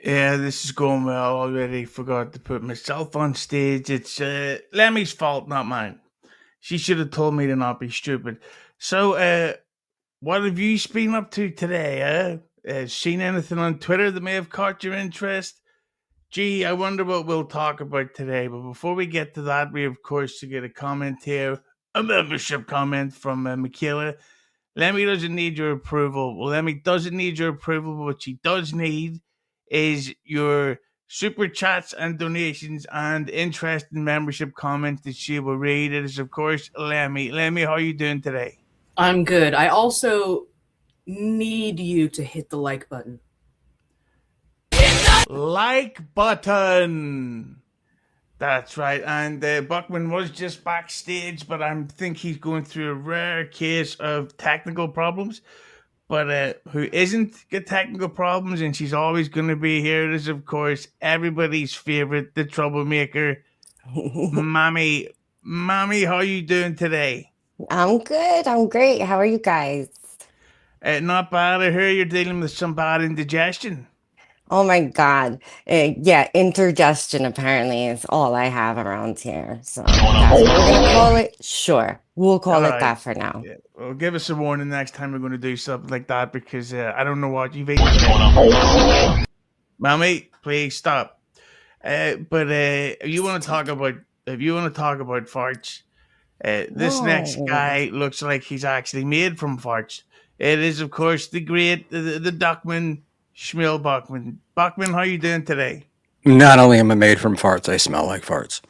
Yeah, this is going well. Already forgot to put myself on stage. It's Lemmy's fault, not mine. She should have told me to not be stupid. So, what have you been up to today? Seen anything on Twitter that may have caught your interest? Gee, I wonder what we'll talk about today. But before we get to that, we of course to get a comment here, a membership comment from Michaela. Lemmy doesn't need your approval. Well, Lemmy doesn't need your approval, but what she does need is your super chats and donations and interest in membership comments that she will read. It is, of course, Lemmy. Lemmy, how are you doing today? I'm good. I also need you to hit the like button. Like button. That's right. And Buckman was just backstage, but I think he's going through a rare case of technical problems. But who isn't got technical problems, and she's always going to be here. Is of course everybody's favorite, the troublemaker, Mami. Mami, how you doing today? I'm good. I'm great. How are you guys? Not bad. I hear you're dealing with some bad indigestion. Oh my God. Yeah, indigestion apparently is all I have around here. So that's what we're gonna call it. Sure. We'll call All it right. that for now. Yeah. Well, give us a warning next time we're going to do something like that because I don't know what you've eaten today. Mami, please stop. But if you want to talk about farts, this next No. guy looks like he's actually made from farts. It is, of course, the great, the Duckman, Schmuel Buckman. Buckman, how you doing today? Not only am I made from farts, I smell like farts.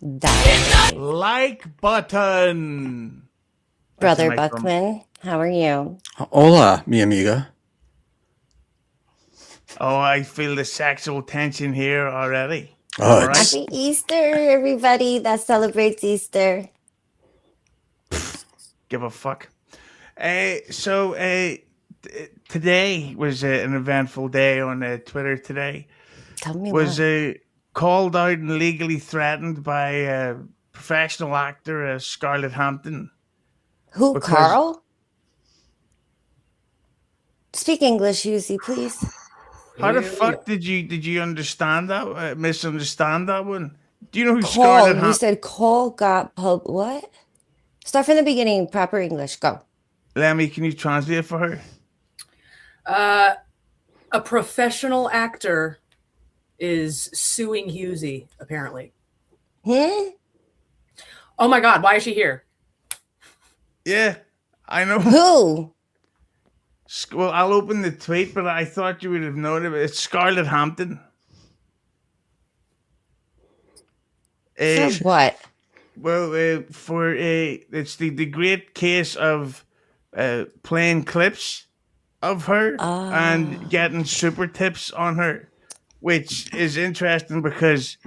That's right. Like button. That's a Brother nice one. Buckman, how are you? Hola, mi amiga. Oh, I feel the sexual tension here already. Oh, All right. Happy Easter, everybody that celebrates Easter. Give a fuck. Today was an eventful day on Twitter. Today Tell me was more. called out and legally threatened by professional actor Scarlet Hampton Who, because Carl? Speak English, Yuzi, please. how the Here we go. fuck did you understand that misunderstand that one? Do you know who Call. Scarlet You Hampton? said Cole got what? Start from the beginning, proper English. Go. Lemmy, can you translate for her? A professional actor is suing Husey, apparently. Hmm? Oh my God, why is she here? Yeah, I know. Who? Well, I'll open the tweet, but I thought you would have known it. It's Scarlet Hampton. For Uh, what? Well, it's the great case of playing clips of her and Ah. getting super tips on her, which is interesting because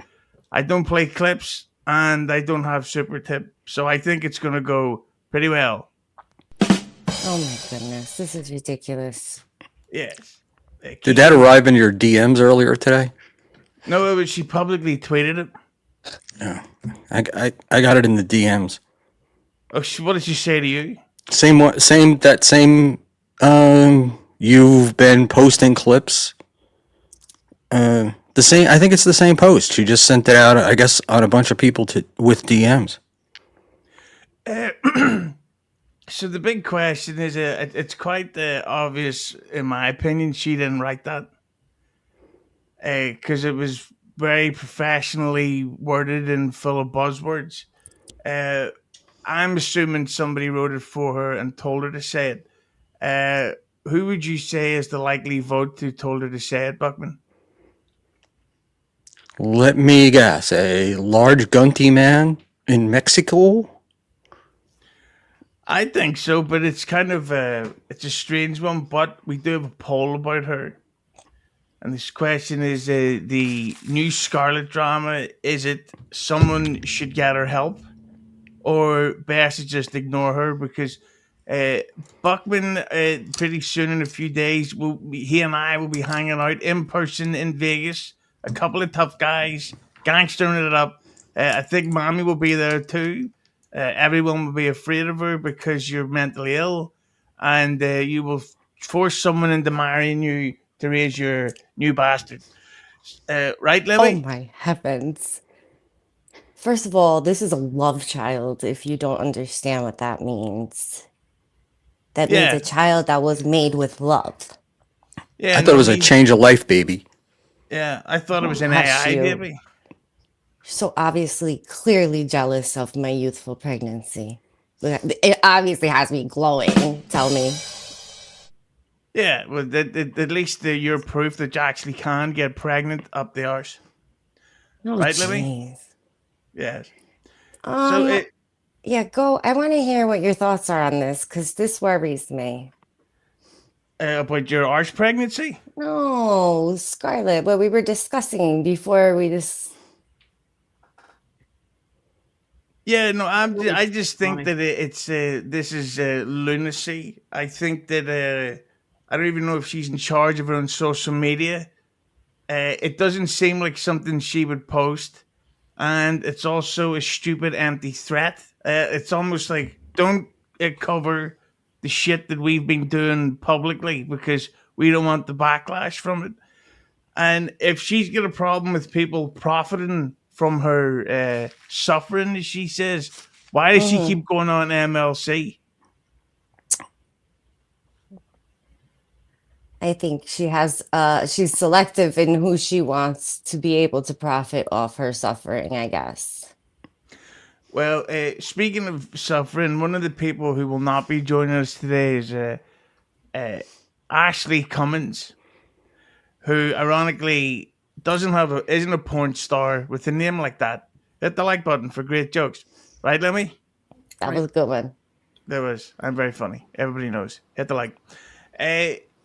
I don't play clips and I don't have super tip, so I think it's gonna go pretty well. Oh my goodness, this is ridiculous. Yes. did that arrive in your DMs earlier today? No, but she publicly tweeted it. No, I got it in the DMs. Oh, what did she say to you? Same one, same. You've been posting clips. The same. I think it's the same post. She just sent it out. I guess on a bunch of people with DMs. Uh, so the big question is, it's quite obvious, in my opinion, she didn't write that because it was very professionally worded and full of buzzwords. Uh, I'm assuming somebody wrote it for her and told her to say it. Who would you say is the likely vote who told her to say it, Buckman? Let me guess. A large gunty man in Mexico. I think so, but it's kind of it's a strange one. But we do have a poll about her, and this question is the new Scarlet drama. Is it someone should get her help, or best to just ignore her? Because uh, Buckman, pretty soon in a few days, he and I will be hanging out in person in Vegas. A couple of tough guys, gangstering it up. I think Mommy will be there too. Everyone will be afraid of her because you're mentally ill, and you will force someone into marrying you to raise your new bastard. Right, Oh Lemmi? my heavens. First of all, this is a love child, if you don't understand what that means. That means Yeah. a child that was made with love. Yeah, I thought it was a he- change of life baby. Yeah, I thought it was an Hush AI you. baby. So obviously, clearly jealous of my youthful pregnancy. It obviously has me glowing. Tell me. Yeah, well, at least you're proof that you actually can get pregnant up the arse. Oh, Right, Lemmi? jeez. Yes. So, Yeah, go. I want to hear what your thoughts are on this because this worries me. about your arse pregnancy? No, Scarlet, what we were discussing before we just. Yeah, no, I just think Funny. that it's this is lunacy. I think that I don't even know if she's in charge of it on social media. It doesn't seem like something she would post, and it's also a stupid, empty threat. It's almost like don't cover the shit that we've been doing publicly because we don't want the backlash from it. And if she's got a problem with people profiting from her suffering, as she says, why does she Mhm. keep going on MLC? I think she's selective in who she wants to be able to profit off her suffering, I guess. Well, speaking of suffering, one of the people who will not be joining us today is Ashley Cummins, who ironically isn't a porn star with a name like that. Hit the like button for great jokes, right, Lemmy? That Right. was a good one. There was. I'm very funny. Everybody knows. Hit the like.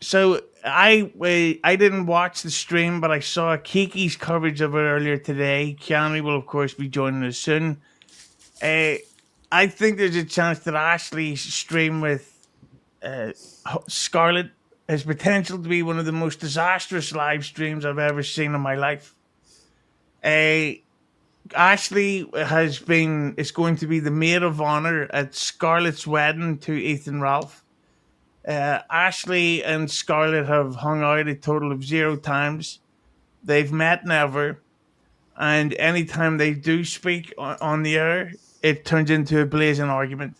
So I didn't watch the stream, but I saw Kiki's coverage of it earlier today. Keanu will of course be joining us soon. I think there's a chance that Ashley's stream with Scarlet has potential to be one of the most disastrous live streams I've ever seen in my life. Ashley is going to be the maid of honor at Scarlett's wedding to Ethan Ralph. Ashley and Scarlett have hung out a total of 0 times. They've met never, and anytime they do speak on the air, it turns into a blazing argument.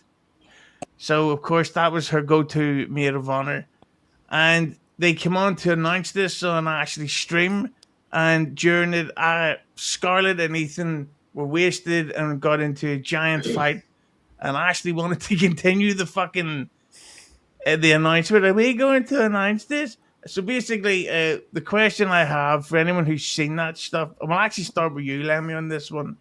So, of course, that was her go-to maid of honor. And they came on to announce this on Ashley's stream, and during it, Scarlett and Ethan were wasted and got into a giant fight, and Ashley wanted to continue the fucking the announcement. Are we going to announce this? So basically, the question I have for anyone who's seen that stuff, I will actually start with you, Lemmy, on this one.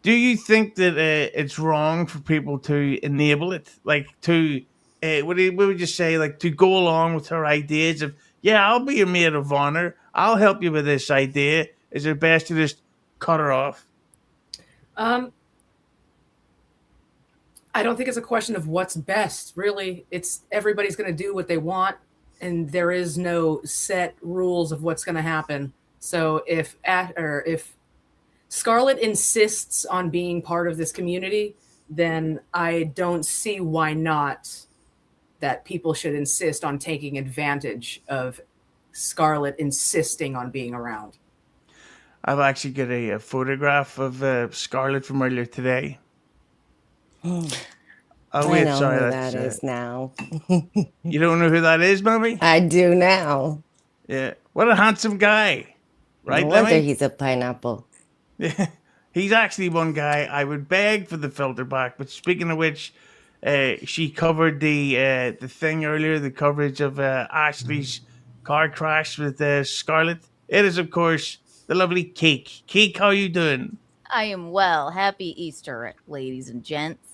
Do you think that it's wrong for people to enable it, like to what would you say, like to go along with her ideas of, yeah, I'll be your maid of honor, I'll help you with this idea? Is it best to just cut her off? I don't think it's a question of what's best. Really, it's everybody's going to do what they want, and there is no set rules of what's going to happen. So if Scarlett insists on being part of this community, then I don't see why not that people should insist on taking advantage of Scarlett insisting on being around. I've actually got a photograph of Scarlett from earlier today. Oh, I wait, know sorry, who that's that is now. you don't know who that is, Mommy? I do now. Yeah, what a handsome guy, right, No wonder Lemmy? he's a pineapple. Yeah, he's actually one guy I would beg for the filter back. But speaking of which, she covered the thing earlier, the coverage of Ashley's car crash with Scarlett. It is, of course, the lovely Cake. Cake, how you doing? I am well. Happy Easter, ladies and gents.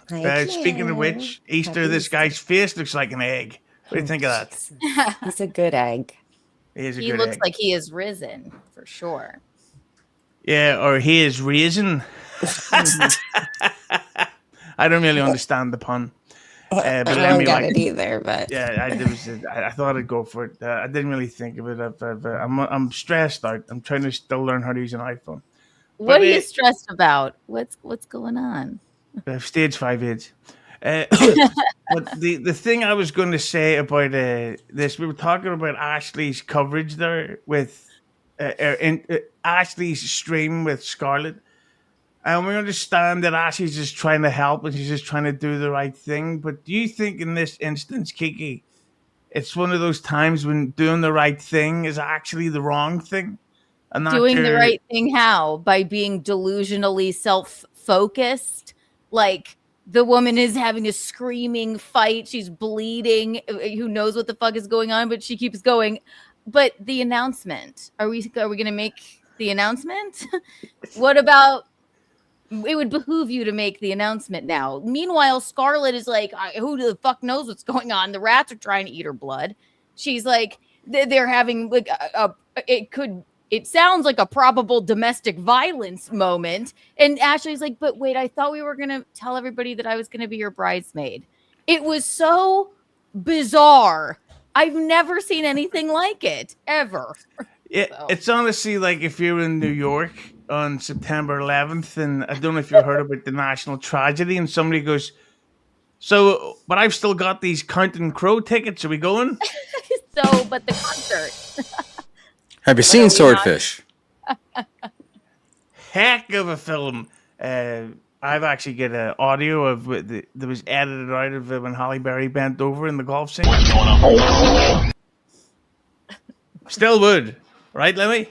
Hi, Speaking of Keanu. which, Easter, Happy this Easter. guy's face looks like an egg. What do you think of that? Jesus. He's a good egg. He is a He good looks egg. like he is risen for sure. Yeah, or he is raisin. I don't really understand the pun. But I let don't me get like it either, but yeah, I thought I'd go for it. I didn't really think of it. I'm stressed out. I'm trying to still learn how to use an iPhone. What But, are you stressed about? What's going on? Stage 5 AIDS. But the thing I was going to say about this, we were talking about Ashley's coverage there with Ashley's stream with Scarlet. And we understand that Ashley's just trying to help and she's just trying to do the right thing. But do you think in this instance, Kiki, it's one of those times when doing the right thing is actually the wrong thing? And not Doing the right thing how? By being delusionally self-focused? Like, the woman is having a screaming fight. She's bleeding. Who knows what the fuck is going on, but she keeps going. But the announcement, are we going to make the announcement? What about... It would behoove you to make the announcement now. Meanwhile, Scarlet is like, who the fuck knows what's going on? The rats are trying to eat her blood. She's like, they're having like it sounds like a probable domestic violence moment. And Ashley's like, but wait, I thought we were going to tell everybody that I was going to be your bridesmaid. It was so bizarre. I've never seen anything like it, ever. It's honestly like if you're in New York on September 11th, and I don't know if you heard about the national tragedy, and somebody goes, so, but I've still got these Counting Crow tickets. Are we going? But the concert. Have you seen Swordfish? Heck of a film. I've actually got an audio of that was edited out of when Halle Berry bent over in the golf scene. Still would. Right, Lemmi?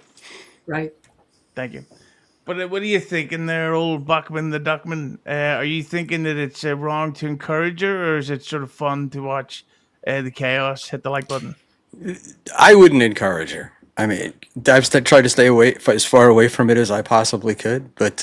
Right. Thank you. But what are you thinking there, old Buckman the Duckman? Are you thinking that it's wrong to encourage her, or is it sort of fun to watch the chaos? Hit the like button. I wouldn't encourage her. I mean, I've tried to stay away as far away from it as I possibly could, but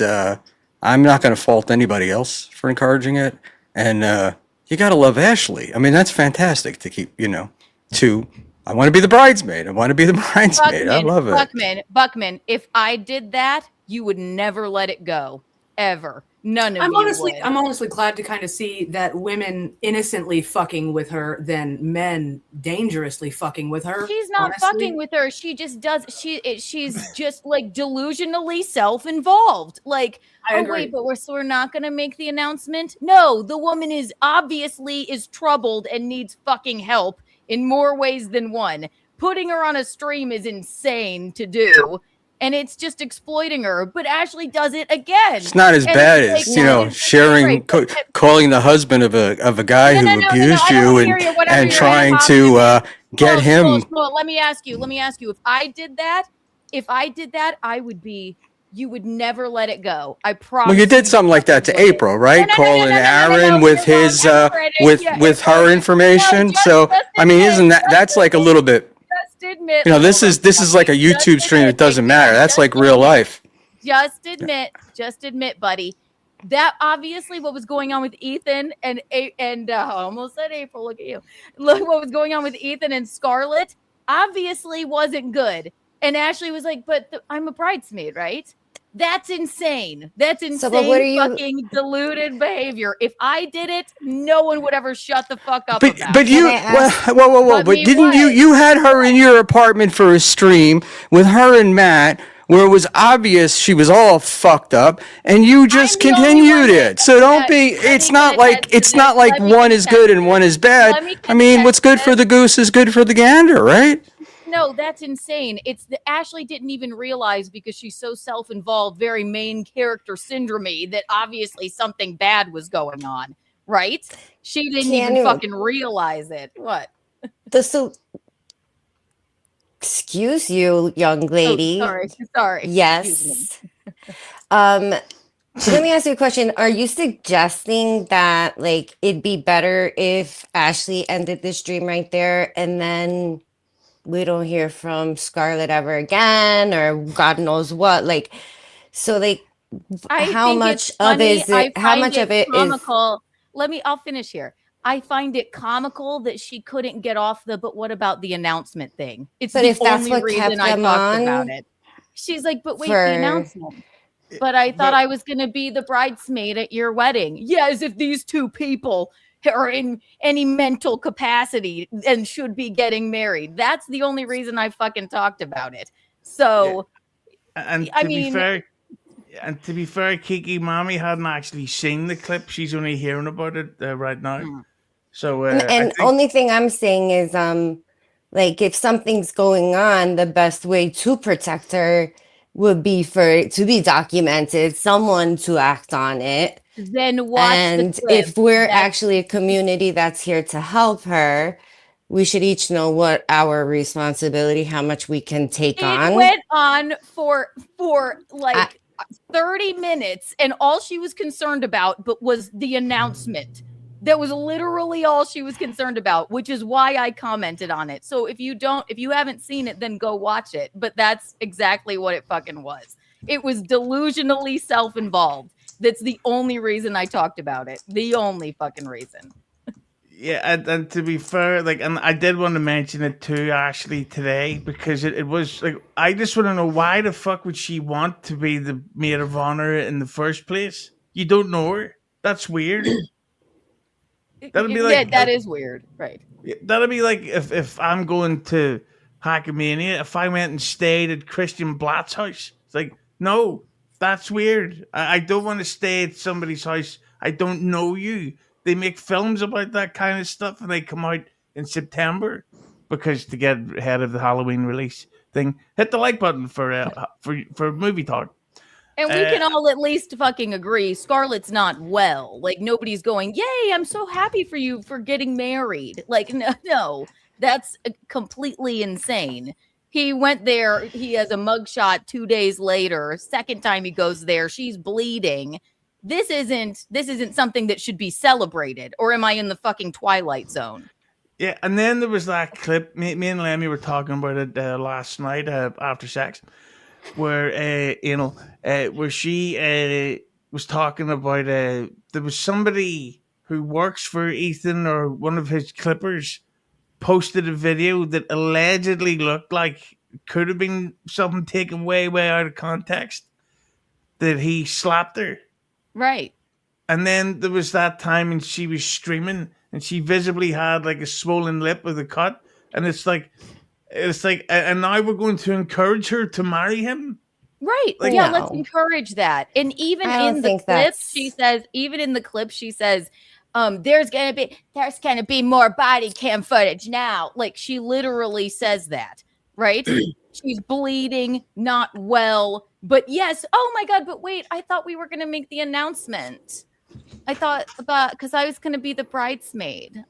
I'm not going to fault anybody else for encouraging it. And you got to love Ashley. I mean, that's fantastic to keep, I want to be the bridesmaid. I want to be the bridesmaid. I love it. Buckman, if I did that, you would never let it go. Ever. None of I'm you honestly would. I'm honestly glad to kind of see that women innocently fucking with her than men dangerously fucking with her. She's not fucking with her. She just does. She's just like delusionally self-involved. Like, wait, but we're not gonna make the announcement. No, the woman is obviously troubled and needs fucking help in more ways than one. Putting her on a stream is insane to do. And it's just exploiting her. But Ashley does it again. It's not as bad as, sharing, calling the husband of a guy who abused you and trying to get him. Let me ask you. If I did that, I would be, you would never let it go. I promise. Well, you did something like that to April, right? Calling Aaron with his, with her information. So, I mean, isn't that's like a little bit. Admit, this is like a YouTube stream. It doesn't matter. That's like real life. Just admit, buddy. That obviously what was going on with Ethan and I almost said April. Look at you. Look what was going on with Ethan and Scarlet. Obviously wasn't good. And Ashley was like, "But I'm a bridesmaid, right?" That's insane. That's insane. So fucking deluded behavior. If I did it, no one would ever shut the fuck up. But you, whoa! But didn't you had her in your apartment for a stream with her and Matt, where it was obvious she was all fucked up, and you just continued it. So don't be. It's not like one is good and one is bad. I mean, what's good for the goose is good for the gander, right? No, that's insane. It's Ashley didn't even realize because she's so self-involved, very main character syndrome-y, that obviously something bad was going on, right? She didn't even fucking realize it. What? Excuse you, young lady. Oh, sorry. Yes. Let me ask you a question. Are you suggesting that like it'd be better if Ashley ended the stream right there and then we don't hear from Scarlet ever again, or God knows what? Like, so like, how much of it is comical? I'll finish here. I find it comical that she couldn't get off but what about the announcement thing? It's the only reason I talked about it. She's like, but wait, the announcement. But I thought I was going to be the bridesmaid at your wedding. Yeah, as if these two people are in any mental capacity and should be getting married. That's the only reason I fucking talked about it. So, and to be fair, And to be fair, Kiki, Mami hadn't actually seen the clip. She's only hearing about it right now. Mm. So And, I and think, only thing I'm saying is, like if something's going on, the best way to protect her would be for it to be documented, someone to act on it. Then watch the And clip. if we're That's- actually a community that's here to help her, we should each know what our responsibility, how much we can take It on. went on for like 30 minutes, and all she was concerned about was the announcement. That was literally all she was concerned about, which is why I commented on it. So if you haven't seen it, then go watch it. But that's exactly what it fucking was. It was delusionally self-involved. That's the only reason I talked about it. The only fucking reason. yeah, and to be fair, like, and I did want to mention it too, Ashley, today, because it was like, I just want to know why the fuck would she want to be the maid of honor in the first place? You don't know her. That's weird. That'd be like, that is weird, right? that'd be like if I'm going to Hackamania, if I went and stayed at Christian Blatt's house. It's like, no, that's weird. I don't want to stay at somebody's house. I don't know you. They make films about that kind of stuff, and they come out in September because to get ahead of the Halloween release thing. Hit the like button for movie talk. And we can all at least fucking agree Scarlett's not well. Like, nobody's going, yay, I'm so happy for you for getting married. Like, no, that's completely insane. He went there. He has a mugshot 2 days later. Second time he goes there, she's bleeding. This isn't something that should be celebrated. Or am I in the fucking Twilight Zone? Yeah, and then there was that clip. Me and Lemmi were talking about it last night after sex, where where she was talking about there was somebody who works for Ethan or one of his clippers posted a video that allegedly looked like could have been something taken way out of context, that he slapped her. Right. And then there was that time and she was streaming and she visibly had like a swollen lip with a cut, and it's like, and now we're going to encourage her to marry him. Right. Like, yeah, no. let's encourage that. And even I don't in the think clip, that's- she says, there's gonna be more body cam footage now. Like, she literally says that, right? She's bleeding, not well. But yes, oh my god, but wait, I thought we were gonna make the announcement. I thought because I was gonna be the bridesmaid.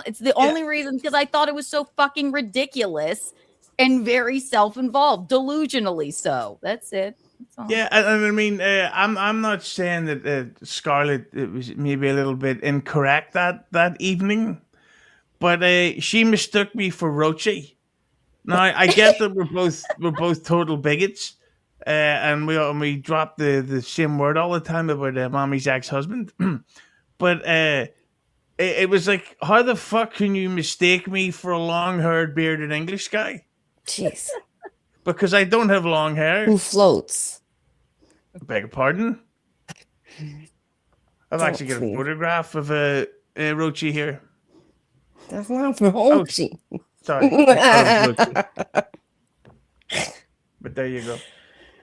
It's the only reason, because I thought it was so fucking ridiculous and very self-involved, delusionally so. That's it. That's all. Yeah, and I mean, I'm not saying that Scarlett was maybe a little bit incorrect that evening, but she mistook me for Roche. Now I get that we're both total bigots, and we drop the same word all the time about Mommy's ex-husband, but it was like, how the fuck can you mistake me for a long-haired bearded English guy? Jeez. Because I don't have long hair. Who floats? Beg your pardon? I've Don't actually got a please. photograph of Rochi here. That's not for Hochi. Sorry. That was Rochi. But there you go.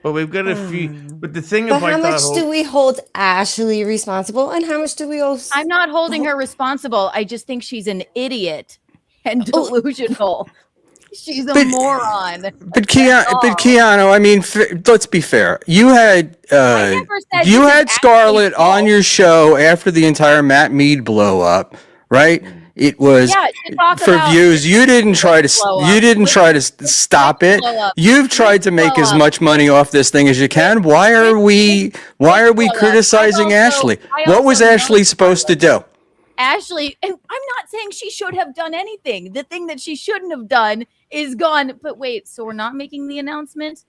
But we've got a few. But the thing But about how that much whole, do we hold Ashley responsible, and how much do we owe? I'm not holding her responsible. I just think she's an idiot and delusional. She's a moron. But Keanu, I mean, let's be fair. You had never said you this is had Scarlett Ashley's fault. on your show after the entire Matt Mead blow up, right? It was Yeah, to talk for about views. You didn't try to blow up. you didn't try to stop it. blow up. You've tried to make blow as up. much money off this thing as you can. Why are we blow up. criticizing Ashley? What was also Ashley know supposed to do? Ashley, and I'm not saying she should have done anything. The thing that she shouldn't have done is gone. But wait, so we're not making the announcement?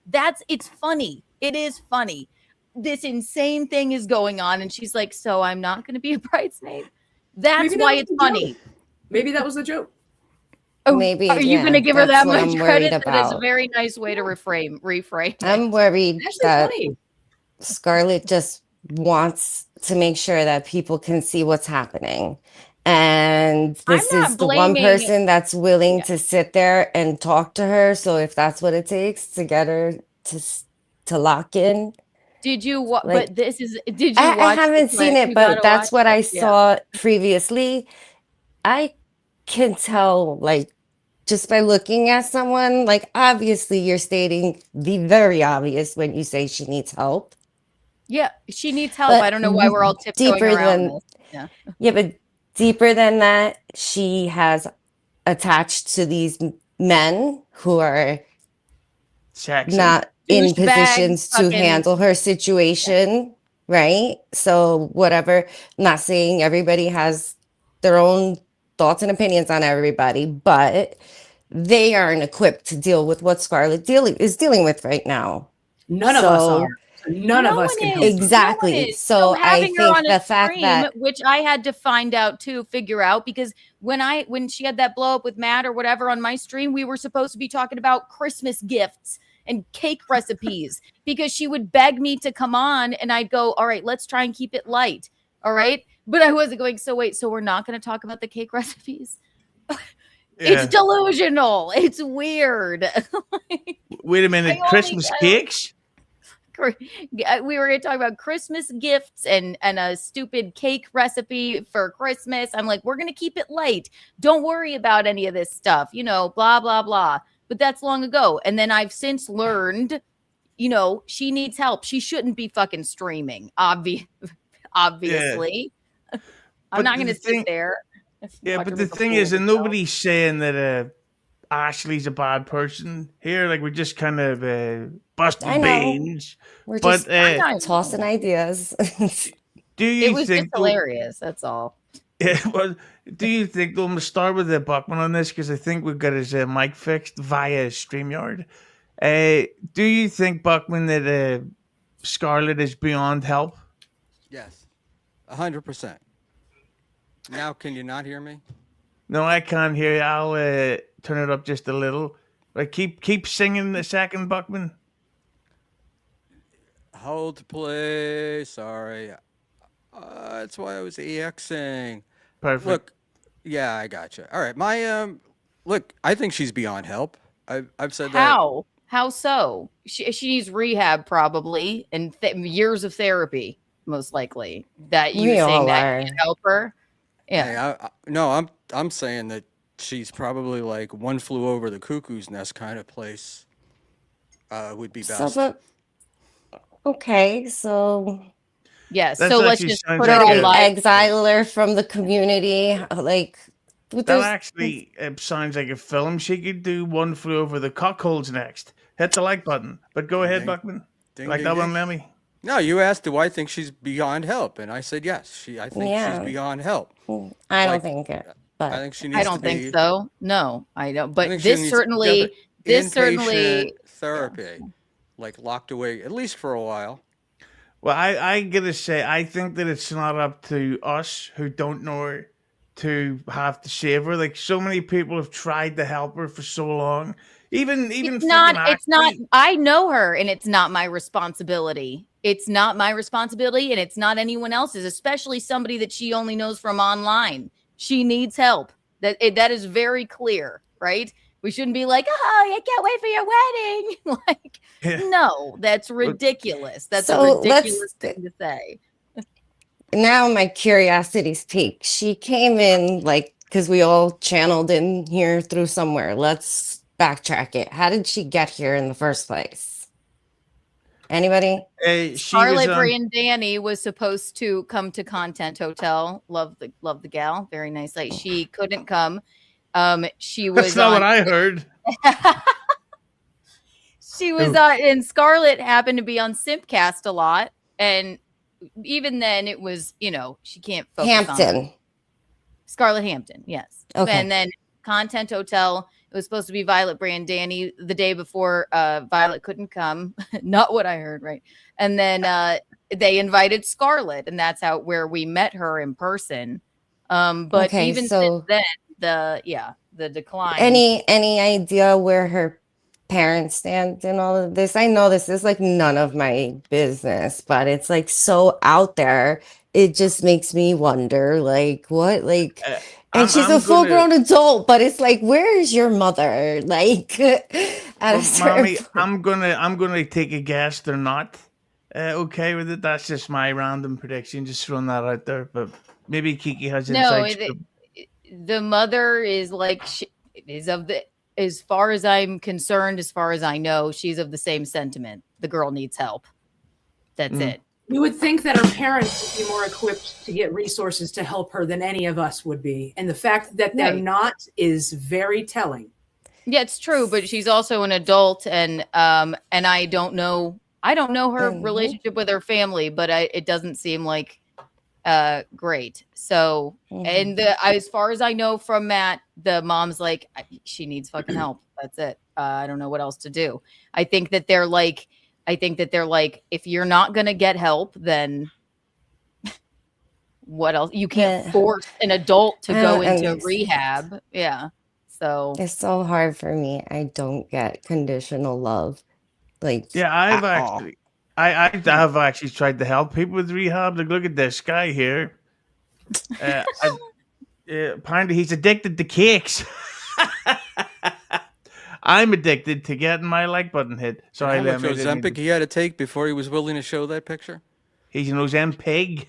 It's funny. It is funny. This insane thing is going on, and she's like, so I'm not going to be a bridesmaid? That's Maybe that why was it's the funny. joke. Maybe that was the joke. Oh, Maybe, are you yeah, going to give her that's that what much I'm credit? worried That is a about. very nice way to reframe. I'm worried Ashley's that funny. Scarlett just wants to make sure that people can see what's happening. And this I'm not is the one blaming- person that's willing to sit there and talk to her. So if that's what it takes to get her to lock in Did you wa- Like, but this is did you I watch haven't the seen play? it, You but gotta that's watch what I it. Yeah. saw previously. I can tell, like, just by looking at someone, like, obviously you're stating the very obvious when you say she needs help. Yeah, she needs help. I But don't know why we're all tiptoeing deeper around than, this. Yeah. yeah, but deeper than that, she has attached to these men who are Sexy. not in Douchebag positions to fucking handle her situation, right? So whatever, not saying everybody has their own thoughts and opinions on everybody, but they aren't equipped to deal with what is dealing with right now. None of us So are. So none no of us one can is. help her. exactly. No one is. So I having her think on a the fact stream, that which I had to find out too, figure out, because when she had that blow up with Matt or whatever on my stream, we were supposed to be talking about Christmas gifts and cake recipes because she would beg me to come on and I'd go, all right, let's try and keep it light. All right. But I wasn't going, so wait, so we're not going to talk about the cake recipes? It's Yeah. delusional. It's weird. Wait a minute. Christmas cakes? We were going to talk about Christmas gifts and a stupid cake recipe for Christmas. I'm like, we're going to keep it light. Don't worry about any of this stuff, blah, blah, blah. But that's long ago. And then I've since learned, she needs help. She shouldn't be fucking streaming, obviously. Yeah. I'm not going to sit there. Yeah, but the thing is, and nobody's saying that Ashley's a bad person here. Like, we're just kind of busting beans. We're just tossing ideas. Do you it was think just hilarious? That's all. Yeah, well, do you think, though, I'm going to start with Buckman on this because I think we've got his mic fixed via StreamYard. Do you think, Buckman, that Scarlet is beyond help? Yes, 100%. Now, can you not hear me? No, I can't hear you. I'll turn it up just a little. Like, keep singing a second, Buckman. Hold play. Sorry. That's why I was EXing. Perfect. Look, yeah, I gotcha. All right, my look, I think she's beyond help. I've said that. How so? She needs rehab probably and years of therapy, most likely. That you saying that can help her. Yeah. Hey, no, I'm saying that she's probably like One Flew Over the Cuckoo's Nest kind of place. Would be best. Okay, so yes. So let's just put her on live. Exile her from the community. Like that actually sounds like a film she could do. One Flew Over the Cockholes next. Hit the like button. But go ahead, Buckman. Like that one, Lemmi. No, you asked, do I think she's beyond help? And I said yes. I think she's beyond help. I don't think it. But I think she needs I don't think so. No, I don't. But this certainly therapy, like locked away at least for a while. Well, I gotta say, I think that it's not up to us who don't know her to have to save her. Like, so many people have tried to help her for so long. Even it's not. I know her, and it's not my responsibility. It's not my responsibility, and it's not anyone else's. Especially somebody that she only knows from online. She needs help. That is very clear, right? We shouldn't be like, oh, I can't wait for your wedding. No, that's ridiculous. That's a ridiculous thing to say. Now my curiosity's peaked. She came in because we all channeled in here through somewhere. Let's backtrack it. How did she get here in the first place? Anybody? Scarlet Brandani was supposed to come to Content Hotel. Love the gal. Very nice. Like, she couldn't come. She was. That's not what I heard. She was on, and Scarlet happened to be on Simpcast a lot, and even then, it was she can't focus on Scarlet Hampton. Yes. Okay. And then Content Hotel. It was supposed to be Violet Brandani the day before. Violet couldn't come. Not what I heard, right? And then they invited Scarlet, and that's where we met her in person. But even since then, the decline. Any idea where her parents stand in all of this? I know this is none of my business, but it's so out there. It just makes me wonder, what, and she's a full-grown adult, but it's where is your mother? Mommy, I'm gonna take a guess. They're not. okay with it. That's just my random prediction. Just throwing that out there. But maybe Kiki has No, inside scoop. the mother is like is of the, as far as I'm concerned, as far as I know, she's of the same sentiment. The girl needs help. That's it. You would think that her parents would be more equipped to get resources to help her than any of us would be. And the fact that they're Right. not is very telling. Yeah, it's true, but she's also an adult, and I don't know her relationship with her family, but it doesn't seem like great. So, and as far as I know from Matt, the mom's like, she needs fucking help. That's it. I don't know what else to do. I think that they're like, if you're not gonna get help, then what else? You can't force an adult to go into rehab. Yeah. So It's so hard for me. I don't get conditional love. Like, Yeah, I've at all. actually, I have actually tried to help people with rehab. Like, look at this guy here. Apparently, he's addicted to cakes. I'm addicted to getting my like button hit. Sorry, How much Lemmi, I didn't mean Ozempic to- he had to take before he was willing to show that picture? He's an Ozempic.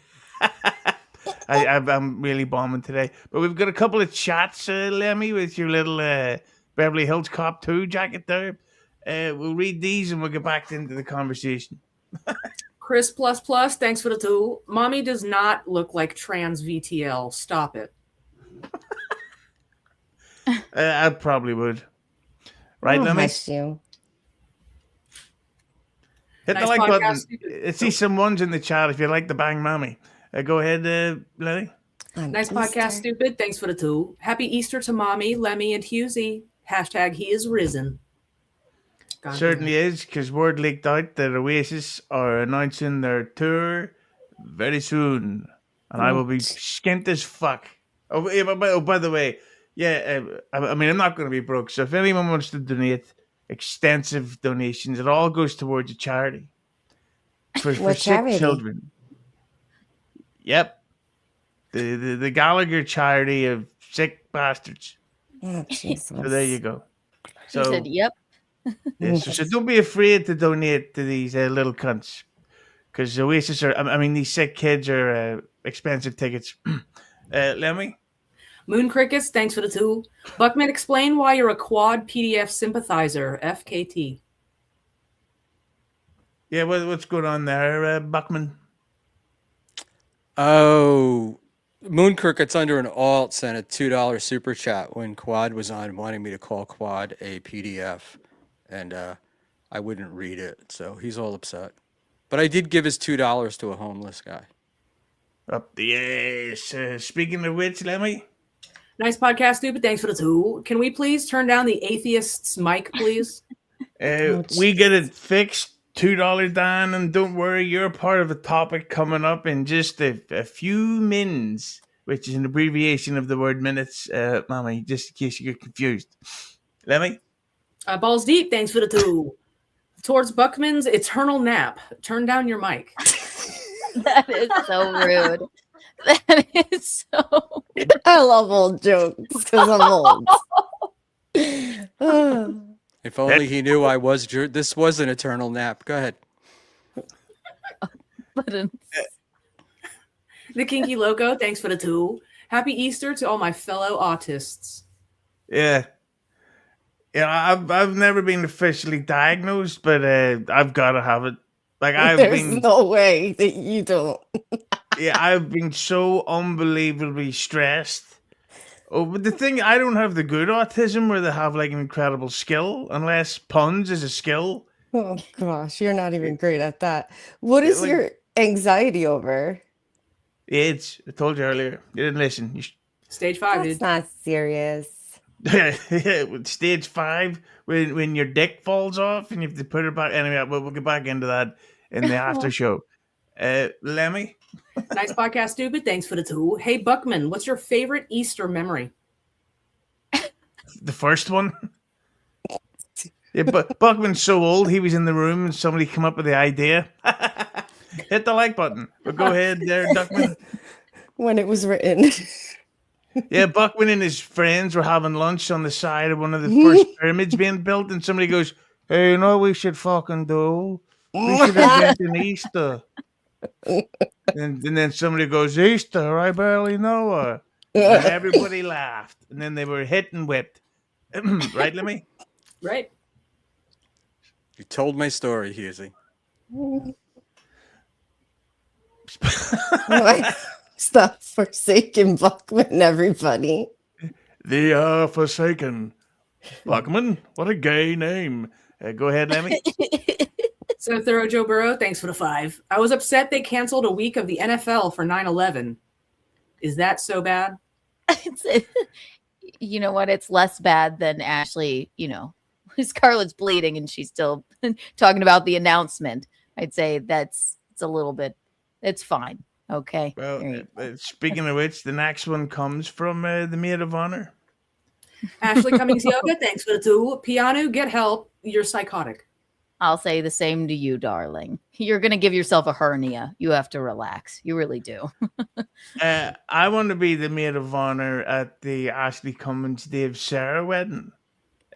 I'm really bombing today. But we've got a couple of chats, Lemmi, with your little Beverly Hills Cop 2 jacket there. We'll read these and we'll get back into the conversation. Chris plus plus, thanks for the 2. Mommy does not look like trans VTL. Stop it. I probably would. Right, Oh, Lemmi? hush you. Hit Nice the like podcast, button. stupid. See some ones in the chat if you like the Bang Mommy. Go ahead, Lemmi. Nice podcast, stupid. Thanks for the 2. Happy Easter to Mommy, Lemmy, and Husey. # he is risen. God Certainly is, because word leaked out that Oasis are announcing their tour very soon. And I will be skint as fuck. By the way, yeah, I mean, I'm not going to be broke. So if anyone wants to donate extensive donations, it all goes towards a charity for What sick charity? children. Yep. The Gallagher charity of sick bastards. Oh, Jesus. So there you go. he So, said, "Yep." yeah, so don't be afraid to donate to these little cunts. Because Oasis are, I mean, these sick kids are expensive tickets. Lemmi? Moon Crickets, thanks for the 2. Buckman, explain why you're a quad PDF sympathizer. FKT. Yeah, what's going on there, Buckman? Oh, Moon Cricket's under an alt sent a $2 super chat when Quad was on, wanting me to call Quad a PDF, and I wouldn't read it, so he's all upset. But I did give his $2 to a homeless guy. Up the ass. Speaking of which, Lemmi? Nice podcast, stupid. Thanks for the 2. Can we please turn down the atheist's mic, please? We get it fixed. $2 down, and don't worry, you're part of a topic coming up in just a few minutes, which is an abbreviation of the word minutes, Mommy, just in case you get confused. Lemmi? Balls deep, thanks for the 2. Towards Buckman's eternal nap. Turn down your mic. That is so rude. That is so. I love old jokes because I'm old. Oh. If only he knew I was. This was an eternal nap. Go ahead. But The Kinky Loco, thanks for the 2. Happy Easter to all my fellow autists. Yeah. Yeah, I've never been officially diagnosed, but I've got to have it. Like, There's no way that you don't. I've been so unbelievably stressed. Oh, but the thing, I don't have the good autism where they have like an incredible skill, unless puns is a skill. Oh gosh, you're not even great at that. What is like- your anxiety over? I told you earlier. You didn't listen. You Stage 5, That's dude. not serious. Stage 5, when your dick falls off and you have to put it back. Anyway, we'll get back into that in the after show. Lemmi? Nice podcast, stupid. Thanks for the 2. Hey, Buckman, what's your favorite Easter memory? The first one? Yeah, but Buckman's so old, he was in the room and somebody came up with the idea. Hit the like button. But go ahead there, Buckman. When it was written. Yeah, Buckman and his friends were having lunch on the side of one of the first pyramids being built, and somebody goes, "Hey, you know what we should fucking do? We should invent an Easter. And then somebody goes, Easter, I barely know her. And everybody laughed. And then they were hit and whipped. Right, Lemmi? Right. You told my story, Husey. Stop forsaking Buckman, everybody. The Forsaken. Buckman? What a gay name. Go ahead, Lemmi. So Thorough Joe Burrow, thanks for the 5. I was upset they canceled a week of the NFL for 9/11. Is that so bad? You know what? It's less bad than Ashley, Scarlett's bleeding and she's still talking about the announcement. I'd say it's a little bit, it's fine. Okay. Well, speaking of which, the next one comes from the Maid of Honor. Ashley Cummings Yoga, thanks for the 2. Keanu, get help. You're psychotic. I'll say the same to you, darling. You're going to give yourself a hernia. You have to relax. You really do. I want to be the Maid of Honor at the Ashley Cummins Dave Sarah wedding,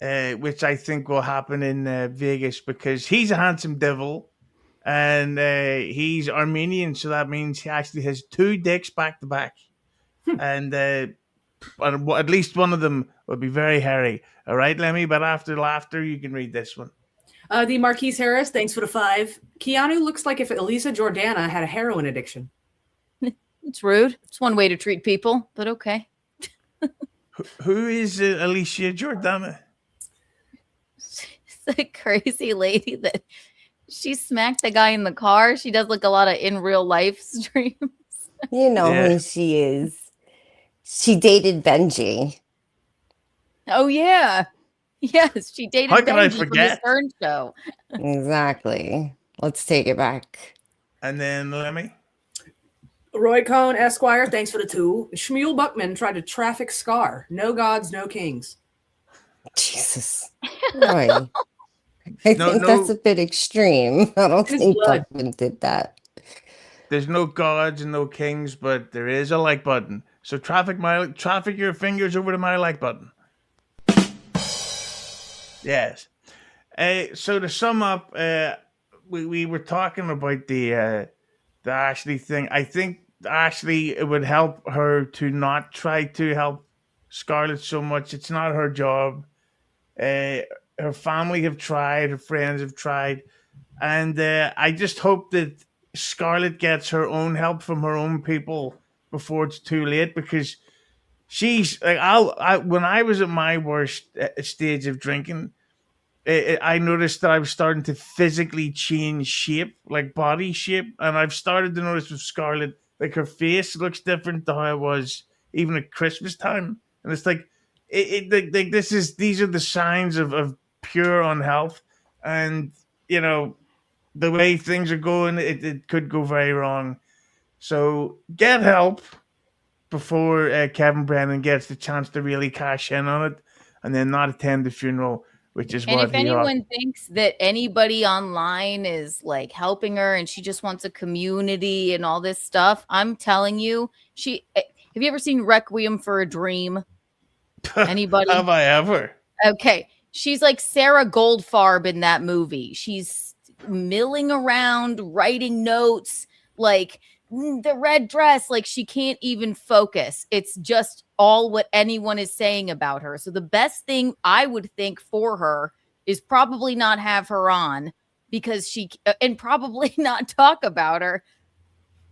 which I think will happen in Vegas because he's a handsome devil and he's Armenian. So that means he actually has 2 dicks back to back. And at least one of them will be very hairy. All right, Lemmi, but after laughter, you can read this one. The Marquise Harris, thanks for the 5. Keanu looks like if Elisa Jordana had a heroin addiction. It's rude. It's one way to treat people, but okay. Who is Alicia Jordana? It's a crazy lady that she smacked the guy in the car. She does like a lot of in real life streams. You know who she is. She dated Benji. Oh, yeah. Yes, she dated How can I Benji from the forget? Stern Show. Exactly. Let's take it back. And then Lemmi? Roy Cohn, Esquire, thanks for the 2. Schmuel Buckman tried to traffic Scar. No gods, no kings. Jesus. Roy. I think that's a bit extreme. I don't think Buckman did that. There's no gods and no kings, but there is a like button. So traffic your fingers over to my like button. Yes. So to sum up, we were talking about the Ashley thing. I think Ashley, it would help her to not try to help Scarlett so much. It's not her job. Her family have tried, her friends have tried, and I just hope that Scarlett gets her own help from her own people before it's too late, because she's like, when I was at my worst stage of drinking, I noticed that I was starting to physically change shape, like body shape, and I've started to notice with Scarlett, like her face looks different to how it was even at Christmas time, and it's like, these are the signs of pure unhealth, and the way things are going, it could go very wrong. So get help before Kevin Brennan gets the chance to really cash in on it, and then not attend the funeral, which is and what if anyone thinks that anybody online is like helping her and she just wants a community and all this stuff, I'm telling you, have you ever seen Requiem for a Dream? Anybody? Have I ever? Okay. She's like Sarah Goldfarb in that movie. She's milling around, writing notes, like the red dress, like she can't even focus. It's just all what anyone is saying about her. So the best thing I would think for her is probably not have her on, because and probably not talk about her.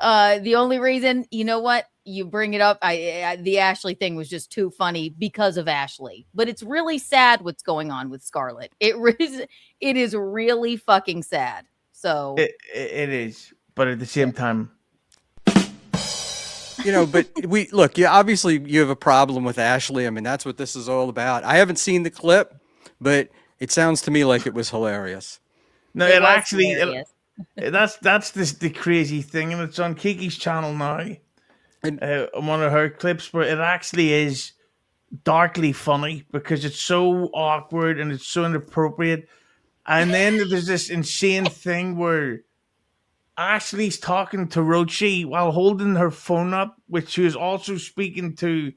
The only reason, you know what, you bring it up, the Ashley thing was just too funny because of Ashley. But it's really sad what's going on with Scarlett. It is really fucking sad. So it is, but at the same time, but obviously you have a problem with Ashley. I mean, that's what this is all about. I haven't seen the clip, but it sounds to me like it was hilarious. No, it actually, that's the crazy thing, and it's on Kiki's channel now. And one of her clips, where it actually is darkly funny because it's so awkward and it's so inappropriate. And then there's this insane thing where Ashley's talking to Rochi while holding her phone up, which she was also speaking to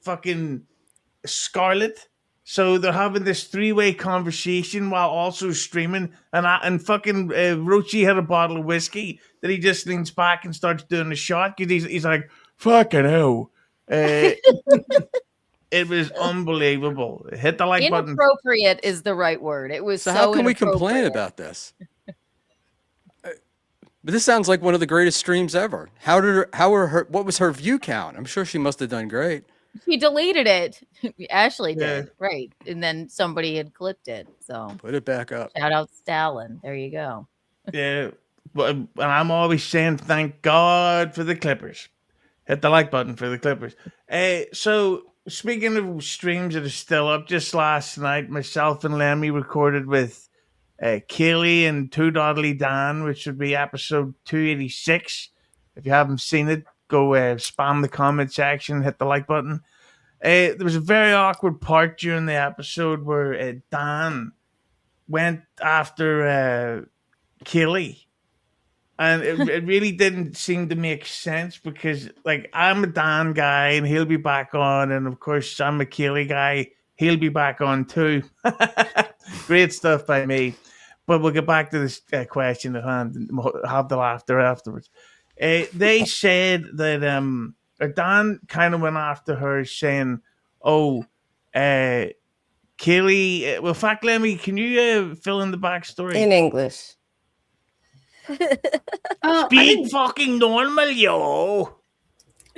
fucking Scarlett. So they're having this three-way conversation while also streaming. And fucking Rochi had a bottle of whiskey that he just leans back and starts doing a shot because he's like, fucking hell. It was unbelievable. Hit the like button. Inappropriate is the right word. It was So how can we complain inappropriate. about this? But this sounds like one of the greatest streams ever. What was her view count? I'm sure she must have done great. She deleted it. Ashley Yeah. did, right? And then somebody had clipped it. So Put it back up. shout out Stalin. There you go. Yeah, but and I'm always saying thank God for the Clippers. Hit the like button for the Clippers. So speaking of streams that are still up, just last night, myself and Lemmi recorded with Kaylee and Two Dodley Dan, which would be episode 286. If you haven't seen it, go spam the comment section, hit the like button. There was a very awkward part during the episode where Dan went after Kaylee. And it really didn't seem to make sense because, like, I'm a Dan guy and he'll be back on. And, of course, I'm a Kaylee guy. He'll be back on, too. Great stuff by me. But we'll get back to this question at hand and we'll have the laughter afterwards. They said that Dan kind of went after her saying, oh, Kaylee, well, in fact, Lemmi, can you fill in the backstory? In English. Speak fucking normal, yo.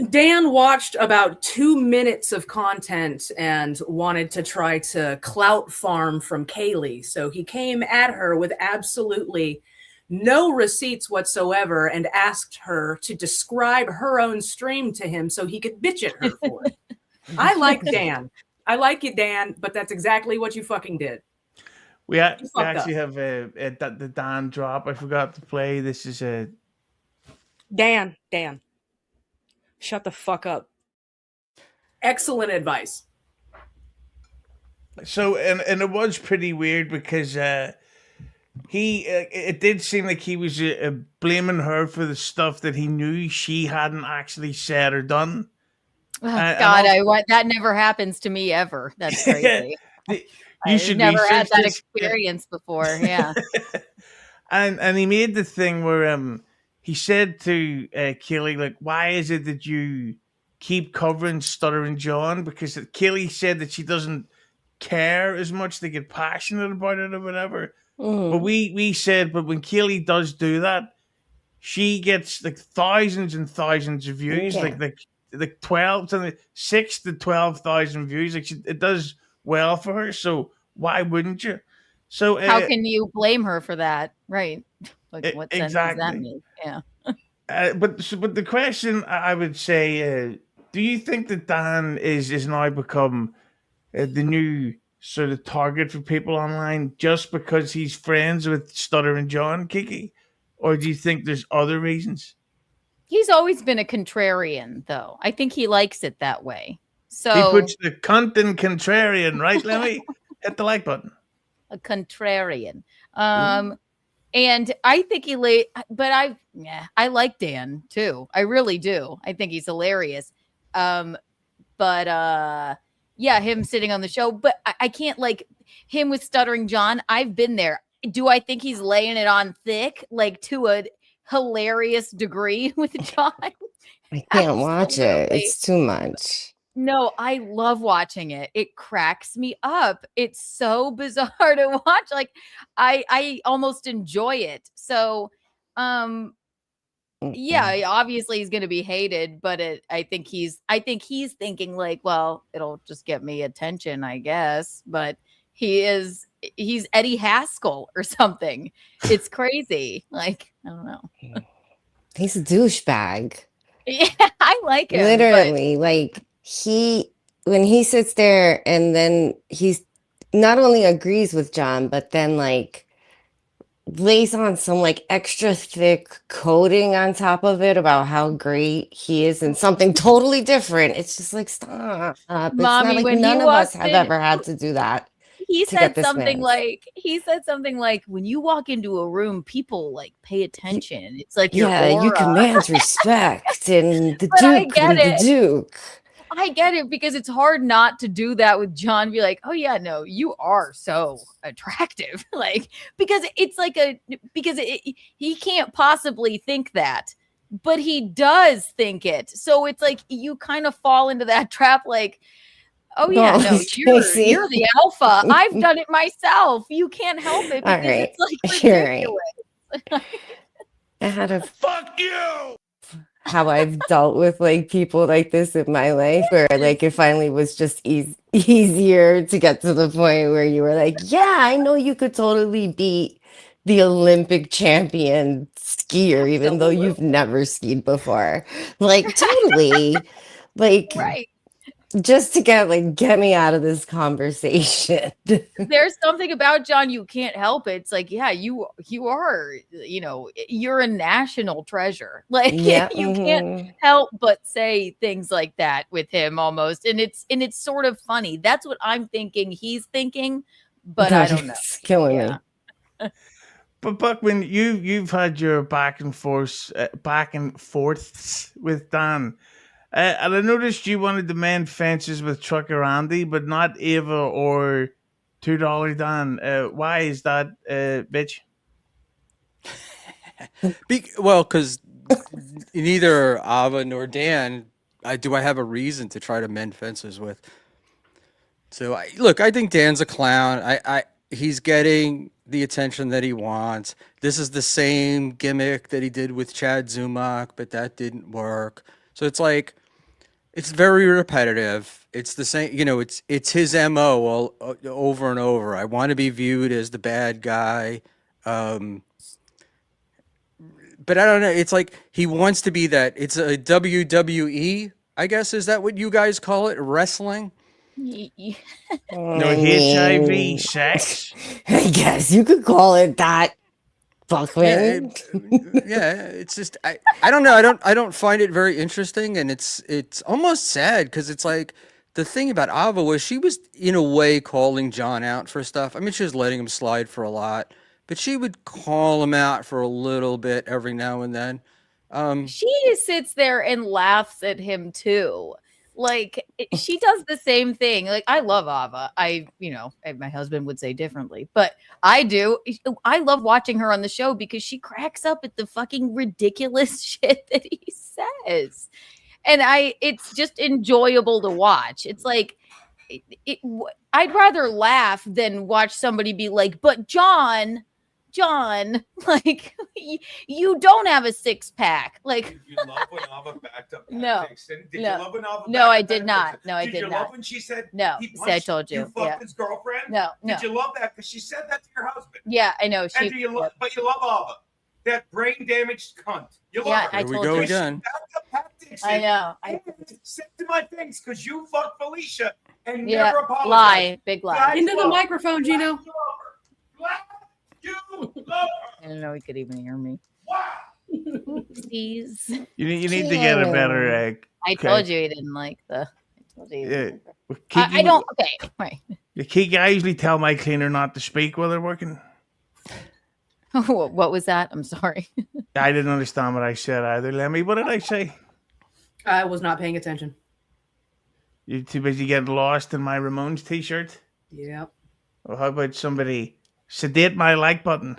Dan watched about 2 minutes of content and wanted to try to clout farm from Kaylee. So he came at her with absolutely no receipts whatsoever and asked her to describe her own stream to him so he could bitch at her for it. I like Dan. I like you, Dan, but that's exactly what you fucking did. We actually have the Dan drop. I forgot to play. This is a Dan, shut the fuck up. Excellent advice. So and it was pretty weird because it did seem like he was blaming her for the stuff that he knew she hadn't actually said or done. Oh, God, that never happens to me ever. That's crazy. I've never had that experience before. Yeah. and he made the thing where he said to Kaylee, like, why is it that you keep covering Stuttering John? Because Kaylee said that she doesn't care as much, they get passionate about it or whatever. But we said, but when Kaylee does do that, she gets like thousands and thousands of views, like 6 to 12,000 views. Like it does well for her, so why wouldn't you? So how can you blame her for that, right? Like, what sense does that make? Yeah. But the question I would say, do you think that Dan is now become the new sort of target for people online just because he's friends with Stuttering John, Kiki, or do you think there's other reasons? He's always been a contrarian, though. I think he likes it that way. So he puts the cunt in contrarian, right, Lemmi? Hit the like button. A contrarian. And I think but I like Dan too. I really do. I think he's hilarious. But him sitting on the show, but I can't like him with Stuttering John. I've been there. Do I think he's laying it on thick, like to a hilarious degree with John? I can't watch it. It's too much. No, I love watching it. It cracks me up. It's so bizarre to watch. Like I almost enjoy it. So, yeah, obviously he's going to be hated, but I think he's thinking like, well, it'll just get me attention, I guess. But he's Eddie Haskell or something. It's crazy. Like, I don't know. He's a douchebag. Yeah, I like him. Literally, like when he sits there and then he's not only agrees with John, but then like lays on some like extra thick coating on top of it about how great he is and something totally different. It's just like, stop. It's Mommy, not like when none you of us walked have in- ever had to do that. He to said get this something man. like when you walk into a room, people like pay attention. It's like Yeah, your you aura. command respect and the But I Duke get and the it. Duke. I get it because it's hard not to do that with John. Be like, oh yeah, no, you are so attractive. Like, because it's like he can't possibly think that, but he does think it. So it's like you kind of fall into that trap. Like, oh yeah, Oh, no, Tracy. you're the alpha. I've done it myself. You can't help it All because right. it's like You're right. ridiculous. I had a Fuck you! how I've dealt with like people like this in my life, where like it finally was just easier to get to the point where you were like, yeah, I know you could totally beat the Olympic champion skier, even though you've never skied before. Like totally. Like Right. just to get me out of this conversation. There's something about John you can't help it. It's like, yeah, you are, you're a national treasure. Like Yeah. you can't help but say things like that with him almost. And it's sort of funny. That's what I'm thinking he's thinking, but I don't know. It's killing me. But Buckman, you've had your back and forths with Dan. And I noticed you wanted to mend fences with Trucker Andy, but not Ava or $2 Dan. Why is that, bitch? Well, because neither Ava nor Dan do I have a reason to try to mend fences with. So I think Dan's a clown. He's getting the attention that he wants. This is the same gimmick that he did with Chad Zumock, but that didn't work. So it's like, it's very repetitive. It's the same, it's his MO all over and over. I want to be viewed as the bad guy. But I don't know. It's like he wants to be that. It's a WWE, I guess. Is that what you guys call it? Wrestling? No HIV, sex. I guess you could call it that. Buckman. Yeah, it's just I don't know. I don't find it very interesting, and it's almost sad because it's like the thing about Ava was she was in a way calling John out for stuff. I mean, she was letting him slide for a lot, but she would call him out for a little bit every now and then. She sits there and laughs at him too. Like she does the same thing. Like I love Ava. My husband would say differently, but I do. I love watching her on the show because she cracks up at the fucking ridiculous shit that he says. And it's just enjoyable to watch. It's like, I'd rather laugh than watch somebody be like, but John, like you don't have a six pack. Like, did you love when Ava backed up? No, Did no. you love when Ava? No, I backed did up not. Dixon? No, I did you not. love when she said No, he see, I punched told you. fucked Yeah. his girlfriend? No. Did you love that? Because she said that to your husband. Yeah, I know. And but you love Ava, that brain damaged cunt. You love her. I Here we told go you. again. Backed up Pat Dixon. I know. Said to my face because you fucked Felicia and Yeah, never apologized. lie, big lie. Glad Into you the love her. microphone, Gino. Glad you love her. I don't know he could even hear me. Wow. Please. You need to get a better. I told you he didn't like the. I told you. He didn't like the- Kiki, I don't. Okay, right. Kiki, I usually tell my cleaner not to speak while they're working. What was that? I'm sorry. I didn't understand what I said either, Lemmi. What did I say? I was not paying attention. You're too busy getting lost in my Ramones t-shirt? Yep. Well, how about somebody sedate my like button?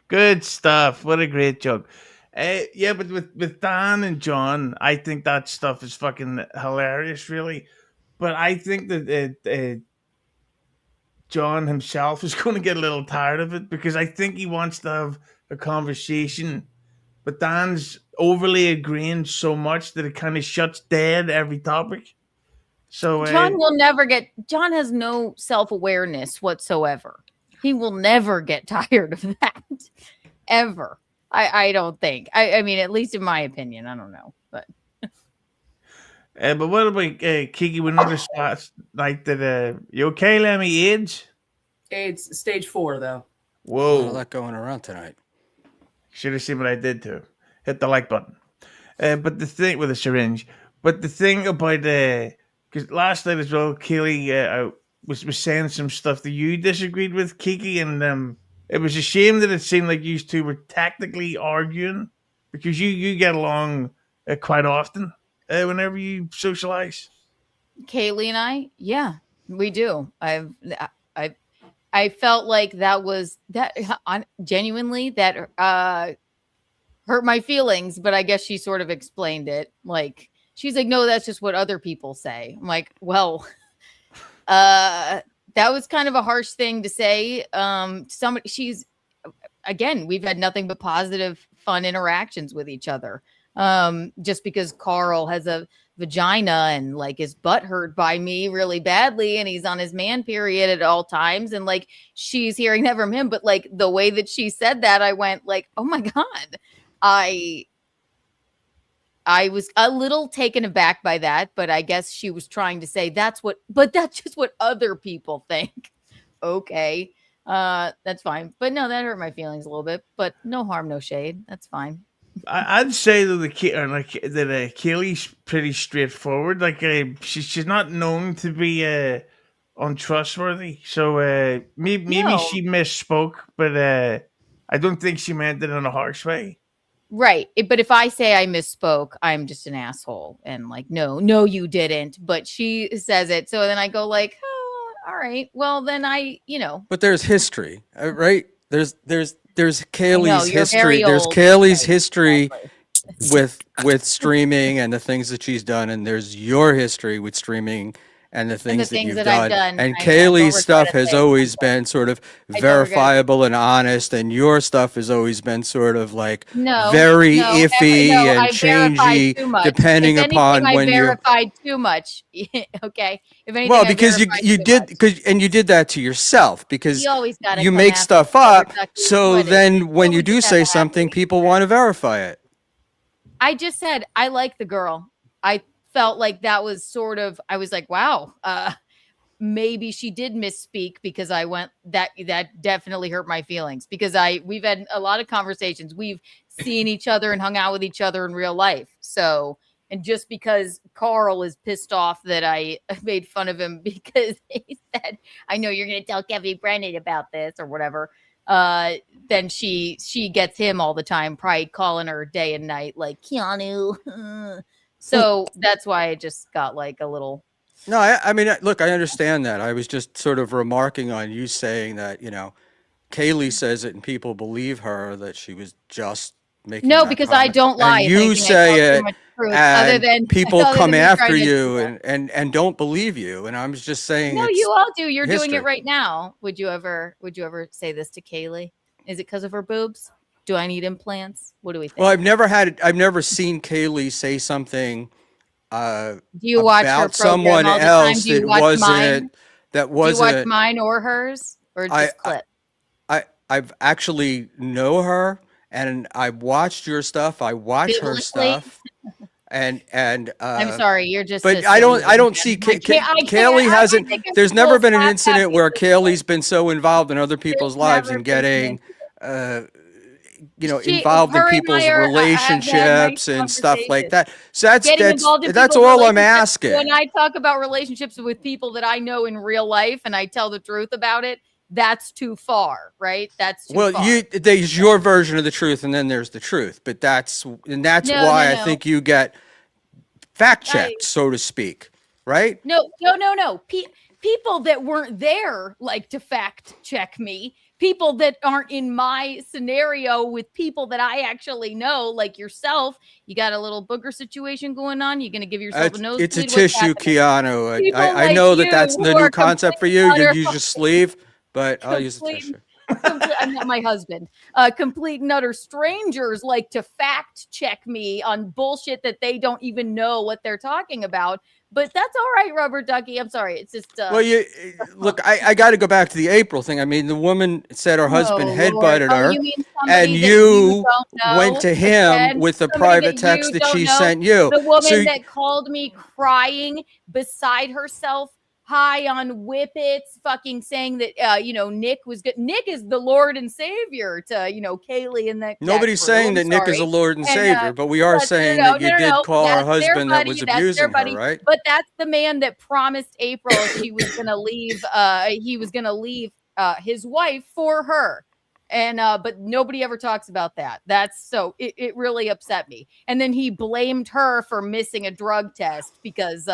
Good stuff. What a great joke. Yeah, but with Dan and John, I think that stuff is fucking hilarious, really. But I think that John himself is going to get a little tired of it because I think he wants to have a conversation, but Dan's overly agreeing so much that it kind of shuts dead every topic. So John will never get. John has no self-awareness whatsoever. He will never get tired of that, ever. I don't think. I mean, at least in my opinion, I don't know, but. But what about Kiki? We noticed last night that you okay, Lemmi? AIDS? AIDS stage 4, though. A lot of Whoa! that going around tonight. Should have seen what I did to him. Hit the like button. But the thing with a syringe. But the thing about because last night as well, Kaylee was saying some stuff that you disagreed with, Kiki, and it was a shame that it seemed like you two were tactically arguing because you get along quite often. whenever you socialize? Kaylee and I, yeah, we do. I felt like that was that genuinely that hurt my feelings, but I guess she sort of explained it. Like she's like, no, that's just what other people say. I'm like, well, that was kind of a harsh thing to say. Somebody, she's again, we've had nothing but positive, fun interactions with each other. Just because Carl has a vagina and like his butt hurt by me really badly and he's on his man period at all times and like she's hearing that from him, but like the way that she said that I went like, oh my god, I was a little taken aback by that, but I guess she was trying to say that's just what other people think. Okay, that's fine, but no, that hurt my feelings a little bit, but no harm, no shade, that's fine. I'd say that Kaylee's pretty straightforward. Like she's not known to be untrustworthy. So maybe No. she misspoke, but I don't think she meant it in a harsh way. Right. But if I say I misspoke, I'm just an asshole. And like, no, you didn't. But she says it. So then I go like, oh, all right. Well, then But there's history, right? There's Kaylee's you're history. very There's old. Kaylee's Right, history exactly. with streaming and the things that she's done, and there's your history with streaming and the things that you've that done. I've done, And I don't Kaylee's regret stuff a has thing. always been sort of don't regret verifiable and honest, and your stuff has always been sort of like No, very no, iffy and I verified changey, too much. depending If anything, upon I when you. verified too much. Okay. If anything, Well, I because you verified you too did much. because you did that to yourself because You always gotta you come make after stuff me, up. Ducky. So What is then it? when Well, you we do just say have a something, happy people want to verify it. I just said I like the girl. I felt like that was sort of I was like, wow, maybe she did misspeak because I went that definitely hurt my feelings because we've had a lot of conversations. We've seen each other and hung out with each other in real life. So, and just because Carl is pissed off that I made fun of him because he said, I know you're going to tell Kevin Brennan about this or whatever. Then she gets him all the time, probably calling her day and night, like Keanu. So that's why I just got like a little. No, I mean, look, I understand that. I was just sort of remarking on you saying that, Kaylee says it and people believe her that she was just making No, that because I comment. don't lie. And If you anything, I say tell too it much truth, other and than people other come than me after trying to- you and don't believe you. And I'm just saying No, it's you all do. You're doing history. it right now. Would you ever say this to Kaylee? Is it because of her boobs? Do I need implants? What do we think? Well, I've never seen Kaylee say something do you watch her about program someone all the time? else Do you that watch mine? that Do you watch wasn't. mine or hers, or just clip? I've actually know her and I watched your stuff. I watch her Biblically? stuff. And I'm sorry, you're just. but a I don't silly see man. I can't- Kaylee I hasn't. think I'm There's never close been an past incident happy where at this point. Kaylee's been so involved in other people's lives never and been an getting, She- involved in her and people's I have had relationships nice and stuff like that. So Getting involved in that's people's all I'm relationships. asking. When I talk about relationships with people that I know in real life and I tell the truth about it, that's too far, right? That's too far. There's your version of the truth, and then there's the truth. But that's No, why I no. think you get fact checked, so to speak, right? No. People that weren't there like to fact check me. People that aren't in my scenario with people that I actually know, like yourself. You got a little booger situation going on. You're going to give yourself a nosebleed. It's a What's tissue, happening? Keanu. People I like know that you that's the who new are concept for you. You use your sleeve, but I'll use a complete- tissue. I'm not my husband. Complete and utter strangers like to fact check me on bullshit that they don't even know what they're talking about. But that's all right, Rubber Ducky. I'm sorry. It's just. Well, look. I got to go back to the April thing. I mean, the woman said her husband headbutted her, you mean and you went to him with a private text that she sent you. The woman So that called me crying beside herself, high on whippets, fucking saying that Nick was good. Nick is the Lord and Savior to Kaylee and that. nobody's saying that Nick is a Lord and Savior, but we are saying that you did call her husband that was abusing her, right? But that's the man that promised April he was going to leave. He was going to leave his wife for her. And but nobody ever talks about that. That's so it really upset me. And then he blamed her for missing a drug test because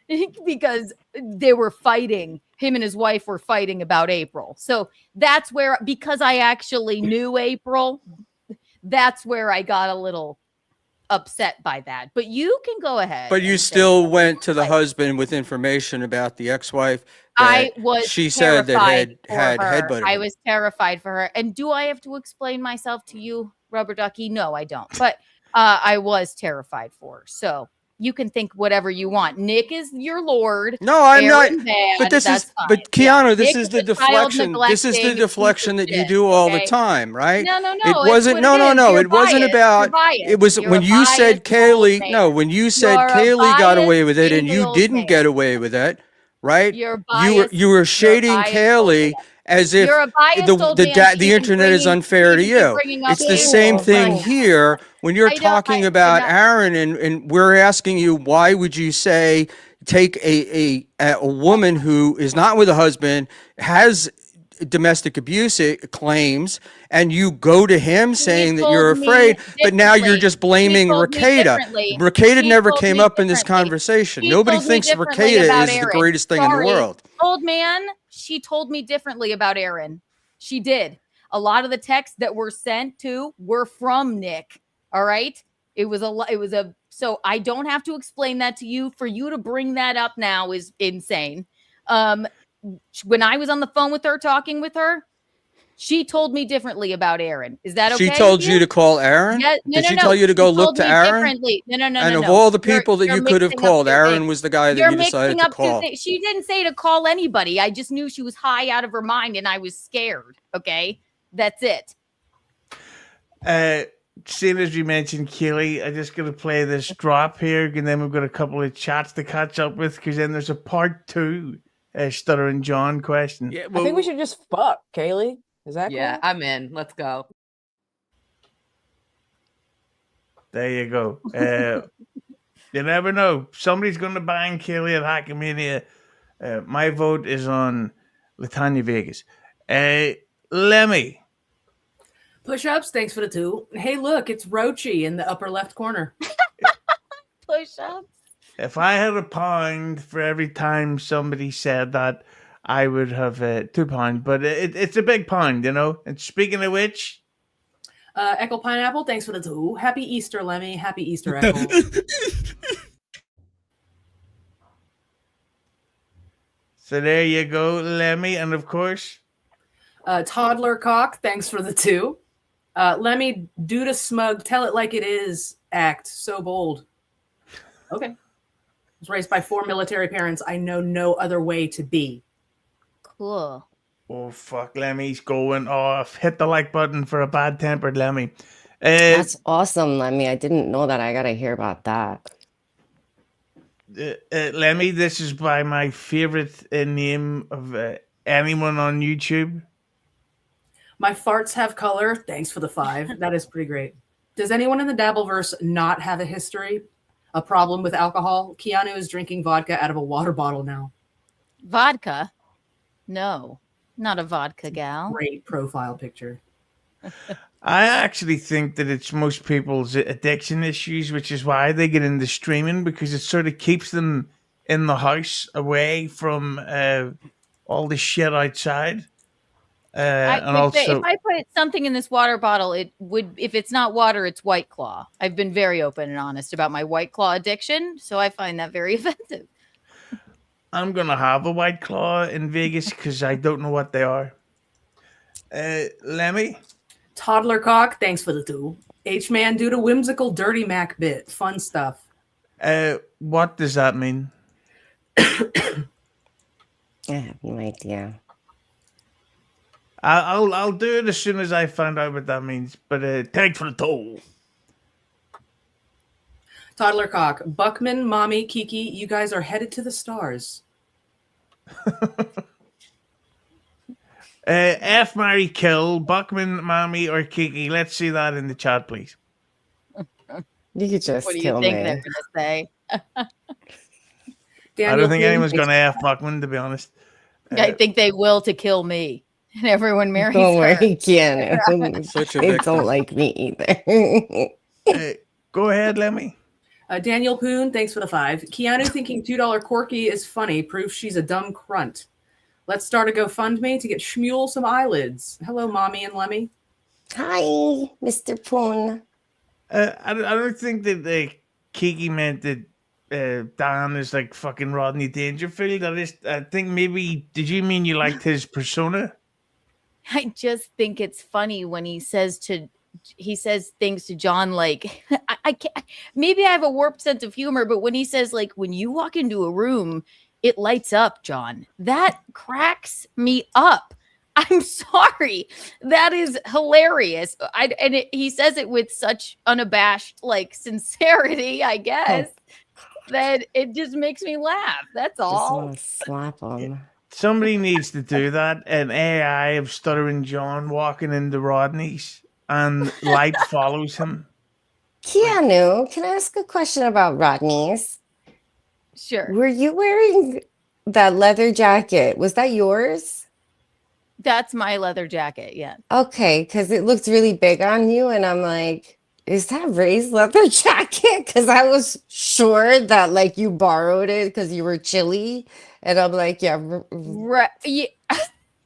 they were fighting. Him and his wife were fighting about April. So that's where, because I actually knew April, that's where I got a little upset by that. But you can go ahead. But you still went to the husband with information about the ex-wife. I was she said that had headbutted. I was terrified for her. And do I have to explain myself to you, Rubber Ducky? No, I don't. But I was terrified for her. So you can think whatever you want. Nick is your lord. No, I'm Aaron not. Bad, but this is, fine. but Keanu, yeah. this Nick is the a child deflection. This is the neglecting deflection that piece you of do shit, all okay? the time, right? No. It wasn't. No. You're It wasn't biased. about. You're biased. It was You're when a you said biased Kaylee. old No, man. when you said You're a Kaylee got away biased, with it, and angry you old didn't man. get away with it, right? You're biased. You were shading You're biased Kaylee old man. as if You're a biased old man. the internet is unfair to you. It's the same thing here when you're talking about Aaron, and we're asking you, why would you say take a woman who is not with a husband, has domestic abuse claims, and you go to him saying that you're afraid, but now you're just blaming Rakeda. Rakeda never came up in this conversation. Nobody thinks Rakeda is the greatest thing in the world. Old man, she told me differently about Aaron. She did. A lot of the texts that were sent to were from Nick. All right. So I don't have to explain that to you. For you to bring that up now is insane. When I was on the phone with her, talking with her, she told me differently about Aaron. Is that okay? She told you to call Aaron? Yeah, Did she tell you to go look to Aaron? No. And of all the people that you could have called, Aaron was the guy that you decided to call. She didn't say to call anybody. I just knew she was high out of her mind and I was scared. Okay. That's it. Seeing as you mentioned Kaylee, I'm just going to play this drop here, and then we've got a couple of chats to catch up with, because then there's a part 2 Stuttering John question. Yeah, well, I think we should just fuck, Kaylee. Is that cool? I'm in. Let's go. There you go. You never know. Somebody's going to bang Kaylee at Hackamania. My vote is on Latanya Vegas. Lemmi. Push-ups, thanks for the 2. Hey, look, it's Rochi in the upper left corner. Push-ups. If I had £1 for every time somebody said that, I would have £2. But it's a big pound, you know. And speaking of which, Echo Pineapple, thanks for the 2. Happy Easter, Lemmi. Happy Easter, Echo. So there you go, Lemmi, and of course, Toddler Cock, thanks for the 2. Lemmi, do to smug, tell it like it is. Act so bold. Okay. I was raised by 4 military parents. I know no other way to be. Cool. Oh, fuck, Lemmy's going off. Hit the like button for a bad-tempered Lemmi. That's awesome, Lemmi. I didn't know that. I got to hear about that. Lemmi, this is by my favorite name of anyone on YouTube. My farts have color. Thanks for the 5. That is pretty great. Does anyone in the Dabbleverse not have a history, a problem with alcohol? Keanu is drinking vodka out of a water bottle now. Vodka? No, not a vodka gal. Great profile picture. I actually think that it's most people's addiction issues, which is why they get into streaming, because it sort of keeps them in the house away from all the shit outside. And also, if I put something in this water bottle, it would, if it's not water, it's White Claw. I've been very open and honest about my White Claw addiction, so I find that very offensive. I'm going to have a White Claw in Vegas because I don't know what they are. Lemmi? Toddler Cock, thanks for the 2. H-Man, do the whimsical Dirty Mac bit. Fun stuff. What does that mean? I have no idea. I'll do it as soon as I find out what that means. But thanks for the toll. Toddler Cock, Buckman, Mami, Kiki, you guys are headed to the stars. F, marry, kill, Buckman, Mami, or Kiki. Let's see that in the chat, please. You could just What do you kill think me. they're going to say? I don't think anyone's going to F Buckman, to be honest. I think they will to kill me. And everyone marries Don't worry, her. Keanu. Such a They victim. don't like me either. Go ahead, Lemmi. Daniel Poon, thanks for the 5. Keanu thinking $2 Corky is funny proves she's a dumb crunt. Let's start a GoFundMe to get Schmuel some eyelids. Hello, Mommy and Lemmi. Hi, Mr. Poon. I don't think that Kiki meant that Dan is like fucking Rodney Dangerfield. I think maybe, did you mean you liked his persona? I just think it's funny when he says things to John like I can't, maybe I have a warped sense of humor, but when he says like when you walk into a room, it lights up, John. That cracks me up. I'm sorry. That is hilarious. He says it with such unabashed like sincerity, I guess, that it just makes me laugh. That's Just all. want to slap him. Somebody needs to do that. An AI of Stuttering John walking into Rodney's and light follows him. Keanu, can I ask a question about Rodney's? Sure. Were you wearing that leather jacket? Was that yours? That's my leather jacket. Yeah. Okay, because it looked really big on you, and I'm like, is that Ray's leather jacket? Because I was sure that like you borrowed it because you were chilly, and I'm like, yeah.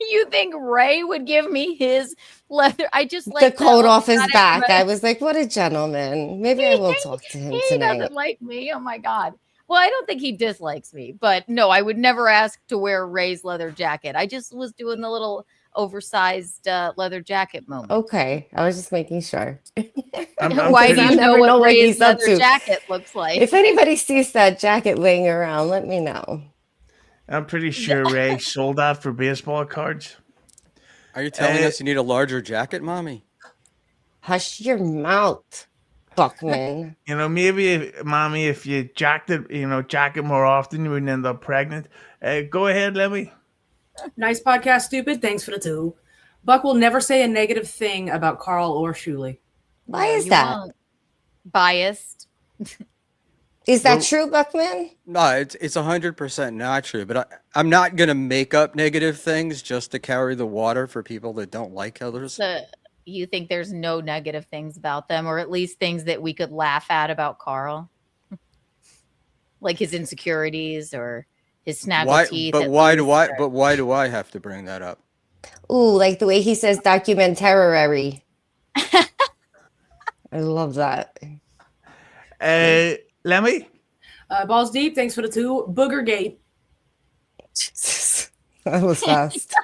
You think Ray would give me his leather? I just The like coat off his got it back. right. I was like, what a gentleman. Maybe I will talk to him He tonight. doesn't like me. Oh my god. Well, I don't think he dislikes me, but no, I would never ask to wear Ray's leather jacket. I just was doing the little oversized leather jacket moment. Okay, I was just making sure. I'm Why pretty- do you know never know what what Ray's he's up leather to. jacket looks like? If anybody sees that jacket laying around, let me know. I'm pretty sure Ray sold that for baseball cards. Are you telling us you need a larger jacket, Mommy? Hush your mouth, Buckman. You know, maybe, Mommy, if you jack it more often, you wouldn't end up pregnant. Go ahead, Lemmi. Nice podcast, stupid. Thanks for the 2. Buck will never say a negative thing about Carl or Shuli. Why No, is you that? won't. Biased. Is that Well- true, Buckman? No, it's 100% not true. But I'm not gonna make up negative things just to carry the water for people that don't like others. So you think there's no negative things about them, or at least things that we could laugh at about Carl? Like his insecurities or his snaggle Why? teeth. But at why do least, I? or- But why do I have to bring that up? Ooh, like the way he says documentary. I love that. Lemmi? Balls deep. Thanks for the 2. Boogergate. That was fast.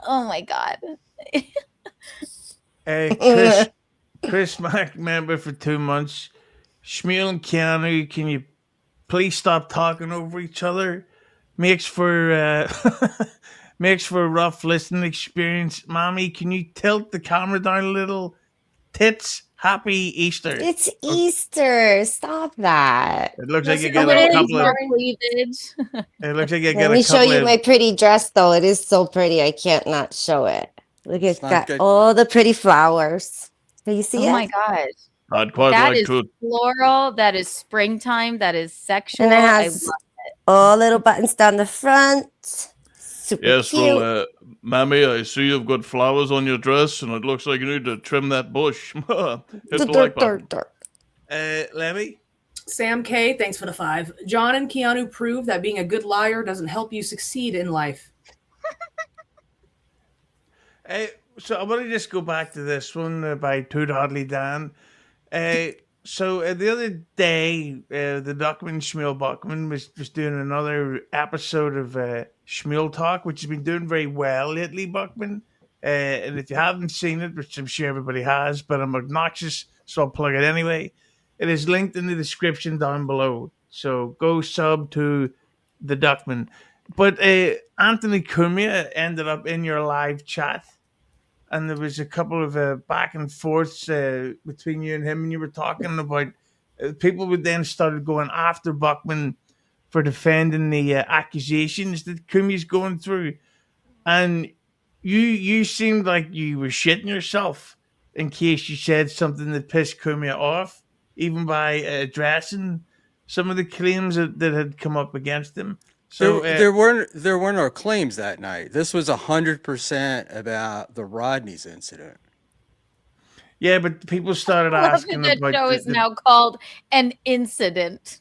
Oh my god. Chris Mack member for 2 months. Schmuel and Keanu, can you please stop talking over each other? Makes for makes for a rough listening experience. Mommy, can you tilt the camera down a little? Tits, happy Easter. It's Easter. Stop that. It looks like you Listen, get what a is couple of. More cleavage. It looks like you Let get me a show couple you of. my pretty dress, though. It is so pretty. I can't not show it. Look, it's It's not got good. all the pretty flowers. Can you see Oh it? my god. I'd quite That like is to. floral. That is springtime. That is sexual. And it I has love all little buttons down the front. Super cute. Mammy, I see you've got flowers on your dress, and it looks like you need to trim that bush. Hit the like button. Lemmi? Sam K, thanks for the 5. John and Keanu prove that being a good liar doesn't help you succeed in life. So I want to just go back to this one by Too Dodley Dan. So the other day, the Duckman Schmuel Buckman was doing another episode of Schmuel Talk, which has been doing very well lately, Buckman. And if you haven't seen it, which I'm sure everybody has, but I'm obnoxious, so I'll plug it anyway. It is linked in the description down below. So go sub to the Duckman. But Anthony Kumia ended up in your live chat. And there was a couple of back and forths between you and him, and you were talking about people would then started going after Buckman for defending the accusations that Kumi's going through, and you seemed like you were shitting yourself in case you said something that pissed Kumia off, even by addressing some of the claims that had come up against him. So there weren't no claims that night. This was 100% about the Rodney's incident. yeah, but people started I love asking that about show is now called An Incident.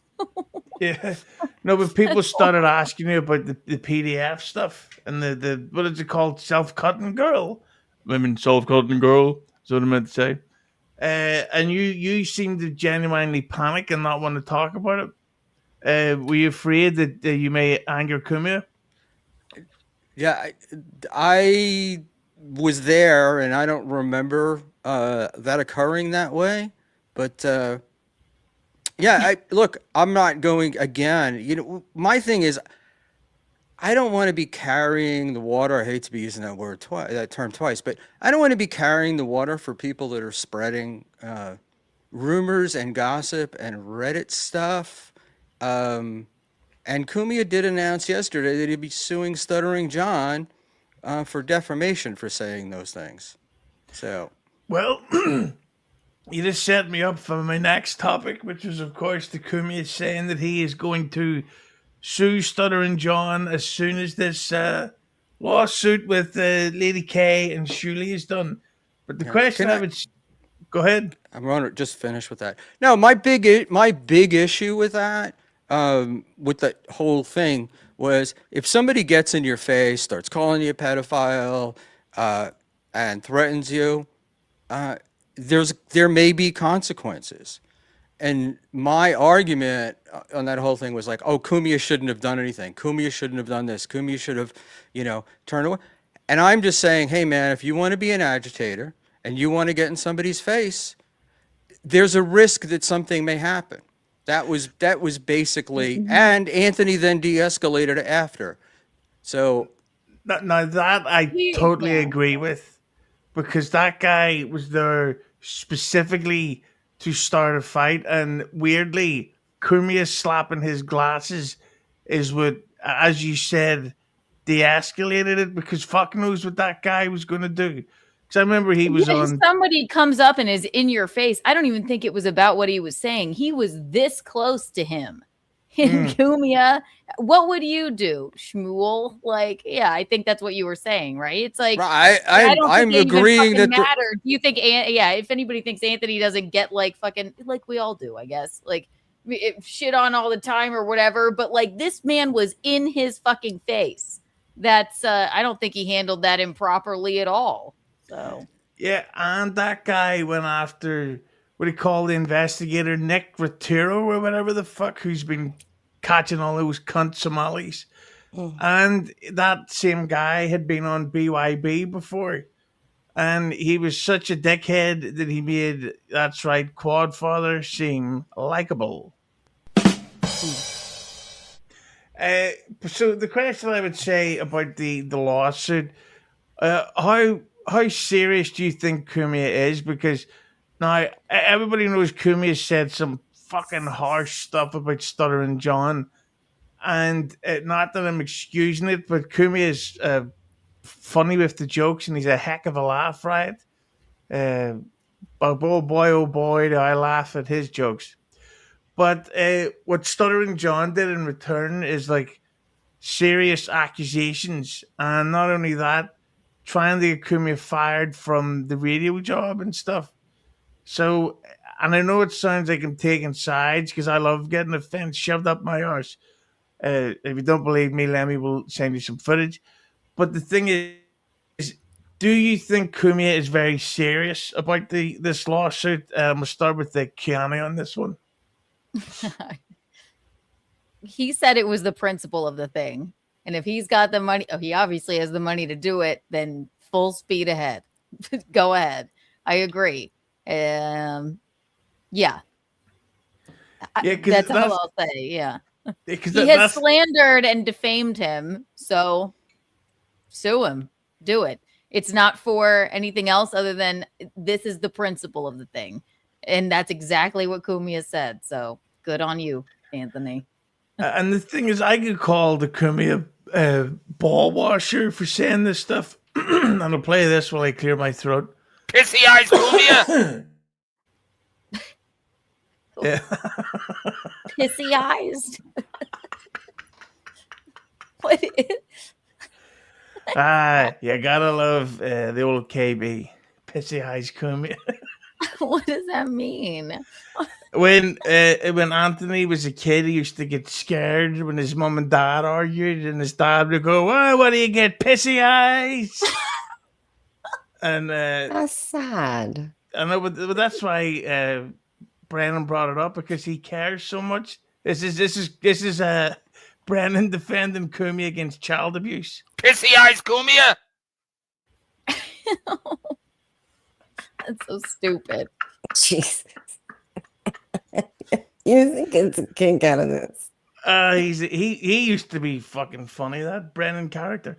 yeah, no, but people started asking you about the PDF stuff and the what is it called, self-cutting girl, women self-cutting girl. Is what I meant to say. And you seem to genuinely panic and not want to talk about it. Were you afraid that you may anger Kumia? Yeah, I was there, and I don't remember that occurring that way. But yeah, look, I'm not going again. You know, my thing is, I don't want to be carrying the water. I hate to be using that word twice, that term twice, but I don't want to be carrying the water for people that are spreading rumors and gossip and Reddit stuff. And Kumia did announce yesterday that he'd be suing Stuttering John for defamation for saying those things. So, Well, you just set me up for my next topic, which is, of course, the Kumia saying that he is going to sue Stuttering John as soon as this lawsuit with Lady K and Shuley is done. But the yeah. question Can I I? would go ahead. I'm going to just finish with that. No, my big issue with that, with that whole thing, was if somebody gets in your face, starts calling you a pedophile, and threatens you, there may be consequences. And my argument on that whole thing was like, oh, Kumia shouldn't have done anything. Kumia shouldn't have done this. Kumia should have, turned away. And I'm just saying, hey, man, if you want to be an agitator and you want to get in somebody's face, there's a risk that something may happen. That was basically, and Anthony then de-escalated it after. So Now that I totally Yeah. agree with, because that guy was there specifically to start a fight, and weirdly, Kumia slapping his glasses is what, as you said, de-escalated it, because fuck knows what that guy was going to do. Because I remember he was Yeah, if on. somebody comes up and is in your face, I don't even think it was about what he was saying. He was this close to him. Kumia, what would you do, Schmuel? Like, yeah, I think that's what you were saying, right? It's like, I don't I'm think it agreeing even that fucking matter. Do you think, yeah, if anybody thinks Anthony doesn't get like fucking, like we all do, I guess, like shit on all the time or whatever, but like this man was in his fucking face. That's, I don't think he handled that improperly at all. So Yeah, and that guy went after what he called the investigator, Nick Ratiro or whatever the fuck, who's been catching all those cunt Somalis. And that same guy had been on BYB before. And he was such a dickhead that he made, that's right, Quadfather seem likable. So the question I would say about the lawsuit, how serious do you think Kumia is? Because now everybody knows Kumia said some fucking harsh stuff about Stuttering John, and not that I'm excusing it, but Kumia is funny with the jokes, and he's a heck of a laugh, right? But oh boy, do I laugh at his jokes. But what Stuttering John did in return is like serious accusations, and not only that, trying to get Kumia fired from the radio job and stuff. So, and I know it sounds like I'm taking sides because I love getting the fence shoved up my arse. If you don't believe me, Lemmi will send you some footage. But the thing is, do you think Kumia is very serious about this lawsuit? We'll start with the Keanu on this one. he said it was the principle of the thing. And if he's got the money, he obviously has the money to do it, then full speed ahead. Go ahead. I agree. Yeah. Yeah, that's all I'll say. Yeah. Because He has slandered and defamed him. So sue him. Do it. It's not for anything else other than this is the principle of the thing. And that's exactly what Kumia said. So good on you, Anthony. And the thing is, I could call the Kumia ball washer for saying this stuff. And I'll play this while I clear my throat. Pissy eyes, Kumia. Yeah. Pissy eyes. What is? You gotta love the old KB. Pissy eyes Kumia. What does that mean? When Anthony was a kid, he used to get scared when his mom and dad argued, and his dad would go, "Oh, what do you get, pissy eyes?" And That's sad. I know, but that's why Brandon brought it up because he cares so much. This is Brandon defending Kumia against child abuse. Pissy eyes, Kumia. That's so stupid. Jesus. You think it's a kink out of this? He used to be fucking funny, that Brennan character.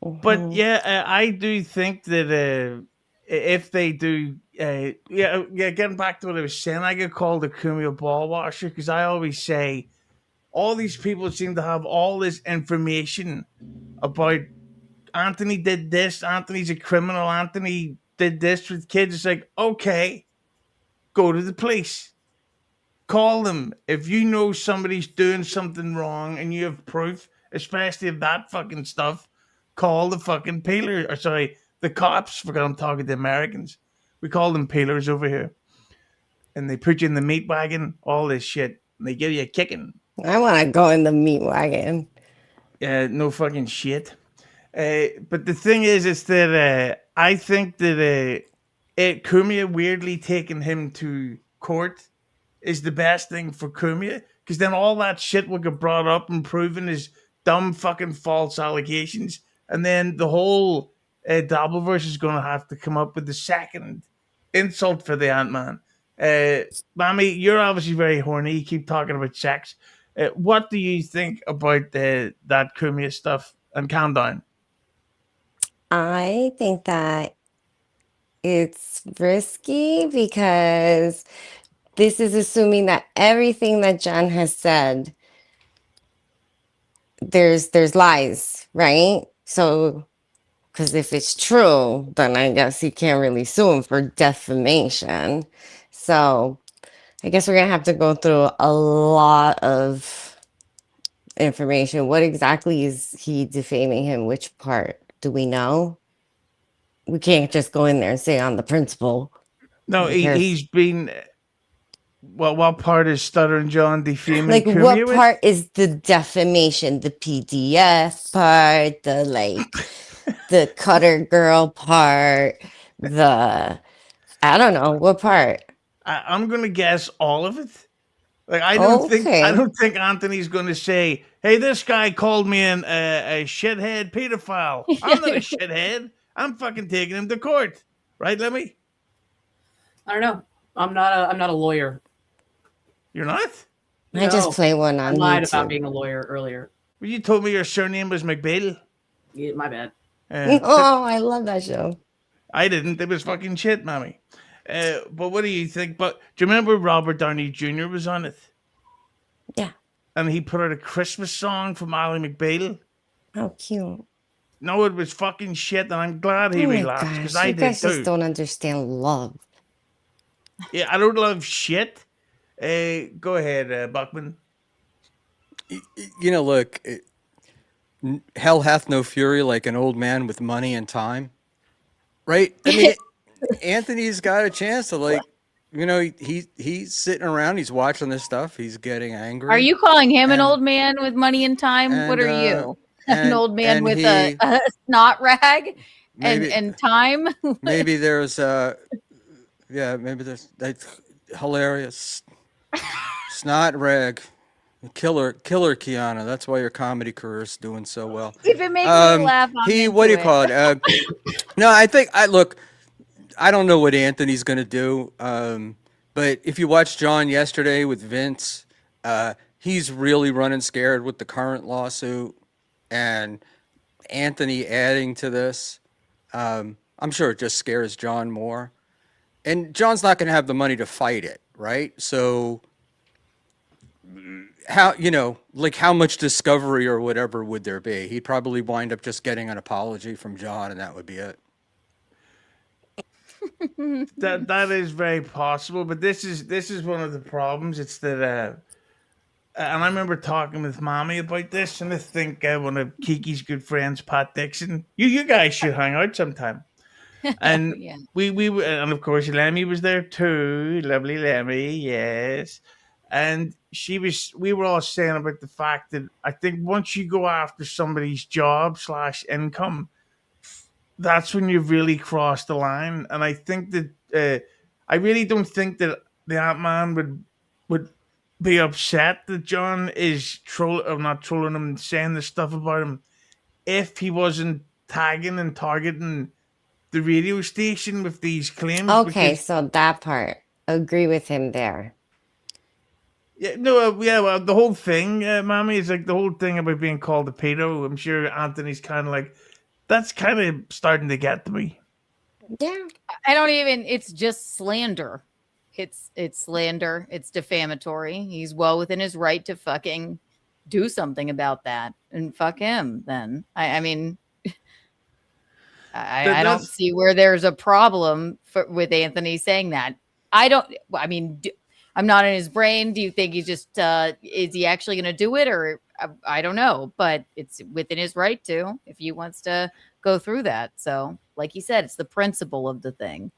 But yeah, I do think that if they do, getting back to what I was saying, I get called a Kumia ball washer because I always say all these people seem to have all this information about Anthony did this, Anthony's a criminal, Anthony did this with kids. It's like, okay, go to the police. Call them. If you know somebody's doing something wrong and you have proof, especially of that fucking stuff, call the fucking peeler. Or sorry, the cops. Forgot I'm talking to Americans. We call them peelers over here. And they put you in the meat wagon, all this shit. And they give you a kicking. I want to go in the meat wagon. No fucking shit. But the thing is that I think that Kumia weirdly taking him to court is the best thing for Kumia, because then all that shit will get brought up and proven as dumb fucking false allegations, and then the whole Dabbleverse is going to have to come up with the second insult for the Ant-Man. Mami, you're obviously very horny. You keep talking about sex. What do you think about that Kumia stuff? And calm down. I think that it's risky because this is assuming that everything that John has said, there's lies, right? So, because if it's true, then I guess you can't really sue him for defamation. So, I guess we're gonna have to go through a lot of information. What exactly is he defaming him? Which part? Do we know? We can't just go in there and say on the principle. No, Because- he's been. Well, what part is Stuttering John defaming Like, Kumia what with? part is the defamation? The PDF part, the cutter girl part, I don't know what part. I'm gonna guess all of it. Like I don't think Anthony's gonna say, "Hey, this guy called me a shithead pedophile." I'm not a shithead. I'm fucking taking him to court, right, Lemmi? I don't know. I'm not a lawyer. You're not? I just play one I on lied YouTube. about being a lawyer earlier. Well, you told me your surname was McBail. Yeah, my bad. Oh, I love that show. I didn't. It was fucking shit, Mommy. But what do you think? But do you remember Robert Downey Jr. was on it? Yeah. And he put out a Christmas song from Ally McBail. How cute. No, it was fucking shit, and I'm glad he Oh my relapsed gosh, because I you did guys too. just don't understand love. Yeah, I don't love shit. Go ahead, Buckman. Look, hell hath no fury like an old man with money and time, right? I mean, Anthony's got a chance to he's sitting around, he's watching this stuff, he's getting angry. Are you calling him an old man with money and time? What are you? An old man with a snot rag and time? Maybe there's maybe there's that's hilarious snot rag. Killer Keanu. That's why your comedy career is doing so well. If it makes me laugh, what do you call it? No, I don't know what Anthony's gonna do. But if you watched John yesterday with Vince, he's really running scared with the current lawsuit, and Anthony adding to this. I'm sure it just scares John more, and John's not gonna have the money to fight it, right? So how much discovery or whatever would there be? He'd probably wind up just getting an apology from John, and that would be it. That is very possible, but this is one of the problems. It's that and I remember talking with Mami about this, and I think one of Kiki's good friends, Pat Dixon, you guys should hang out sometime. And Yeah. and of course Lemmi was there too, lovely Lemmi, yes. And we were all saying about the fact that I think once you go after somebody's job / income, that's when you've really crossed the line. And I think that I really don't think that the Ant Man would be upset that John is not trolling him, saying this stuff about him, if he wasn't tagging and targeting the radio station with these claims. Okay, Because so that part, agree with him there. yeah, no, well, the whole thing, Mami, is like the whole thing about being called a pedo. I'm sure Anthony's kind of like, that's kind of starting to get to me. Yeah. I don't even. It's just slander. It's slander. It's defamatory. He's well within his right to fucking do something about that, and fuck him. Then I mean, I don't see where there's a problem with Anthony saying that. I don't. I mean, I'm not in his brain. Do you think he's just is he actually going to do it, or I don't know? But it's within his right to if he wants to go through that. So, like he said, it's the principle of the thing.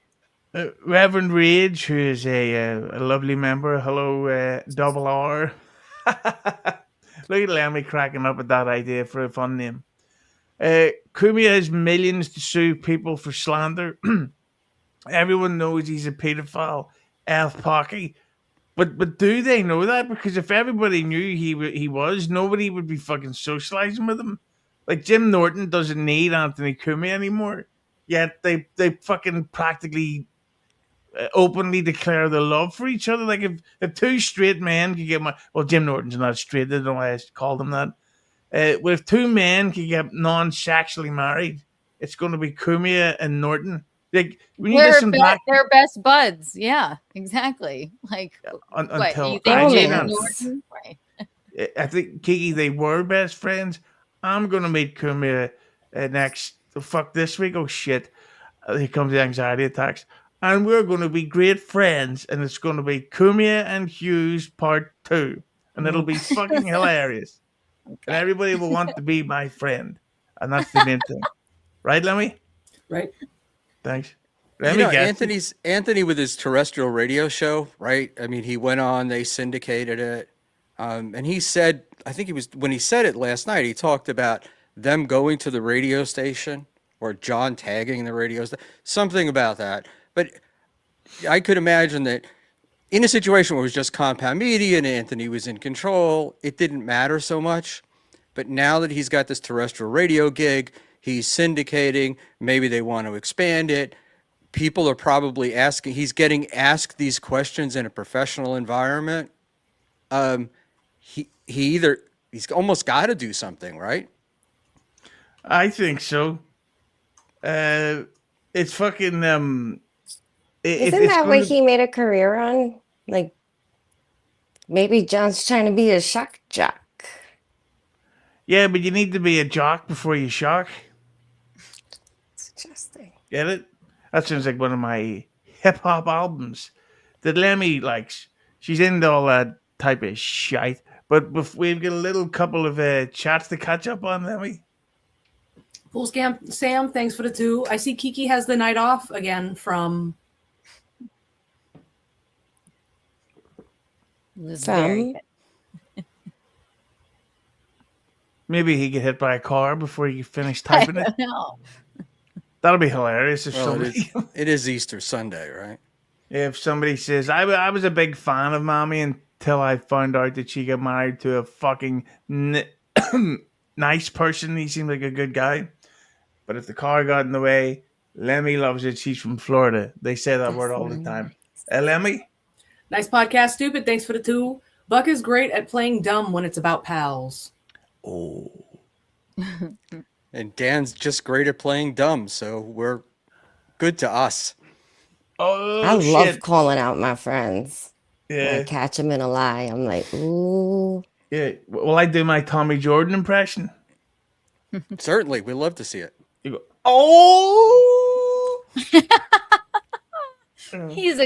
Reverend Rage, who is a lovely member. Hello, Double R. Look at Lemmi cracking up at that idea for a fun name. Kumia has millions to sue people for slander. Everyone knows he's a pedophile, elf pocky. But do they know that? Because if everybody knew he was, nobody would be fucking socializing with him. Like Jim Norton doesn't need Anthony Kumia anymore. Yet they fucking practically openly declare their love for each other. Like if two straight men could get Jim Norton's not straight. I don't know why I called him that. But if two men can get non-sexually married, it's going to be Kumia and Norton. Like when you listen back, they're best buds. Yeah, exactly. Like until you think Jim Romance. Norton? Right. I think Kiki, they were best friends. I'm going to meet Kumia next. Fuck this week. Oh shit! Here comes the anxiety attacks. And we're going to be great friends, and it's going to be Kumia and Hughes Part 2, and it'll be fucking hilarious. Okay. And everybody will want to be my friend, and that's the main thing, right, Lemmi? Right. Thanks. Anthony with his terrestrial radio show, right? I mean, he went on, they syndicated it, and he said, I think when he said it last night, he talked about them going to the radio station or John tagging the radio station, something about that. But I could imagine that in a situation where it was just Compound Media and Anthony was in control, it didn't matter so much. But now that he's got this terrestrial radio gig, he's syndicating, maybe they want to expand it. People are probably asking, he's getting asked these questions in a professional environment. He's almost got to do something, right? I think so. It's fucking Isn't that what he made a career on? Like, maybe John's trying to be a shock jock. Yeah, but you need to be a jock before you shock. It's interesting. Get it? That sounds like one of my hip-hop albums that Lemmi likes. She's into all that type of shite. But we've got a little couple of chats to catch up on, Lemmi. Full scam, Sam, thanks for the 2. I see Kiki has the night off again from... Maybe he get hit by a car before you finish typing it. No. That'll be hilarious if somebody. It is Easter Sunday, right? If somebody says, I was a big fan of Mami until I found out that she got married to a fucking nice person. He seemed like a good guy. But if the car got in the way, Lemmi loves it. She's from Florida. They say that word all the time. Lemmi? Nice podcast, Stupid. Thanks for the 2. Buck is great at playing dumb when it's about pals. Oh. And Dan's just great at playing dumb, so we're good to us. Oh, I love calling out my friends. Yeah. When I catch them in a lie. I'm like, ooh. Yeah. Will I do my Tommy Jordan impression? Certainly. We'd love to see it. You go, oh. He's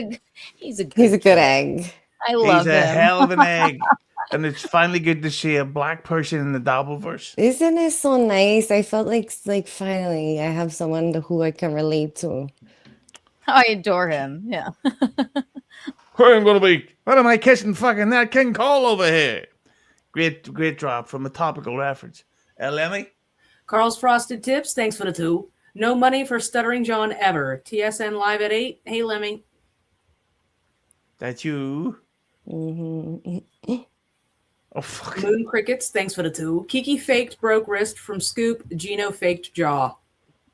a good egg. I love him. He's a hell of an egg. and it's finally good to see a black person in the Dabbleverse. Isn't it so nice? I felt like finally I have someone who I can relate to. I adore him. Yeah. Where I'm gonna be? What am I kissing fucking that King Cole over here? Great drop from a topical reference. Lemmi? Carl's Frosted Tips, thanks for the 2. No money for Stuttering John ever. TSN live at 8. Hey, Lemmi. That's you. Mm-hmm. Oh, fuck. Moon Crickets, thanks for the 2. Kiki faked broke wrist from Scoop. Gino faked jaw.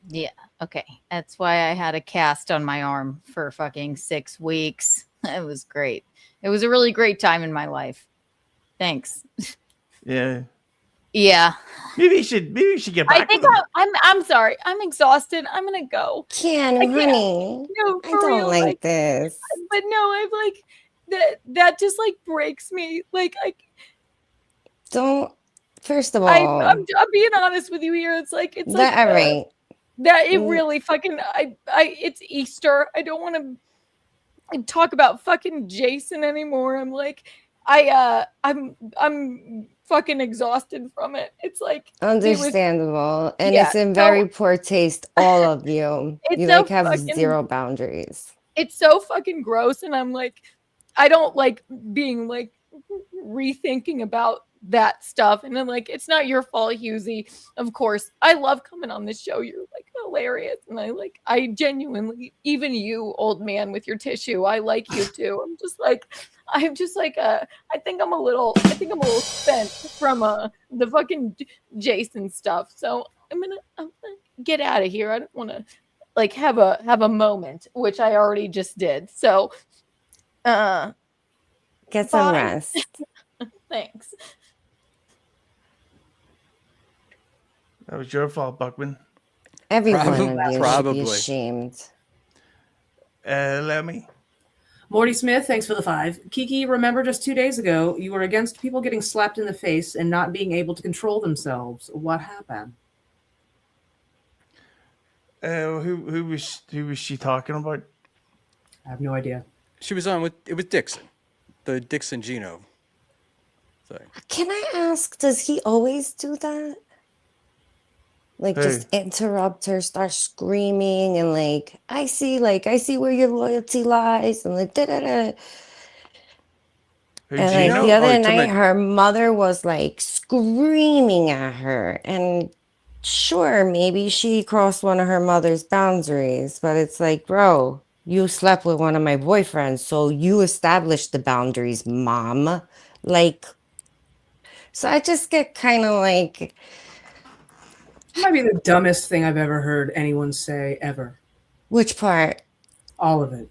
Yeah. Okay. That's why I had a cast on my arm for fucking 6 weeks. It was great. It was a really great time in my life. Thanks. Yeah. Yeah. Maybe you should get back. I think I'm sorry. I'm exhausted. I'm gonna go. Keanu, honey. No, I for don't real. like this. But no, I'm like that just like breaks me. Like Don't. First of all, I'm being honest with you here. It's like that right. That it really fucking it's Easter. I don't want to talk about fucking Jason anymore. I'm like I'm fucking exhausted from it. It's like Understandable. And it's in very poor taste, all of you. You so like have fucking, zero boundaries. It's so fucking gross. And I'm like, I don't like being like rethinking about that stuff. And I'm like, it's not your fault, Husey. Of course, I love coming on this show. You're like hilarious. And I genuinely, even you, old man with your tissue, I like you too. I'm just like, I think I'm a little spent from the fucking Jason stuff. So I'm gonna get out of here. I don't want to like have a moment, which I already just did. So, get some rest. Thanks. That was your fault, Buckman. Every one of you should be ashamed. Lemmi? Morty Smith, thanks for the 5. Kiki, remember just 2 days ago, you were against people getting slapped in the face and not being able to control themselves. What happened? Who was she talking about? I have no idea. She was on with Dixon, the Dixon Gino thing. Can I ask, does he always do that? Like just interrupt her, start screaming, and like I see where your loyalty lies, and like da-da-da. And like the other night, her mother was like screaming at her, and sure, maybe she crossed one of her mother's boundaries, but it's like, bro, you slept with one of my boyfriends, so you established the boundaries, mom. Like, so I just get kind of like. It might be the dumbest thing I've ever heard anyone say ever. Which part? All of it.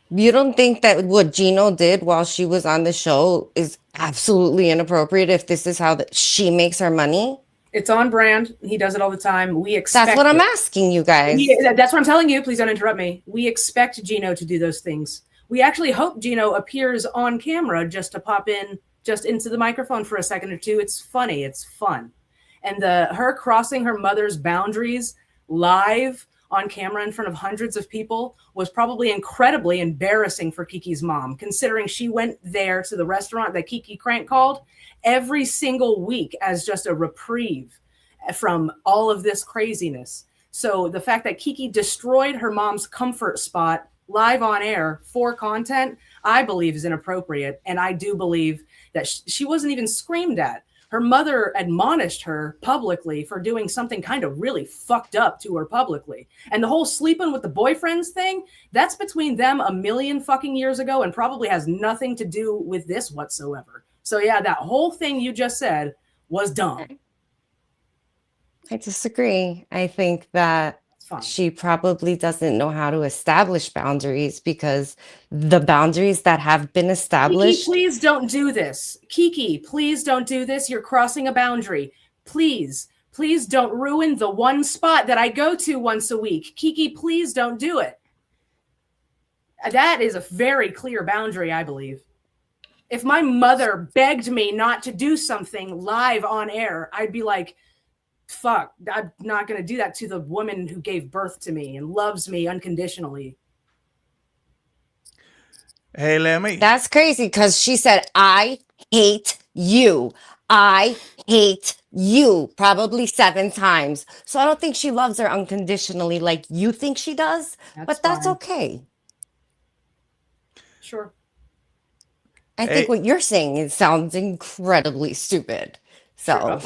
You don't think that what Gino did while she was on the show is absolutely inappropriate if this is how she makes her money? It's on brand. He does it all the time. We expect That's what I'm asking you guys. That's what I'm telling you. Please don't interrupt me. We expect Gino to do those things. We actually hope Gino appears on camera just to pop in just into the microphone for a second or two. It's funny. It's fun. And her crossing her mother's boundaries live on camera in front of hundreds of people was probably incredibly embarrassing for Kiki's mom, considering she went there to the restaurant that Kiki Crank called every single week as just a reprieve from all of this craziness. So the fact that Kiki destroyed her mom's comfort spot live on air for content, I believe is inappropriate. And I do believe that she wasn't even screamed at. Her mother admonished her publicly for doing something kind of really fucked up to her publicly. And the whole sleeping with the boyfriends thing, that's between them a million fucking years ago and probably has nothing to do with this whatsoever. So yeah, that whole thing you just said was dumb. I disagree. I think that she probably doesn't know how to establish boundaries because the boundaries that have been established. Kiki, please don't do this. Kiki, please don't do this. You're crossing a boundary. Please don't ruin the one spot that I go to once a week. Kiki, please don't do it. That is a very clear boundary, I believe. If my mother begged me not to do something live on air, I'd be like, fuck, I'm not going to do that to the woman who gave birth to me and loves me unconditionally. Hey, Lemmi. That's crazy because she said, I hate you. I hate you probably 7 times. So I don't think she loves her unconditionally like you think she does, but that's fine. okay. Sure. I Hey. think what you're saying sounds incredibly stupid. So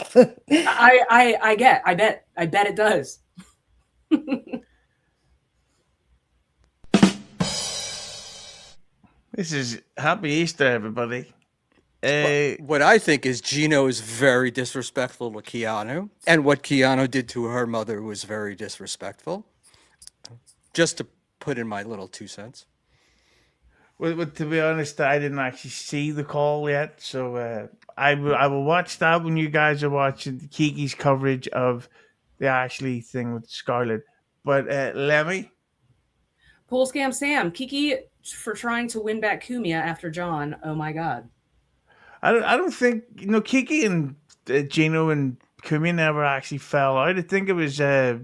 I bet it does. This is Happy Easter, everybody. What I think is Gino is very disrespectful to Keanu, and what Keanu did to her mother was very disrespectful. Just to put in my little 2 cents. Well, to be honest, I didn't actually see the call yet, so I will watch that when you guys are watching Kiki's coverage of the Ashley thing with Scarlet. But Lemmi, Pool Scam Sam, Kiki for trying to win back Kumia after John. Oh my God. I don't think Kiki and Gino and Kumia never actually fell out. I think it was what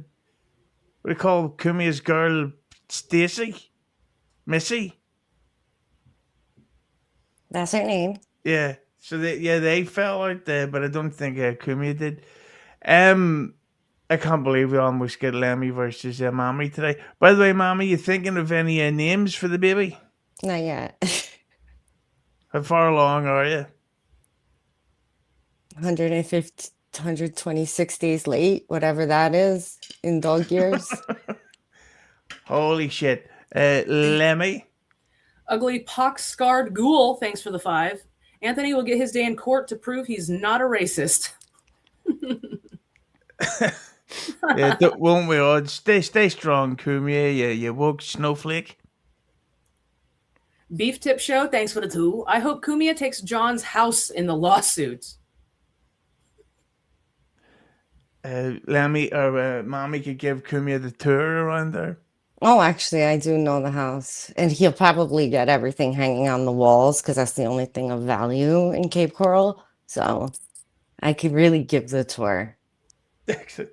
do you call Kumia's girl, Stacy, Missy. that's her name. Yeah. So they fell out there, but I don't think Kumia did. I can't believe we almost get Lemmi versus Mami today. By the way, Mami, you thinking of any names for the baby? Not yet. How far along are you? 150, 126 days late, whatever that is in dog years. Holy shit. Lemmi? Ugly pox-scarred ghoul, thanks for the 5. Anthony will get his day in court to prove he's not a racist. Yeah, won't we all? Stay strong, Kumia, you woke snowflake. Beef Tip Show, thanks for the 2. I hope Kumia takes John's house in the lawsuit. Lemmi or Mami could give Kumia the tour around there. Oh, actually, I do know the house. And he'll probably get everything hanging on the walls because that's the only thing of value in Cape Coral. So I could really give the tour. Excellent.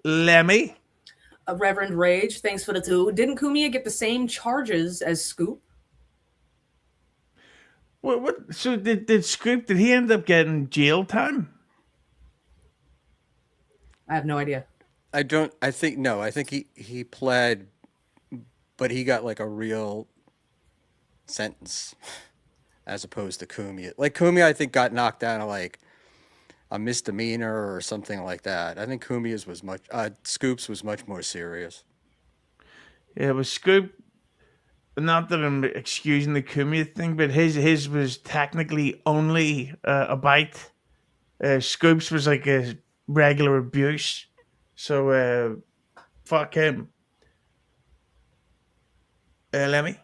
Lemmi? Reverend Rage, thanks for the 2. Didn't Kumia get the same charges as Scoop? What? So did Scoop, did he end up getting jail time? I have no idea. I think he pled, but he got like a real sentence as opposed to Kumia. Like Kumia, I think got knocked down to like a misdemeanor or something like that. I think Kumia's was Scoop's was much more serious. Yeah, it was Scoop. Not that I'm excusing the Kumia thing, but his was technically only a bite. Scoop's was like a regular abuse. So fuck him. Lemmi?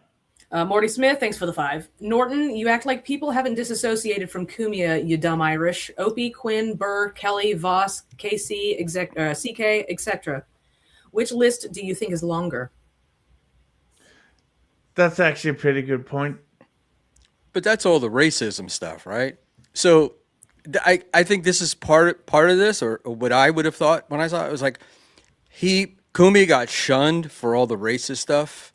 Morty Smith, thanks for the 5. Norton, you act like people haven't disassociated from Kumia, you dumb Irish. Opie, Quinn, Burr, Kelly, Voss, KC, CK, etc. Which list do you think is longer? That's actually a pretty good point. But that's all the racism stuff, right? So I think this is part of this, or what I would have thought when I saw it was like Kumia got shunned for all the racist stuff.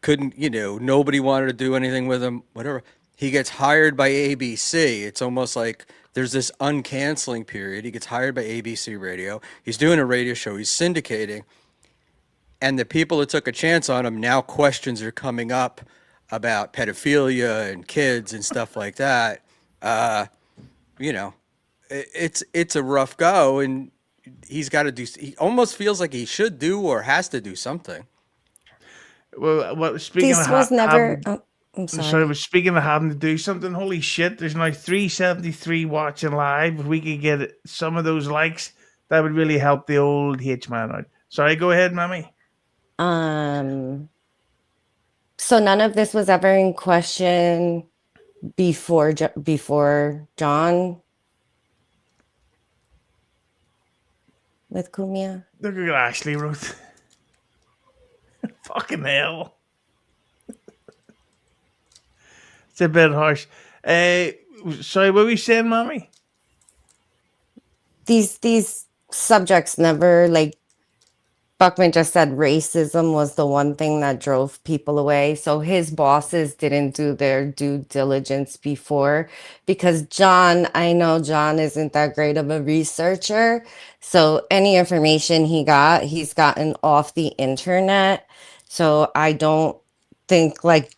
Couldn't, nobody wanted to do anything with him, whatever. He gets hired by ABC. It's almost like there's this uncanceling period. He gets hired by ABC Radio. He's doing a radio show. He's syndicating. And the people that took a chance on him, now questions are coming up about pedophilia and kids and stuff like that. It's a rough go, and he's got to do. He almost feels like he should do or has to do something. Well, speaking This of was never. I'm sorry, sorry. but speaking of having to do something, holy shit! There's now 373 watching live. If we could get some of those likes, that would really help the old H man out. Sorry, go ahead, Mami. So none of this was ever in question before John with Kumia. Look at what Ashley wrote. Fucking hell. It's a bit harsh. Sorry, what were you saying, Mami? These subjects never Buckman just said racism was the one thing that drove people away. So his bosses didn't do their due diligence before because John, I know John isn't that great of a researcher. So any information he's gotten off the internet. So I don't think like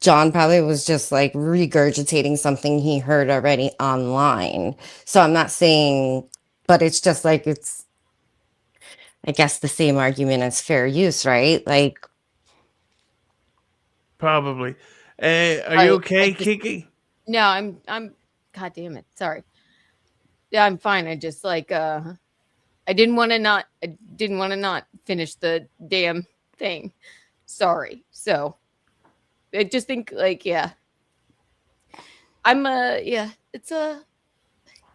John probably was just like regurgitating something he heard already online. So I'm not saying, but it's just like it's I guess the same argument as fair use, right? Like, Probably. Are you Sorry, okay, I just- Kiki? No, I'm God damn it. Sorry. Yeah, I'm fine. I just like I didn't want to not finish the damn thing. Sorry. So I just think like yeah. I'm yeah, it's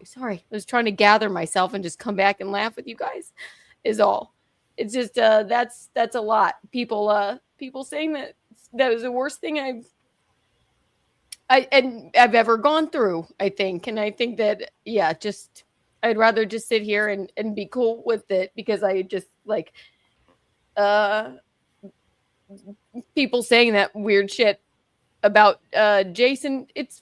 sorry. I was trying to gather myself and just come back and laugh with you guys is all. It's just that's a lot. People saying that was the worst thing I've ever gone through, I think. And I think that yeah, just I'd rather just sit here and be cool with it because I just like people saying that weird shit about Jason. It's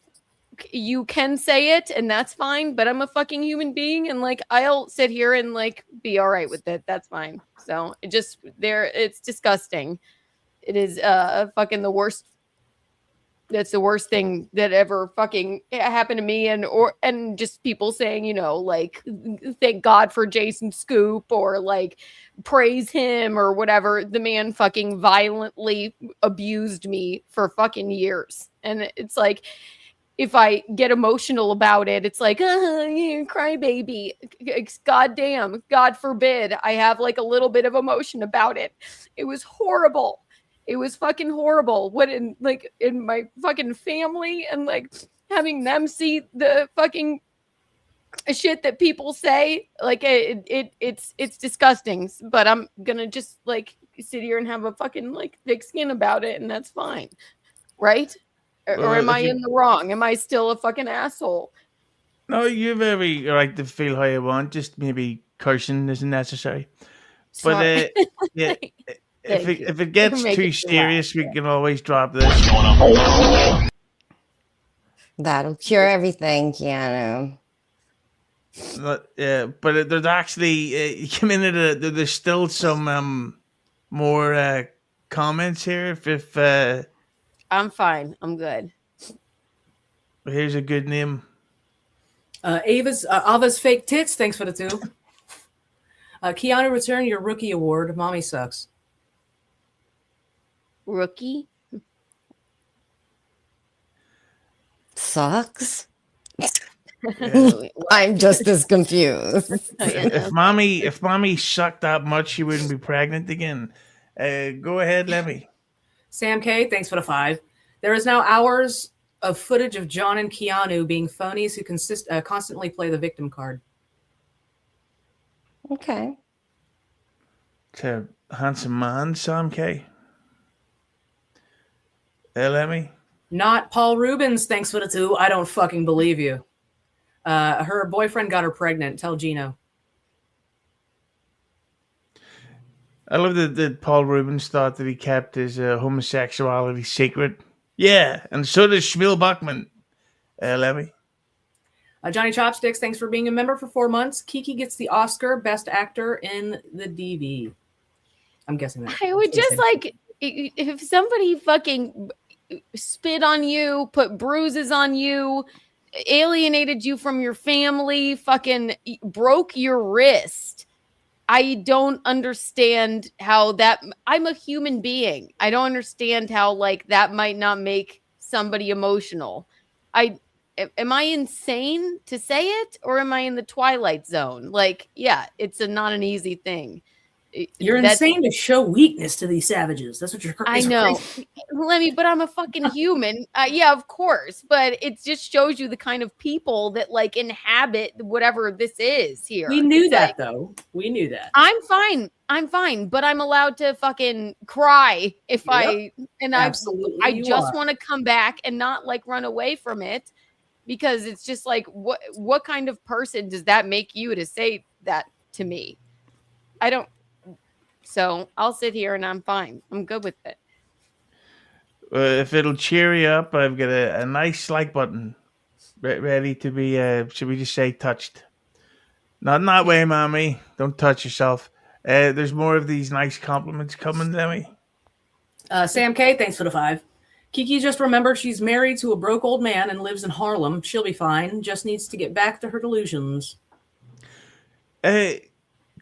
you can say it and that's fine, but I'm a fucking human being and like I'll sit here and like be all right with it. That's fine. So it just it's disgusting. It is fucking the worst. That's the worst thing that ever fucking happened to me and just people saying, you know, like thank God for Jason Scoop or like praise him or whatever. The man fucking violently abused me for fucking years. And it's like if I get emotional about it, it's like, crybaby. Goddamn, God forbid. I have like a little bit of emotion about it. It was horrible. It was fucking horrible. What in my fucking family and like having them see the fucking shit that people say, like it's disgusting. But I'm gonna just like sit here and have a fucking like thick skin about it, and that's fine, right? Or am I in the wrong? Am I still a fucking asshole? No, you have every right to feel how you want. Just maybe cursing isn't necessary. Sorry. But yeah, if it gets Make too it serious, we yeah. can always drop this. that'll cure everything, Keanu. But there's actually there's still some more comments here. If I'm fine. I'm good. here's a good name. Ava's fake tits. Thanks for the 2. Keanu, return your rookie award. Mommy sucks. Rookie? Sucks. Yeah. I'm just as confused. If mommy sucked that much, she wouldn't be pregnant again. Go ahead, Lemmi. Sam K, thanks for the 5. There is now hours of footage of John and Keanu being phonies who constantly play the victim card. Okay. To handsome man, Sam K. Lemmi. Not Paul Rubens, thanks for the 2. I don't fucking believe you. Her boyfriend got her pregnant. Tell Gino. I love that Paul Rubens thought that he kept his homosexuality secret. Yeah, and so does Schmuel Buckman. Lemmi. Johnny Chopsticks, thanks for being a member for 4 months. Kiki gets the Oscar Best Actor in the DV. I'm guessing that. I would just like if somebody fucking spit on you, put bruises on you, alienated you from your family, fucking broke your wrist. I don't understand how that I'm a human being. I don't understand how like that might not make somebody emotional. Am I insane to say it or am I in the twilight zone? Like, yeah, it's not an easy thing. You're insane to show weakness to these savages. That's what you're. I know, Lemmi, but I'm a fucking human. Yeah, of course, but it just shows you the kind of people that like inhabit whatever this is here. We knew It's that like, though. We knew that. I'm fine, but I'm allowed to fucking cry if Yep, absolutely. I just want to come back and not like run away from it because it's just like what kind of person does that make you to say that to me? I don't. So I'll sit here and I'm fine. I'm good with it. If it'll cheer you up, I've got a nice like button ready to be, should we just say, touched? Not in that way, Mommy. Don't touch yourself. There's more of these nice compliments coming, Lemmi. Sam K, thanks for the 5. Kiki just remembered she's married to a broke old man and lives in Harlem. She'll be fine. Just needs to get back to her delusions.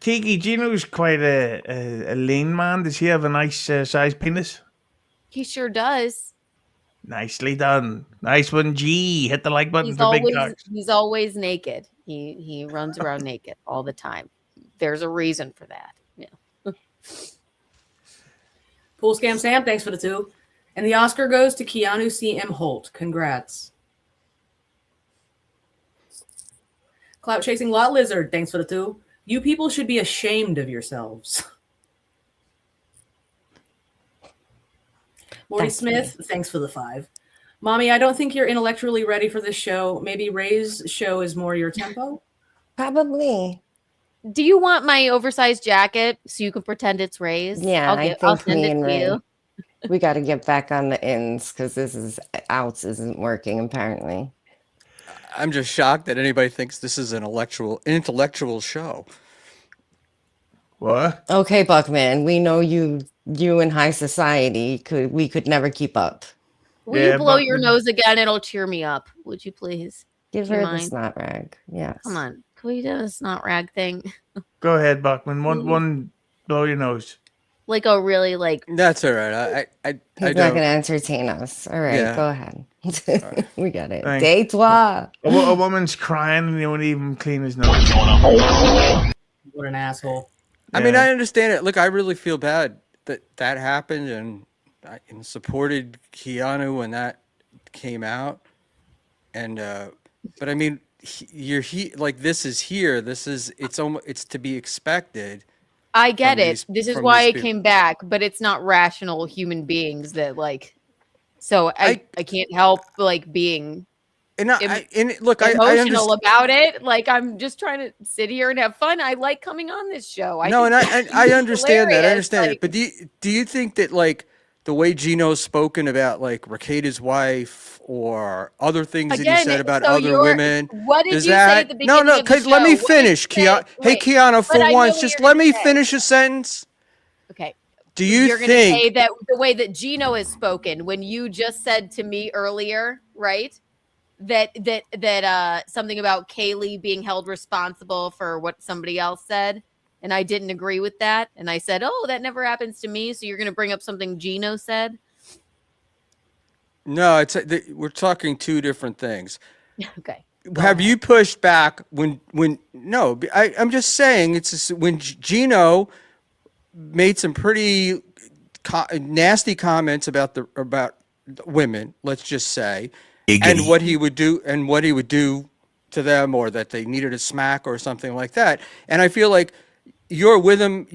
Kiki, Gino's quite a lean man. Does he have a nice sized penis? He sure does. Nicely done. Nice one, G. Hit the like button for big cocks. He's always naked. He runs around naked all the time. There's a reason for that. Yeah. Pool Scam Sam, thanks for the 2. And the Oscar goes to Keanu C.M. Holt. Congrats. Clout Chasing Lot Lizard, thanks for the 2. You people should be ashamed of yourselves. Morty Smith, thanks for the 5. Mommy, I don't think you're intellectually ready for this show. Maybe Ray's show is more your tempo? Probably. Do you want my oversized jacket so you can pretend it's Ray's? Yeah, I'll send me it and to Ray, you. we got to get back on the ins because this is outs isn't working apparently. I'm just shocked that anybody thinks this is an intellectual show. What? Okay, Buckman, we know you in high society we could never keep up. Will you blow your nose again? It'll cheer me up. Would you please? Give her the snot rag. Yes. Come on. Can we do a snot rag thing? Go ahead, Buckman. One blow your nose. Like a really like. That's all right. He's not going to entertain us. All right, go ahead. Right. We got it. Thanks. Day trois. A woman's crying and he won't even clean his nose. What an asshole. I mean, I understand it. Look, I really feel bad that happened, and I supported Keanu when that came out. And but I mean, this is here. It's to be expected. I get it. This is why I came back, but it's not rational human beings that like. So I can't help like being. Emotional about it. Like I'm just trying to sit here and have fun. I like coming on this show. I understand that. I understand it. But do you think that like the way Gino's spoken about like Raketa's wife or other things that he said about other women? What did you say at the beginning? No, because let me finish, Keanu. Hey, Keanu, for once, just let me finish a sentence. Okay. Do you think going to say that the way that Gino has spoken when you just said to me earlier, right? That something about Kaylee being held responsible for what somebody else said, and I didn't agree with that, and I said, "Oh, that never happens to me." So you're going to bring up something Gino said? No, we're talking two different things. Okay. Have you pushed back when? No, I'm just saying it's just, when Gino made some pretty nasty comments about women. Let's just say. And what he would do to them, or that they needed a smack or something like that. And I feel like you're with him,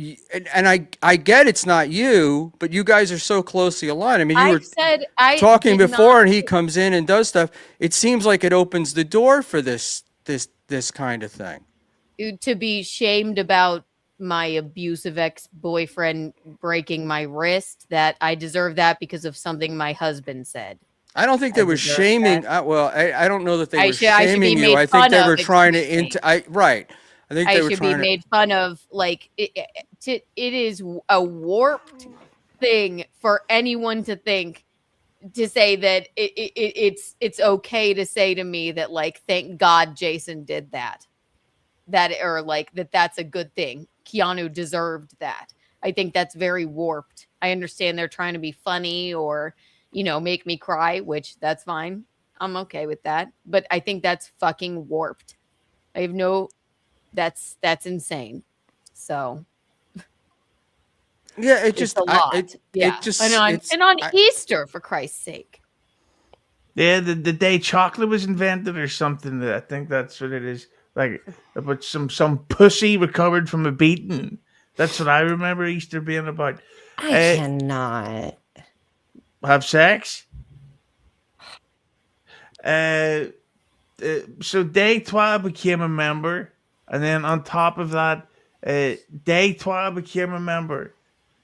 and I get it's not you, but you guys are so closely aligned. I mean, you were talking before, and he comes in and does stuff. It seems like it opens the door for this kind of thing. To be shamed about my abusive ex-boyfriend breaking my wrist, that I deserve that because of something my husband said. I don't think they were shaming. I don't know that they were shaming you. I think they were trying to right. I think they were should be made fun of. Like it is a warped thing for anyone to say that it's okay to say to me that like thank God Jason did that or like that's a good thing. Keanu deserved that. I think that's very warped. I understand they're trying to be funny or make me cry, which that's fine. I'm okay with that. But I think that's fucking warped. I have that's insane. So yeah, it's just a lot. And on Easter, for Christ's sake. Yeah, the day chocolate was invented or something. I think that's what it is. Like, but some pussy recovered from a beating. That's what I remember Easter being about. I cannot have sex. So Day 12 became a member, and then on top of that, Day 12 became a member,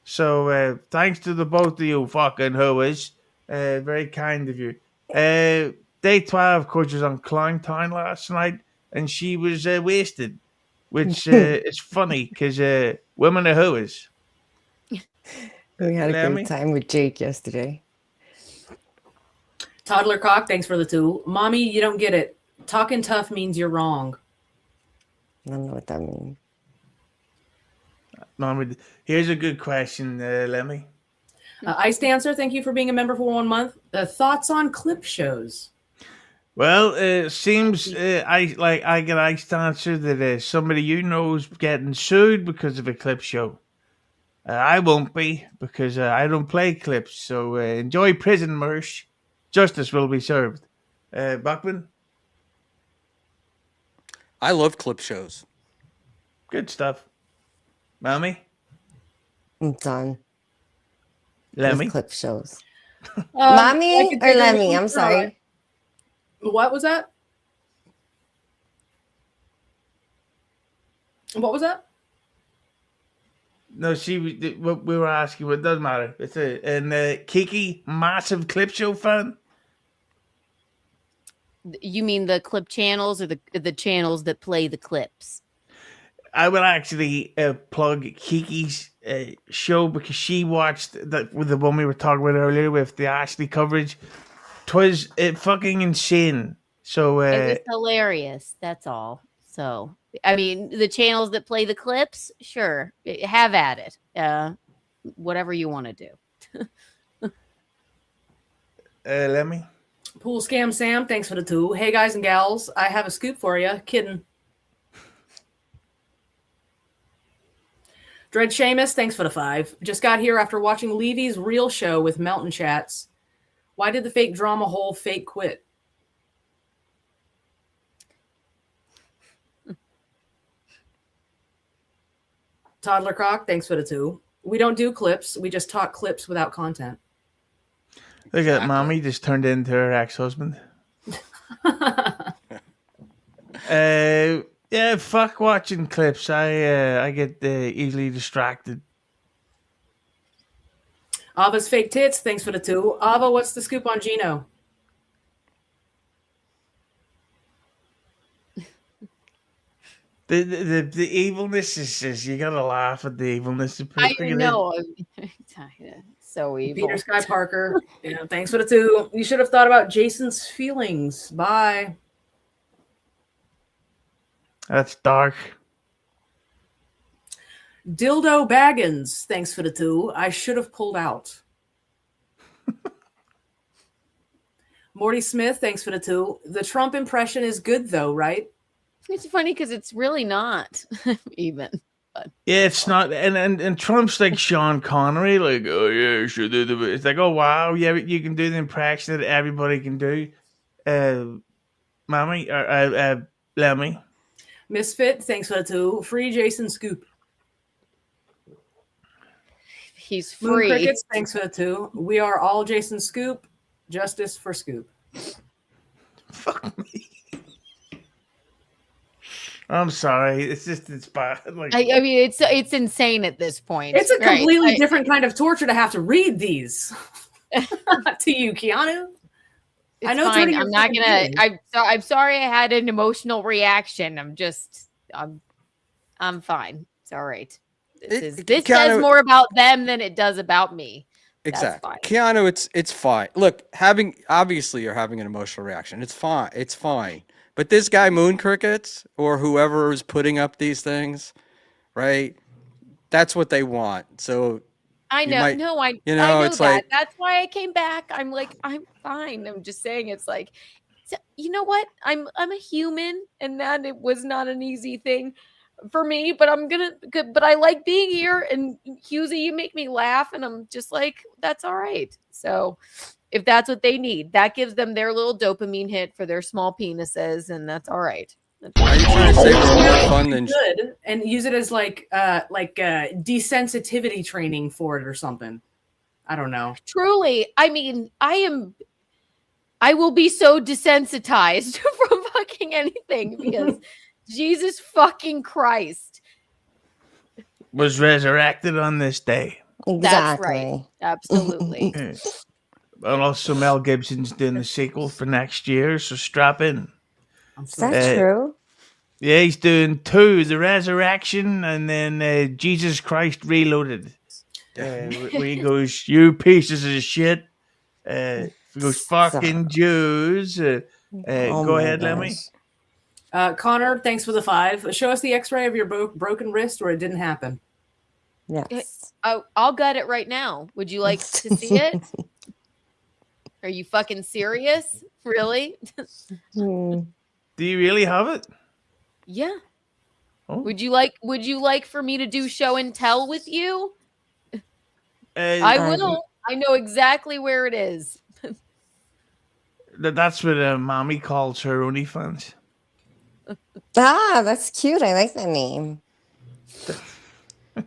So thanks to the both of you fucking hoes. Very kind of you. Day 12 coach was on Climtown last night, and she was wasted, which is funny because women are hoes. We had a Lemmi? great time with Jake yesterday. Toddler Cock, thanks for the 2. Mommy, you don't get it. Talking tough means you're wrong. I don't know what that means. No, here's a good question, Lemmi. Ice Dancer, thank you for being a member for 1 month. Thoughts on clip shows? Well, it seems I get Ice Dancer that somebody you know is getting sued because of a clip show. I won't be because I don't play clips. So enjoy prison, Mersh. Justice will be served. Buckman? I love clip shows. Good stuff. Mami? I'm done. Lemmi? With clip shows. I Mommy could or take a Lemmi? look I'm at sorry. What was that? What was that? No, what we were asking, but it doesn't matter. It's Kiki, massive clip show fan. You mean the clip channels or the channels that play the clips? I will actually plug Kiki's show because she watched that with the one we were talking about earlier with the Ashley coverage. 'Twas fucking insane. So It was hilarious. That's all. So I mean, the channels that play the clips, sure, have at it. Whatever you want to do. Lemmi? Pool Scam Sam, thanks for the 2. Hey guys and gals, I have a scoop for you. Kidding. Dread Seamus, thanks for the 5. Just got here after watching Levy's real show with Mountain Chats. Why did the fake drama hole fake quit? Toddler Croc, thanks for the 2. We don't do clips. We just talk clips without content. Look at Mommy just turned into her ex-husband. Yeah, fuck watching clips. I get easily distracted. Ava's fake tits, thanks for the 2. Ava, what's the scoop on Gino? The evilness is you gotta laugh at the evilness. I know. So evil. Peter Sky Parker, yeah, thanks for the 2. You should have thought about Jason's feelings. Bye. That's dark. Dildo Baggins, thanks for the 2. I should have pulled out. Morty Smith, thanks for the 2. The Trump impression is good though, right? It's funny because it's really not even. But. Yeah, it's not, and Trump's like Sean Connery, like, oh yeah, you should do the. It's like, oh wow, yeah, you can do the impression that everybody can do. Mommy or Lemmi. Misfit, thanks for the 2. Free Jason Scoop. He's Moon free. Crickets, thanks for the 2. We are all Jason Scoop. Justice for Scoop. Fuck me. I'm sorry. It's bad. Like, I mean, it's insane at this point. It's a completely different kind of torture to have to read these to you, Keanu. I know. Fine. I'm not gonna. I'm sorry. I had an emotional reaction. I'm fine. It's all right. This says more about them than it does about me. Exactly. Keanu, it's fine. Look, obviously you're having an emotional reaction. It's fine. It's fine. But this guy, Moon Crickets, or whoever is putting up these things, right? That's what they want. So I know. I know it's that. Like, that's why I came back. I'm like, I'm fine. I'm just saying, it's like, you know what? I'm a human, and that it was not an easy thing for me. But but I like being here. And Husey, you make me laugh, and I'm just like, that's all right. So. If that's what they need, that gives them their little dopamine hit for their small penises, and that's all right. Are you trying to say it's more fun than good and use it as like desensitivity training for it or something? I don't know. Truly, I mean, I will be so desensitized from fucking anything because Jesus fucking Christ was resurrected on this day. That's right. Exactly. Absolutely. And also, Mel Gibson's doing the sequel for next year, so strap in. Is that Uh, true? Yeah, he's doing 2, The Resurrection, and then Jesus Christ Reloaded. Where he goes, "You pieces of shit." He goes, "Fucking Jews." Oh Go my ahead, Lemmi. gosh. Connor, thanks for the 5. Show us the X-ray of your broken wrist, or it didn't happen. Yes. I'll gut it right now. Would you like to see it? Are you fucking serious? Really? Hmm. Do you really have it? Yeah. Oh. Would you like for me to do show and tell with you? I Uh, will. I know exactly where it is. that's what Mommy calls her OnlyFans. Ah, that's cute. I like that name.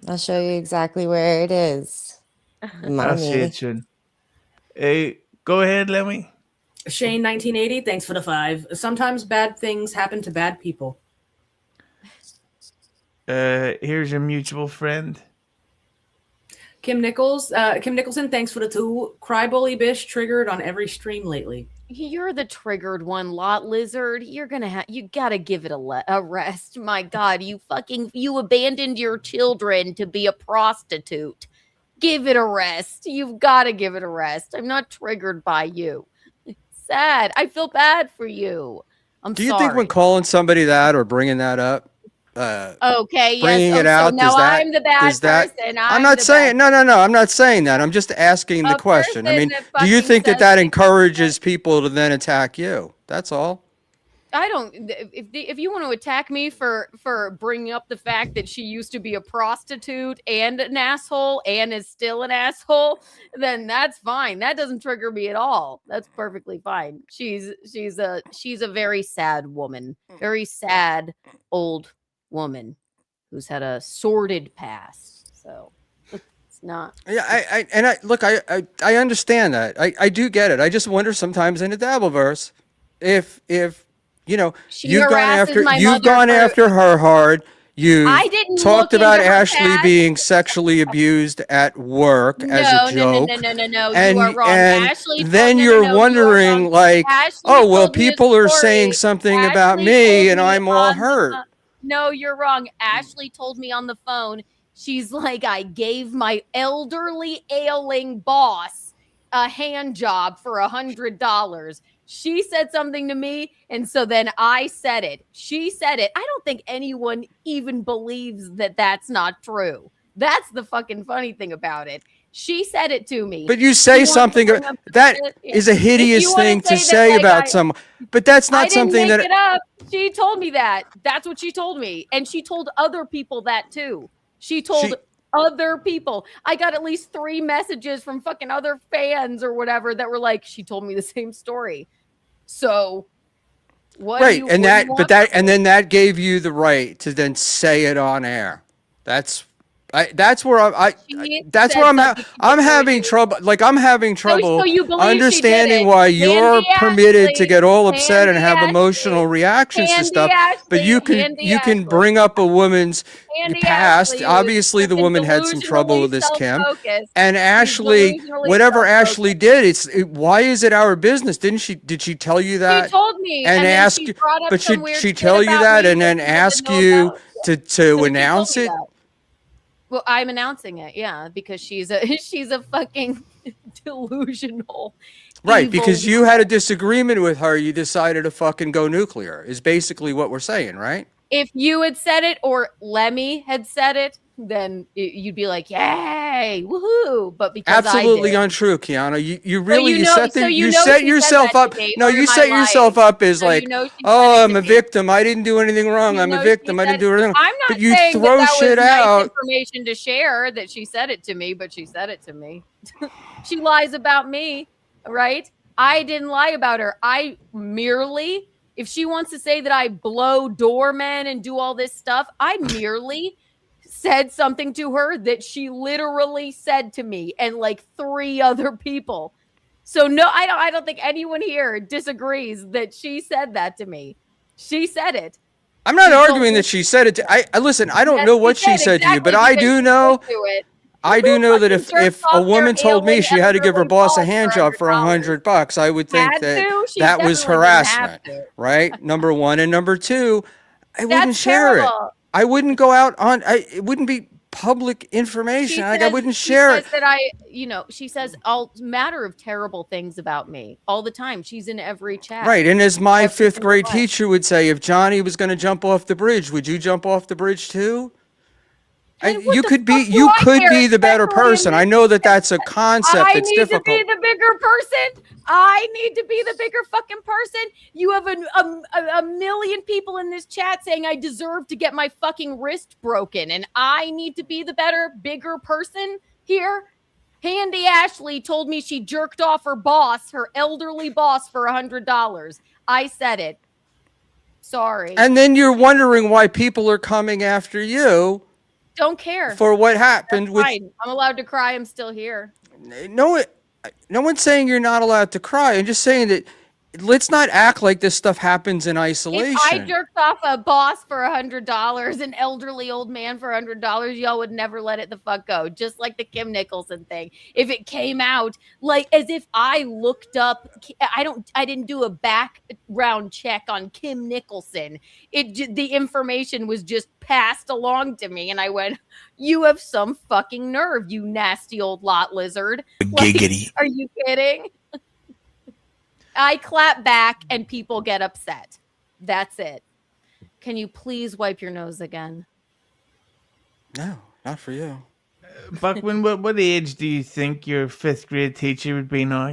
I'll show you exactly where it is. I'll see Mommy. it soon. Go ahead, Lemmi. Shane 1980, thanks for the 5. Sometimes bad things happen to bad people. Here's a mutual friend. Kim Nicholson, thanks for the 2. Crybolly Bish triggered on every stream lately. You're the triggered one, lot lizard. You gotta give it a rest. My God, you abandoned your children to be a prostitute. Give it a rest. You've got to give it a rest. I'm not triggered by you. Sad. I feel bad for you. Do you think when calling somebody that or bringing that up, okay, bringing yes. it out, So now does that, I'm the bad does that, person. I'm not saying, no, I'm not saying that. I'm just asking the question. I mean, do you think that encourages people to then attack you? That's all. I don't. If you want to attack me for bringing up the fact that she used to be a prostitute and an asshole and is still an asshole, then that's fine. That doesn't trigger me at all. That's perfectly fine. She's a very sad woman, very sad old woman who's had a sordid past. So it's not. Yeah, I understand that. I do get it. I just wonder sometimes in the Dabbleverse if you know, you've gone after her hard. You talked about Ashley being sexually abused at work as a joke. No. And, you are wrong. and Ashley then you're wondering, like, oh, well, people are saying something about me and I'm all hurt. No, you're wrong. Ashley told me on the phone, she's like, I gave my elderly ailing boss a hand job for $100. She said something to me, and so then I said it. She said it. I don't think anyone even believes that that's not true. That's the fucking funny thing about it. She said it to me. But you say something that is a hideous thing to say about someone. But that's not something that. I didn't make it up. She told me that. That's what she told me, and she told other people that too. She told other people. I got at least 3 messages from fucking other fans or whatever that were like, she told me the same story. So what? Right, and that gave you the right to then say it on air. That's where I'm having trouble. Like I'm having trouble understanding why you're permitted to get all upset and have emotional reactions to stuff. But you can bring up a woman's past. Obviously, the woman had some trouble with this Kim, and Ashley, whatever Ashley did, why is it our business? Did she tell you that? She told me and ask you, but should she tell you that and then ask you to announce it? Well, I'm announcing it, yeah, because she's a fucking delusional. Right, because you had a disagreement with her, you decided to fucking go nuclear, is basically what we're saying, right? If you had said it or Lemmi had said it, then you'd be like, yay, woohoo. But because absolutely I did. untrue, Keanu. You you set yourself up. No, you set yourself up as like, oh, I'm a victim. I didn't do anything wrong. I'm a victim. I didn't do anything wrong. I'm not but you saying throw that shit was out. Nice information to share that she said it to me, but she said it to me. She lies about me, right? I didn't lie about her. I merely, if she wants to say that I blow doormen and do all this stuff, I merely said something to her that she literally said to me and like 3 other people. So no, I don't think anyone here disagrees that she said that to me. She said it. I'm not arguing that she said it to I listen, I don't know what she said to you, but I do know I do know that fucking if jerks a off their woman told me ailing she had to give her elderly boss a boss hand for job for $100. $100, I would think Had that to? She that was definitely didn't have harassment, to. right? Number one. And number two, I wouldn't That's share it. terrible. I wouldn't go out on, it wouldn't be public information. She Like, I says, wouldn't she share says it. that she says all matter of terrible things about me all the time. She's in every chat. Right. And as my Every fifth single grade one. teacher would say, if Johnny was going to jump off the bridge, would you jump off the bridge too? And what You the could fuck be do you I could care, be the better especially in person. I this know that that's a concept I that's need difficult. to be the bigger person. I need to be the bigger fucking person. You have a million people in this chat saying I deserve to get my fucking wrist broken, and I need to be the better, bigger person here. Handy Ashley told me she jerked off her boss, her elderly boss, for $100. I said it. Sorry. And then you're wondering why people are coming after you Don't care. for what happened with Fine. I'm allowed to cry. I'm still here. no one's saying you're not allowed to cry. I'm just saying that let's not act like this stuff happens in isolation. If I jerked off a boss for $100, an elderly old man for $100, y'all would never let it the fuck go. Just like the Kim Nicholson thing. If it came out, like as if I looked up, I didn't do a background check on Kim Nicholson. The information was just passed along to me, and I went, "You have some fucking nerve, you nasty old lot lizard." Giggity. Like, are you kidding? I clap back and people get upset. That's it. Can you please wipe your nose again? No, not for you. Buckman, what age do you think your fifth grade teacher would be now?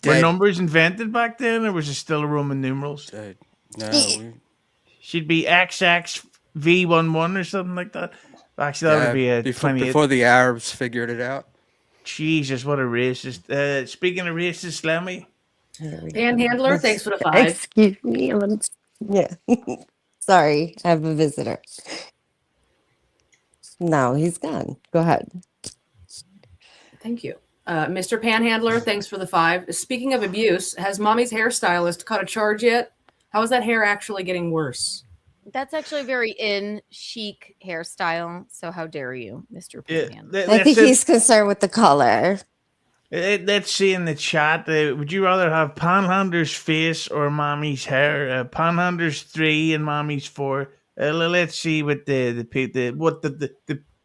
Were Dead. numbers invented back then, or was it still Roman numerals? No. She'd be XXV11 or something like that. Actually, that would be a 28. Before the Arabs figured it out. Jesus, what a racist. Speaking of racist, Lemmi. Panhandler, thanks for the 5. Excuse me. Yeah. Sorry, I have a visitor. No, he's gone. Go ahead. Thank you. Mr. Panhandler, thanks for the 5. Speaking of abuse, has Mommy's hairstylist caught a charge yet? How is that hair actually getting worse? That's actually a very chic hairstyle. So how dare you, Mr. Pan? I think he's concerned with the color. Let's see in the chat. Would you rather have Panhandler's face or Mommy's hair? Panhandler's 3 and Mommy's 4. Let's see what the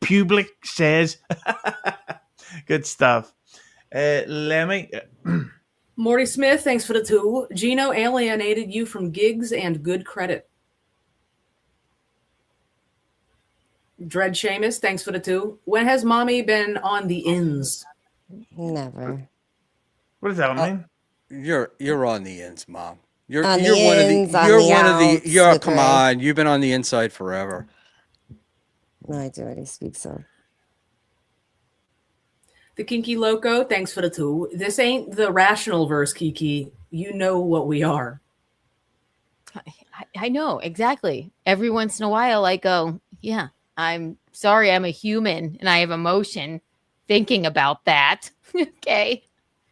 public says. Good stuff. Lemmi. Morty Smith, thanks for the 2. Gino alienated you from gigs and good credit. Dread Seamus, thanks for the 2. When has Mommy been on the ins? Never. What does that mean? You're on the ins, Mom. You're On the one ins, of on the you're the one of the outs, you're with come Ray. on, you've been on the inside forever. No idea what he speaks of. The Kinky Loco, thanks for the 2. This ain't the rational verse, Kiki. You know what we are. I know, exactly. Every once in a while, I go, yeah, I'm sorry, I'm a human and I have emotion thinking about that. Okay.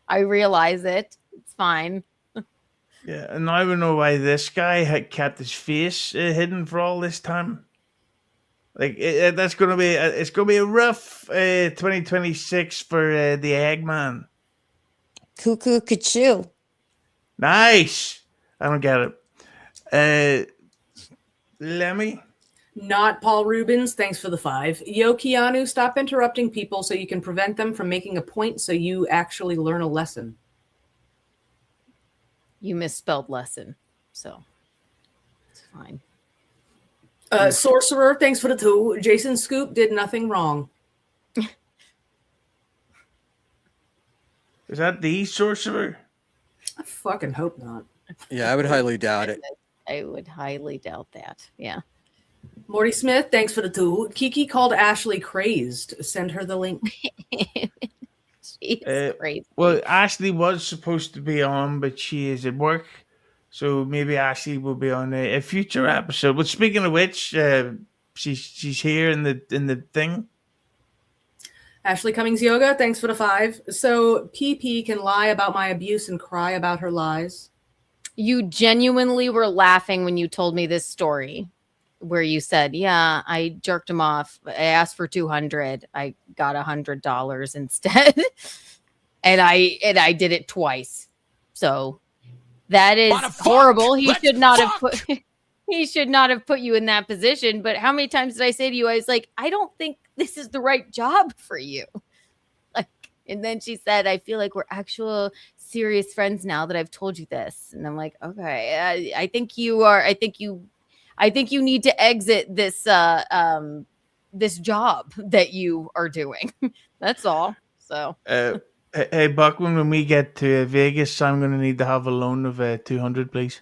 I realize it. It's fine. Yeah, and I don't know why this guy had kept his face hidden for all this time. Like that's gonna be it's gonna be a rough 2026 for the Eggman. Cuckoo Cuckoo. Nice. I don't get it. Lemmi. Not Paul Rubens, thanks for the 5. Yo, Keanu, stop interrupting people so you can prevent them from making a point so you actually learn a lesson. You misspelled lesson. So it's fine. Sorcerer, thanks for the 2. Jason Scoop did nothing wrong. Is that the sorcerer? I fucking hope not. Yeah, I would highly doubt it. I would highly doubt that. Yeah. Morty Smith, thanks for the 2. Kiki called Ashley crazed. Send her the link. She's crazy. Well, Ashley was supposed to be on, but she is at work. So maybe Ashley will be on a future episode. But speaking of which, she's here in the thing. Ashley Cummings Yoga, thanks for the 5. So PP can lie about my abuse and cry about her lies. You genuinely were laughing when you told me this story. where you said, yeah, I jerked him off. I asked for 200. I got $100 instead. and I did it twice. So that is horrible. He should not have put he should not have put you in that position. But how many times did I say to you, I was like, I don't think this is the right job for you. Like, and then she said, I feel like we're actual serious friends now that I've told you this. And I'm like, okay, I think you are. I think you need to exit this this job that you are doing. That's all. So hey Buckman, when we get to Vegas, I'm going to need to have a loan of 200, please.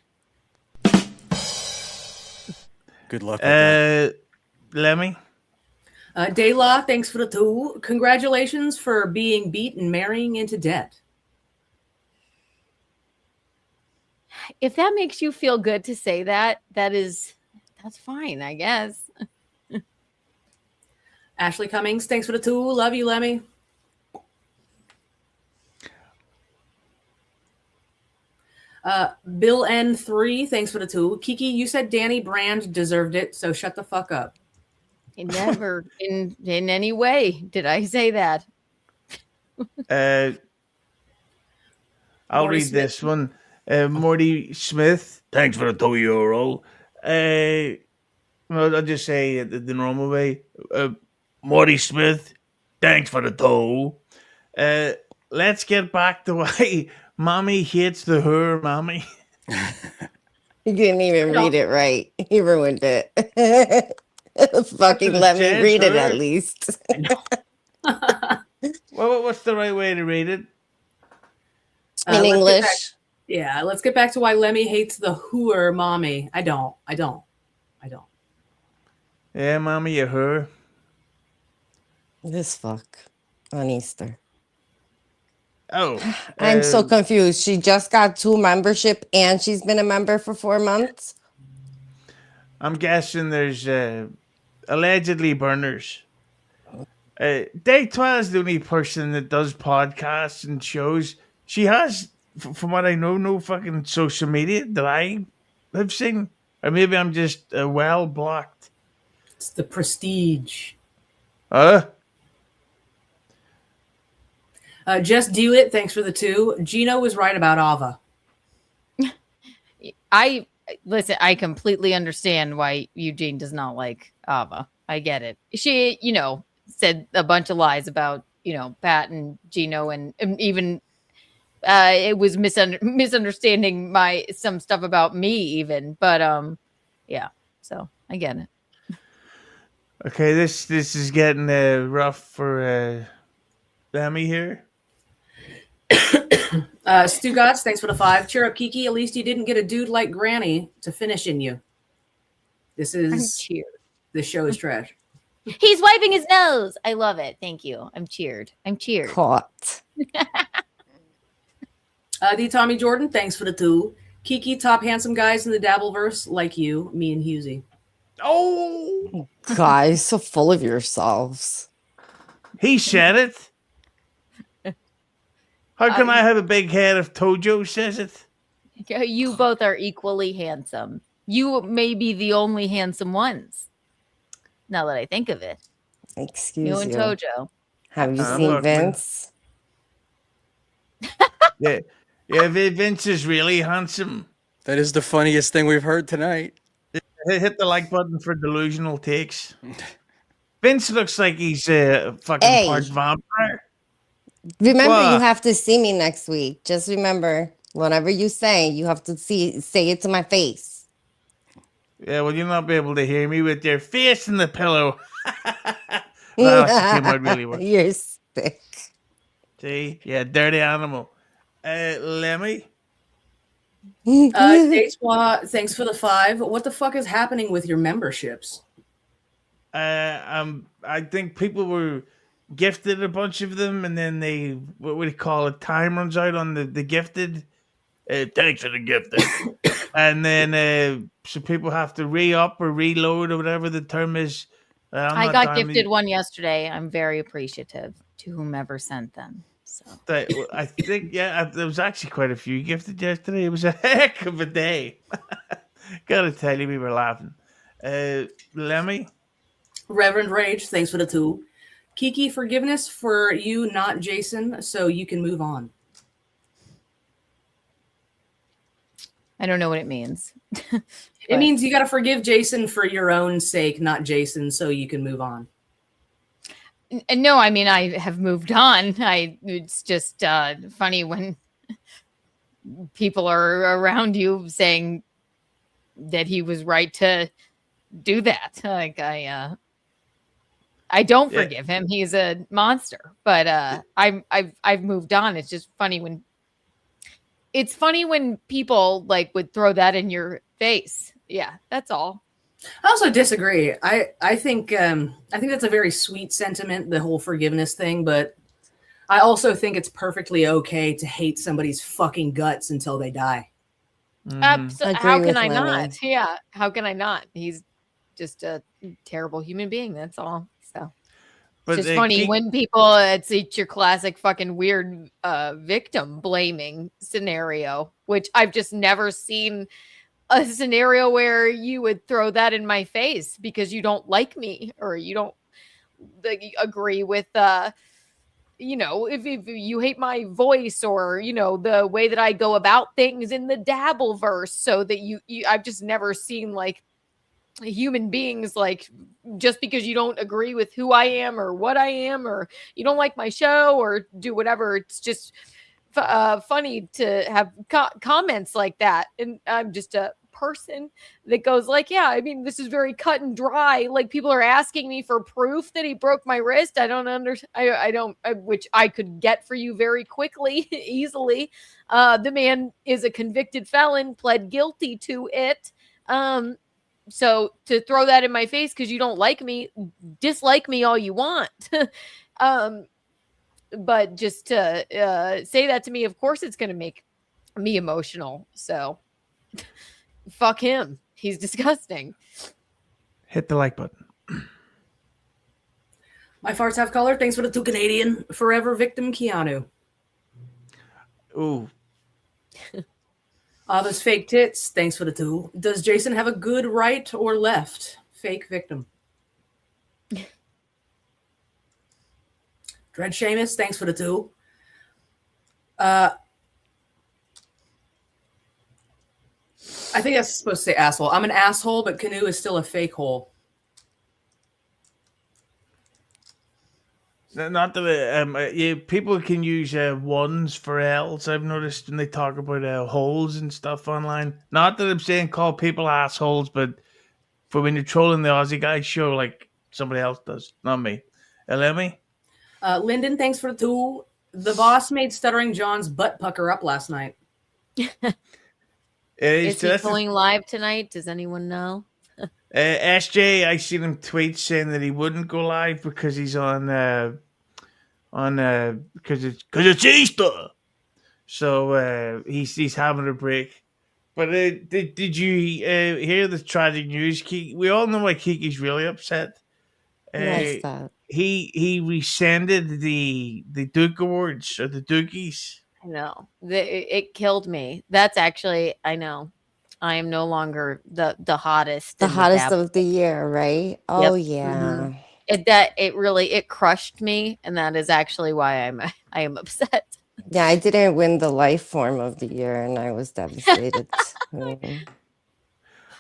Good luck with that. Lemmi. Dayla, thanks for the 2. Congratulations for being beat and marrying into debt. if that makes you feel good to say that, that's fine, I guess. Ashley Cummings, thanks for the 2. Love you, Lemmi. Bill N3, thanks for the 2. Kiki, you said Danny Brand deserved it, so shut the fuck up. Never in any way did I say that. I'll Morty read Smith. this one. Morty Smith, thanks for the €2. Well, I'll just say it the normal way. Morty Smith, thanks for the 2. Let's get back to why Mommy hates the her mommy. You didn't even read it right. He ruined it. Fucking it let me says, read it her. at least. Well, what's the right way to read it? In let's get English. back- Yeah, let's get back to why Lemmy hates the hooer mommy. I don't. Yeah, Mommy, you her. This fuck on Easter. Oh, I'm so confused. She just got 2 membership and she's been a member for 4 months. I'm guessing there's allegedly burners. Day 12 is the only person that does podcasts and shows. She has, from what I know, no fucking social media that I have seen. Or maybe I'm just well blocked. It's the prestige. Just do it. Thanks for the 2. Gino was right about Ava. I completely understand why Eugene does not like Ava. I get it. She, said a bunch of lies about, Pat and Gino, and even it was misunderstanding some stuff about me even. But yeah, so I get it. Okay, this is getting rough for Lemmy here. Stu Gotts, thanks for the 5. Cheer up, Kiki. At least you didn't get a dude like Granny to finish in you. This show is trash. He's wiping his nose. I love it. Thank you. I'm cheered. Caught. D. Tommy Jordan, thanks for the 2. Kiki, top handsome guys in the Dabbleverse, like you, me and Husey. Oh, Guys, so full of yourselves. he said it. How can I have a big head if Tojo says it? You both are equally handsome. You may be the only handsome ones. Now that I think of it. Excuse You and you. Tojo. Have you I'm seen looking. Vince? Yeah, Vince is really handsome. That is the funniest thing we've heard tonight. Hit the like button for delusional takes. Vince looks like he's a fucking Hey. part vampire. Remember, you What? have to see me next week. Just remember, whatever you say, you have to say it to my face. Yeah, well, you'll not be able to hear me with your face in the pillow. Well, that came out really well. You're sick. See? Yeah, dirty animal. Lemmy? Dayswa, thanks for the 5. What the fuck is happening with your memberships? I think people were gifted a bunch of them, and then what would you call it? Time runs out on the gifted. Thanks for the gifted. And then so people have to re-up or reload or whatever the term is. I got gifted one yesterday. I'm very appreciative to whomever sent them. So I think, there was actually quite a few gifted yesterday. It was a heck of a day. Gotta tell you, we were laughing. Lemmi. Reverend Rage, thanks for the 2. Kiki, forgiveness for you, not Jason, so you can move on. I don't know what it means. It means you got to forgive Jason for your own sake, not Jason, so you can move on. No, I mean, I have moved on. It's just funny when people are around you saying that he was right to do that. Like I don't forgive him. He's a monster. But I've moved on. It's just funny when people like would throw that in your face. Yeah, that's all. I also disagree. I think that's a very sweet sentiment, the whole forgiveness thing, but I also think it's perfectly okay to hate somebody's fucking guts until they die. Absolutely. How can I not? Yeah, how can I not? He's just a terrible human being. That's all. So it's just funny when people it's your classic fucking weird victim blaming scenario, which I've just never seen a scenario where you would throw that in my face because you don't like me or you don't agree with if you hate my voice or the way that I go about things in the dabble verse, so that you I've just never seen like human beings like just because you don't agree with who I am or what I am or you don't like my show or do whatever. It's just funny to have comments like that, and I'm just a person that goes like, yeah, I mean, this is very cut and dry. Like people are asking me for proof that he broke my wrist. I don't understand. I don't, which I could get for you very quickly, easily. The man is a convicted felon, pled guilty to it. So to throw that in my face because you don't like me, dislike me all you want. But just to say that to me, of course, it's going to make me emotional. So fuck him. He's disgusting. Hit the like button. My farts have color. Thanks for the 2 Canadian. Forever victim Keanu. Ooh. Those fake tits. Thanks for the 2. Does Jason have a good right or left? Fake victim. Dread Seamus, thanks for the 2. I think that's supposed to say asshole. I'm an asshole, but Canoe is still a fake hole. Not that people can use ones for L's. I've noticed when they talk about holes and stuff online. Not that I'm saying call people assholes, but for when you're trolling the Aussie guys, sure, like somebody else does, not me. Lemmi? Lyndon, thanks for the 2. The boss made Stuttering John's butt pucker up last night. Is he going live tonight? Does anyone know? SJ, I seen him tweet saying that he wouldn't go live because he's on because it's Easter, so he's having a break. But did you hear the tragic news? We all know why Kiki's really upset. What's that? He rescinded the Duke Awards or the Dukies. I know. It killed me. That's actually, I know. I am no longer the hottest. The hottest of the year, right? Oh, Yep. yeah. It crushed me, and that is actually why I am upset. Yeah, I didn't win the life form of the year, and I was devastated.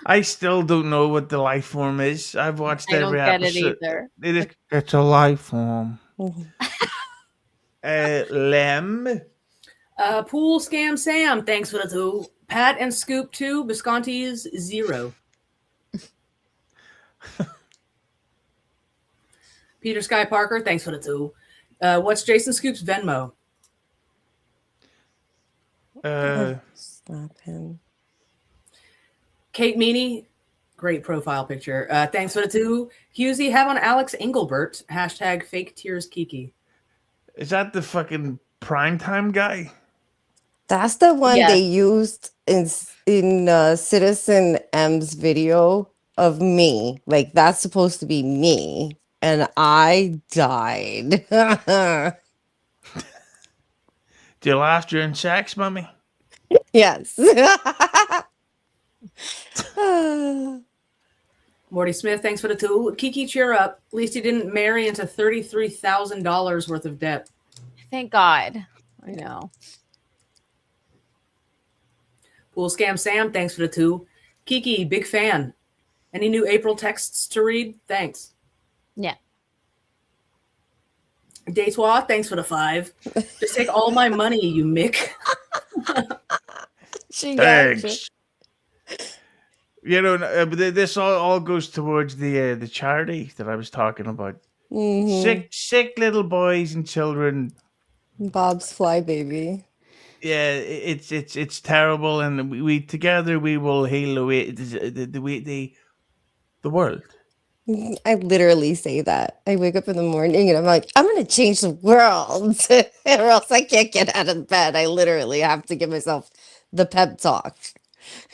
I still don't know what the life form is. I've watched every episode. It either. It's a life form. Lem. Pool Scam Sam, thanks for the 2. Pat and Scoop 2, Visconti's 0. Peter Sky Parker, thanks for the 2. What's Jason Scoop's Venmo? Slap him. Kate Meany, great profile picture. Thanks for the 2. Husey, have on Alex Engelbert, hashtag fake tears Kiki. Is that the fucking primetime guy? That's the one they used in Citizen M's video of me. Like, that's supposed to be me. And I died. Do you laugh during sex, Mummy? Yes. Morty Smith, thanks for the 2. Kiki, cheer up. At least he didn't marry into $33,000 worth of debt. Thank God. I know. Pool Scam Sam, thanks for the 2. Kiki, big fan. Any new April texts to read? Thanks. Yeah. Daytwa, thanks for the 5. Just take all my money, you Mick. She got you. Thanks. You know, but this all goes towards the charity that I was talking about. Mhm. Sick little boys and children. Bob's Fly Baby. Yeah, it's terrible, and we together we will heal the world. I literally say that. I wake up in the morning and I'm like, I'm going to change the world, or else I can't get out of bed. I literally have to give myself the pep talk.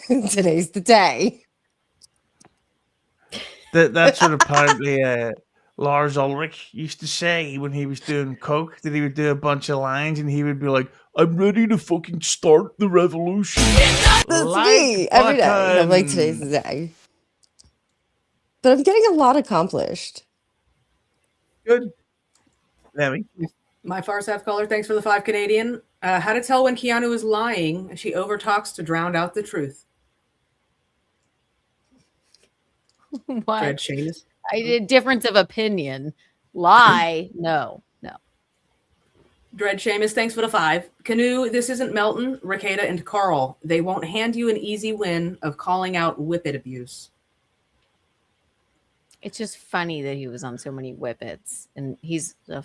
Today's the day. That's what apparently Lars Ulrich used to say when he was doing coke. That he would do a bunch of lines and he would be like, "I'm ready to fucking start the revolution." That's me every day. I'm like, today's the day. But I'm getting a lot accomplished. Good. Lemmi. My far south caller, thanks for the 5 Canadian. How to tell when Keanu is lying? She overtalks to drown out the truth. What? Fred Seamus. I did difference of opinion. Lie. No. Dread Seamus, thanks for the 5. Canoe, this isn't Melton, Ricada, and Carl. They won't hand you an easy win of calling out whippet abuse. It's just funny that he was on so many whippets, and he's a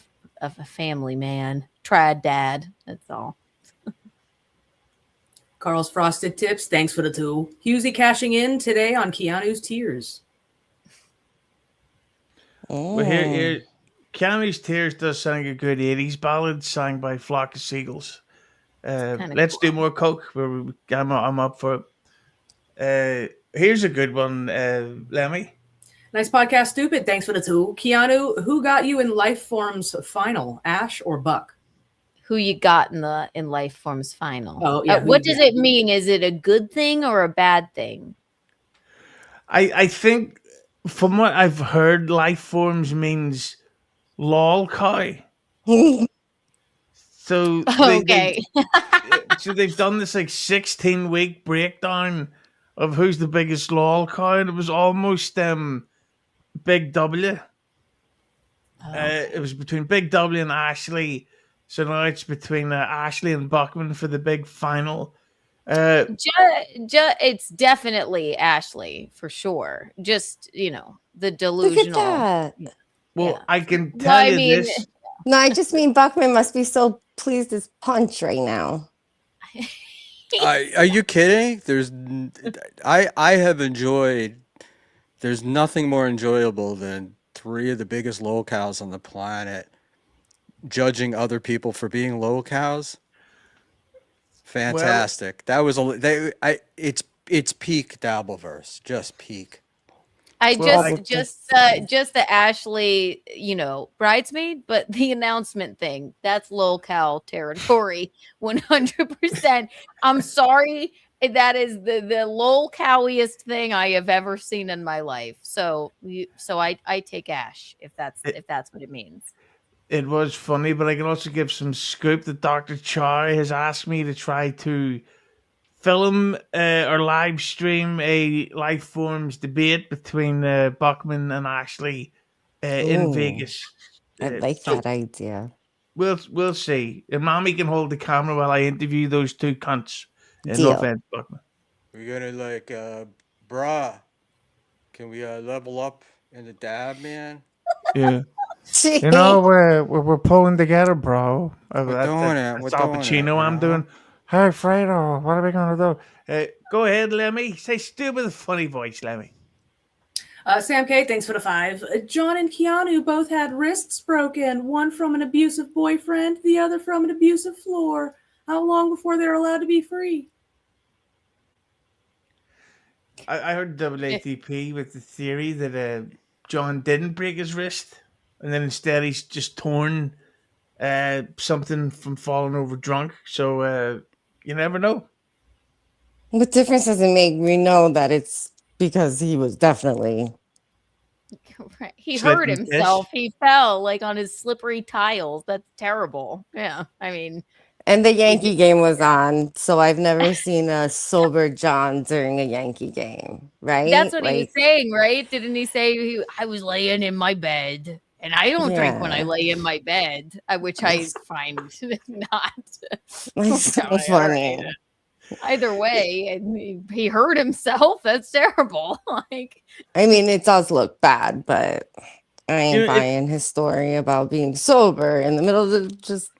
family man, trad dad. That's all. Carl's Frosted Tips, thanks for the 2. Husey cashing in today on Keanu's tears. Well, here, Keanu's Tears does sound like a good 80s ballad sang by Flock of Seagulls. Let's do more coke. I'm up for it. Here's a good one, Lemmi. Nice podcast, Stupid. Thanks for the 2. Keanu, who got you in Life Form's final, Ash or Buck? Who you got in Life Form's final? Oh, yeah. What does it mean? Is it a good thing or a bad thing? I think from what I've heard, Life Forms means lol cow. So Okay. so they've done this like 16-week breakdown of who's the biggest lol cow, and it was almost Big W. It was between Big W and Ashley. So now it's between Ashley and Buckman for the big final. It's definitely Ashley for sure. Just, the delusional. Look at that. Well, Yeah. I can tell you this. No, I just mean Buckman must be so pleased as punch right now. Are you kidding? I have enjoyed. There's nothing more enjoyable than 3 of the biggest lolcows on the planet judging other people for being lolcows. Fantastic. That was it's peak Dabbleverse, just peak. Just the Ashley, bridesmaid, but the announcement thing, that's lol cow territory, 100%. I'm sorry, that is the lol cowiest thing I have ever seen in my life. So I take Ash if that's what it means. It was funny, but I can also give some scoop that Dr. Chow has asked me to try to film or live stream a Life Forms debate between Buckman and Ashley in Vegas. I like that idea. We'll see. And Mami can hold the camera while I interview those 2 cunts. No Deal. offense, Buckman. We're gonna brah. Can we level up in the dab, man? Yeah. You know, we're pulling together, bro. We're doing it. That's Al Pacino I'm doing. Hey, Fredo, what are we going to do? Go ahead, Lemmi. Say stupid with a funny voice, Lemmi. Sam K, thanks for the 5. John and Keanu both had wrists broken, one from an abusive boyfriend, the other from an abusive floor. How long before they're allowed to be free? I heard WATP with the theory that John didn't break his wrist, and then instead he's just torn something from falling over drunk. So you never know. What difference does it make? We know that it's because he was definitely Right. He Slip hurt and himself. fish. He fell like on his slippery tiles. That's terrible. Yeah. I mean, And the Yankee game was on, so I've never seen a sober John during a Yankee game, right? that's what he was Like, saying, right? Didn't he say I was laying in my bed? And I don't drink when I yeah, lay in my bed, which I find not. it's so All right. funny. Either way, and he hurt himself. That's terrible. Like, I mean, it does look bad, but I You ain't know, buying his story about being sober in the middle of just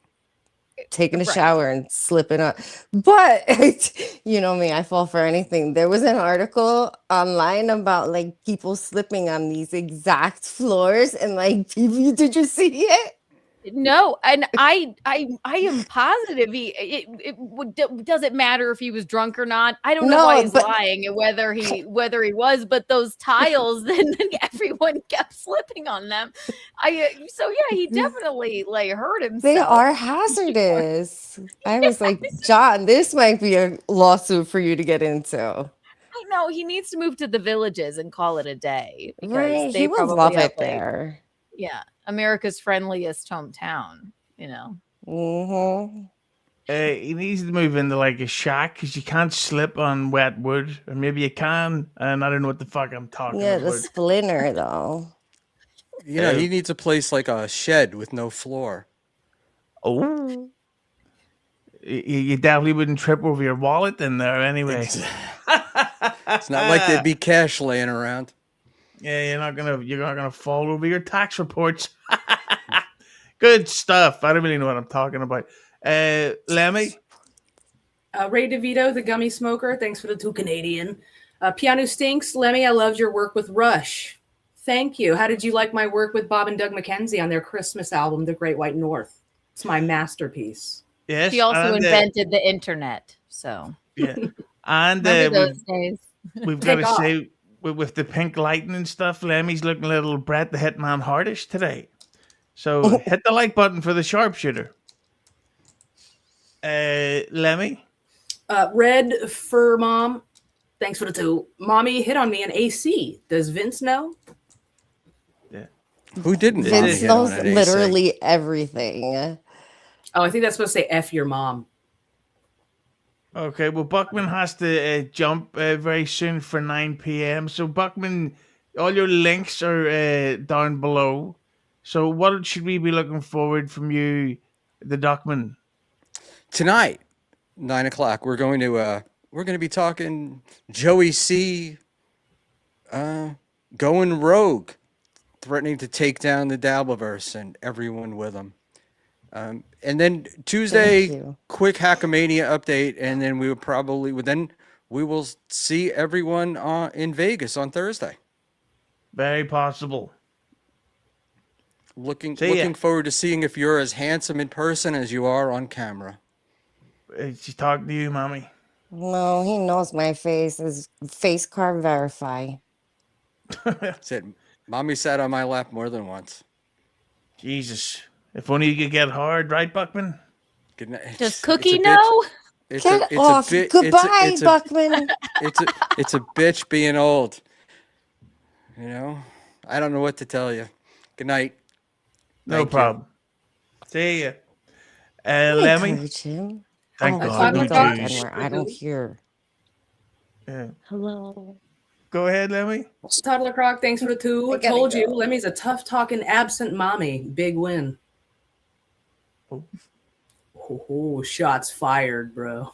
taking a right. shower and slipping up. But you know me, I fall for anything. There was an article online about like people slipping on these exact floors and like people, did you see it? No, and I am positive does it matter if he was drunk or not? I don't know why No, he's but lying and whether he was, but those tiles, then everyone kept slipping on them. So yeah, he definitely like hurt himself. they are hazardous. I was like, John, this might be a lawsuit for you to get into. I know he needs to move to the villages and call it a day because Right? they He would probably love have it like, there. yeah, America's friendliest hometown. You know. Mm-hmm. He needs to move into like a shack because you can't slip on wet wood, or maybe you can, and I don't know what the fuck I'm talking Yeah, the about. splinter though. You know, he needs a place like a shed with no floor. Oh, you definitely wouldn't trip over your wallet in there anyway. It's not like there'd be cash laying around. Yeah, you're not gonna fall over your tax reports. Good stuff. I don't really know what I'm talking about. Lemmi, Ray DeVito, the gummy smoker. Thanks for the 2 Canadian. Keanu stinks. Lemmi, I loved your work with Rush. Thank you. How did you like my work with Bob and Doug McKenzie on their Christmas album, The Great White North? It's my masterpiece. yes, She also and, invented the internet. So yeah, and remember those days. we've got to Take off. say with the pink lighting and stuff, Lemmy's looking a little Brett the Hitman Hardish today. So hit the like button for the sharpshooter. Lemmi, Red Fur Mom. Thanks for the 2. Mommy hit on me in AC. Does Vince know? Who didn't? want to Vince hit on knows an AC? literally everything. Oh, I think that's supposed to say F your mom. okay. Well, Buckman has to jump very soon for 9 p.m. So Buckman, all your links are down below. So what should we be looking forward from you, the Duckman? Tonight, 9:00. We're going to be talking Joey C. Going rogue, threatening to take down the Dabbleverse and everyone with him. And then Thank Tuesday, you. quick Hackamania update, and then we will see everyone in Vegas on Thursday. Very possible. Looking See ya. looking forward to seeing if you're as handsome in person as you are on camera. She's talking to you, mommy. No, he knows my face is face card verify. Said, Mommy sat on my lap more than once. Jesus. If only you could get hard, right, Buckman? Good night. Does Cookie know? Get off. Goodbye, Buckman. It's a bitch being old. You know, I don't know what to tell you. Good night. No Thank you. problem. See ya. I Lemmy? encourage him. Thank Oh, God. we we talk do. and I don't hear. Yeah. Hello. Go ahead, Lemmy. Toddler Croc, thanks for the 2. I gotta Told you, go. Lemmy's a tough talking absent mommy. Big win. Oh. Oh, shots fired, bro.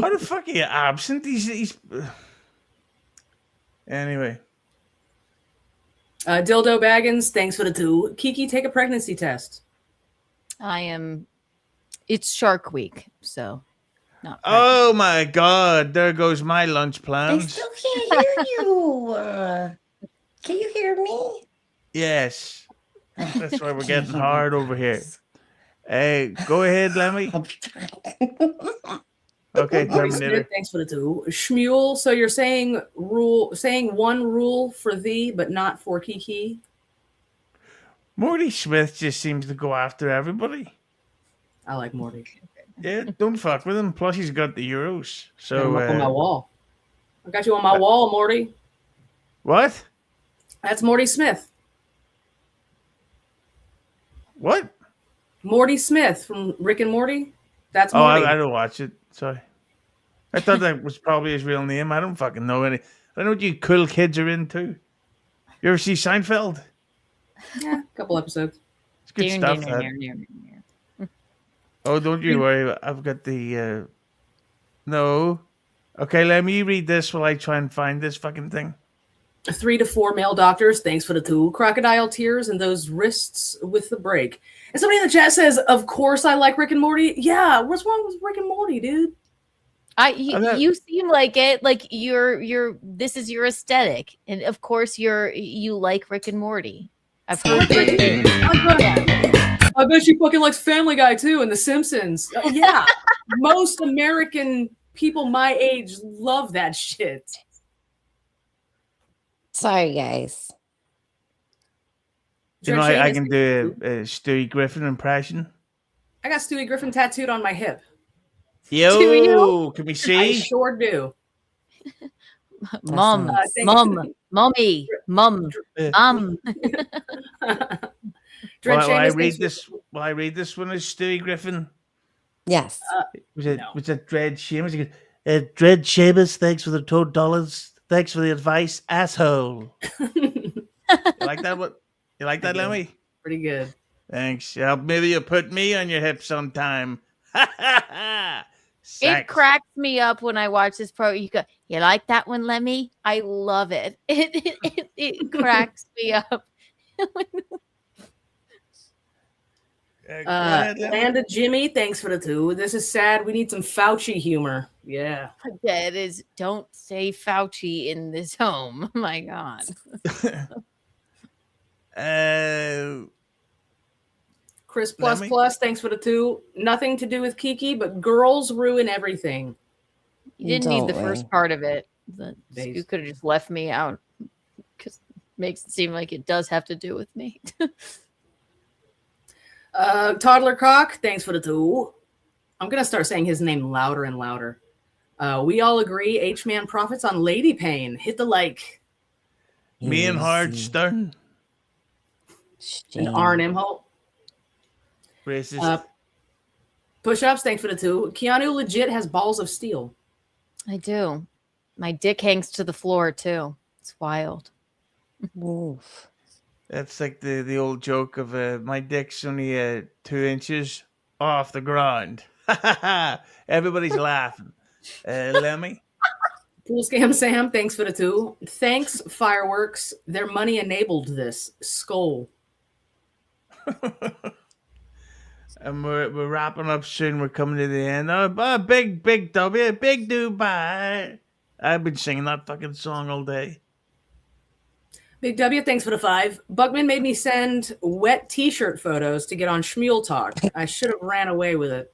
How the fuck are you absent? He's... Anyway. Dildo Baggins, thanks for the 2. Kiki, take a pregnancy test. It's Shark Week, so not. Oh my God. There goes my lunch I plans. still can't hear you. Can you hear me? Yes. That's why we're getting hard over here. Hey, go ahead, Lemmy. I'll be trying. Okay, Morty Smith, Terminator. thanks for the 2. Schmuel, so you're saying one rule for thee, but not for Kiki? Morty Smith just seems to go after everybody. I like Morty. Yeah, don't fuck with him. Plus, he's got the Euros. Got him So, up on my wall. I got you on my wall, Morty. what? That's Morty Smith. What? Morty Smith from Rick and Morty. That's Oh, Morty. I don't watch it. Sorry. I thought that was probably his real name. I don't fucking know any. I don't know what you cool kids are into. You ever see Seinfeld? Yeah, a couple episodes. It's good stuff. Oh, don't you worry. I've got the. No. Okay, let me read this while I try and find this fucking thing. 3 to 4 male doctors. Thanks for the 2. Crocodile tears and those wrists with the break. And somebody in the chat says, "Of course I like Rick and Morty." Yeah, what's wrong with Rick and Morty, dude? You seem like it. Like this is your aesthetic, and of course you like Rick and Morty. I've heard good things. I bet she fucking likes Family Guy too and The Simpsons. Oh, yeah. Most American people my age love that shit. Sorry, guys. You know, I can do a Stewie Griffin impression. I got Stewie Griffin tattooed on my hip. Yo, can we see? I sure do. Mom, mommy, mum. Will I read this one is Stewie Griffin? Yes. Was it Dread Seamus? He goes, Dread Seamus, thanks for the $2. Thanks for the advice, asshole. You like that? What? You like that, Lemmi? Pretty good. Thanks. Yeah, maybe you put me on your hip sometime. It cracks me up when I watch this program. You like that one, Lemmi? I love it. It cracks me up. Landa Jimmy, thanks for the 2. This is sad. We need some Fauci humor. Yeah. That is, don't say Fauci in this home. Oh my God. Chris plus, thanks for the 2. Nothing to do with Kiki, but girls ruin everything. You didn't need the first part of it. You could have just left me out because it makes it seem like it does have to do with me. Toddler Cock, thanks for the 2. I'm going to start saying his name louder and louder. We all agree H-Man profits on Lady Pain. Hit the like. Me and Hard Stern. And R&M Holt. Racist. Push-ups, thanks for the 2. Keanu legit has balls of steel. I do. My dick hangs to the floor, too. It's wild. Oof. That's like the old joke of my dick's only 2 inches off the ground. Everybody's laughing. Lemmi? Pool Scam Sam, thanks for the 2. Thanks, Fireworks. Their money enabled this. Skull. And we're wrapping up soon. We're coming to the end. Oh, big W, big Dubai. I've been singing that fucking song all day. Big W, thanks for the 5. Buckman made me send wet T-shirt photos to get on Schmuel Talk. I should have ran away with it.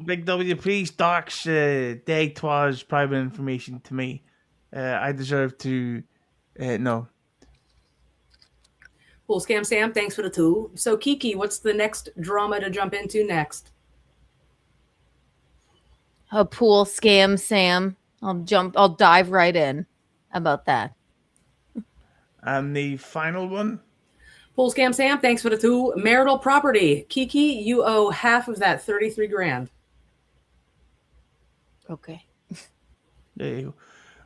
Big W, please dox Daytoi's private information to me. I deserve to know. Pool Scam Sam, thanks for the 2. So Kiki, what's the next drama to jump into next? A pool scam, Sam. I'll dive right in. How about that? And the final one? Pool Scam Sam, thanks for the 2. Marital property. Kiki, you owe half of that 33 grand. Okay. There you go.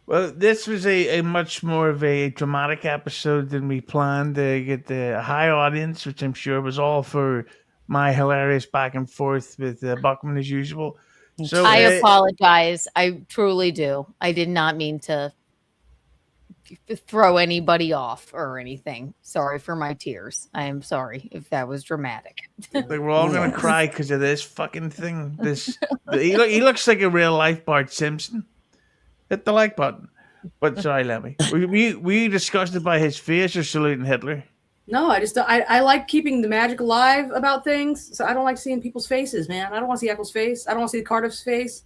Well, this was a much more of a dramatic episode than we planned to get a high audience, which I'm sure was all for my hilarious back and forth with Buckman as usual. So I apologize. I truly do. I did not mean to throw anybody off or anything. Sorry for my tears. I am sorry if that was dramatic. Like we're all gonna cry because of this fucking thing. He looks like a real life Bart Simpson. Hit the like button. But sorry, Lemmi. We disgusted by his face or saluting Hitler? No, I like keeping the magic alive about things. So I don't like seeing people's faces, man. I don't want to see Eccles' face. I don't want to see Cardiff's face.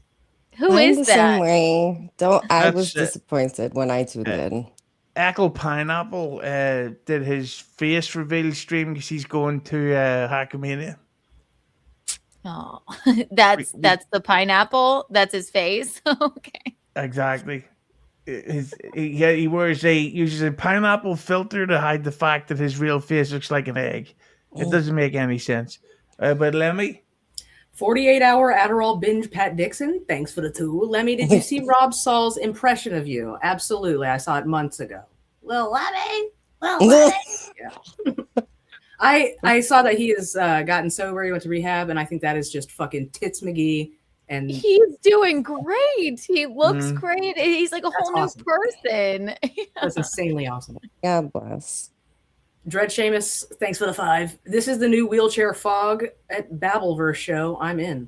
Who is the that? same way. I was disappointed when I tuned in. Eccles Pineapple did his face reveal stream because he's going to Hackamania. Oh, that's the pineapple. That's his face. Okay. Exactly. he uses a pineapple filter to hide the fact that his real face looks like an egg. It doesn't make any sense. But Lemmy, 48-hour Adderall binge Pat Dixon. Thanks for the 2. Lemmy, did you see Rob Saul's impression of you? Absolutely. I saw it months ago. Lil Lemmy. Lil Lemmy. Yeah. I saw that he has gotten sober. He went to rehab, and I think that is just fucking tits McGee. And he's doing great. He looks great. He's like a whole awesome. new person. That's insanely awesome. God bless. Dread Seamus, thanks for the 5. This is the new wheelchair fog at Babbleverse show. I'm in.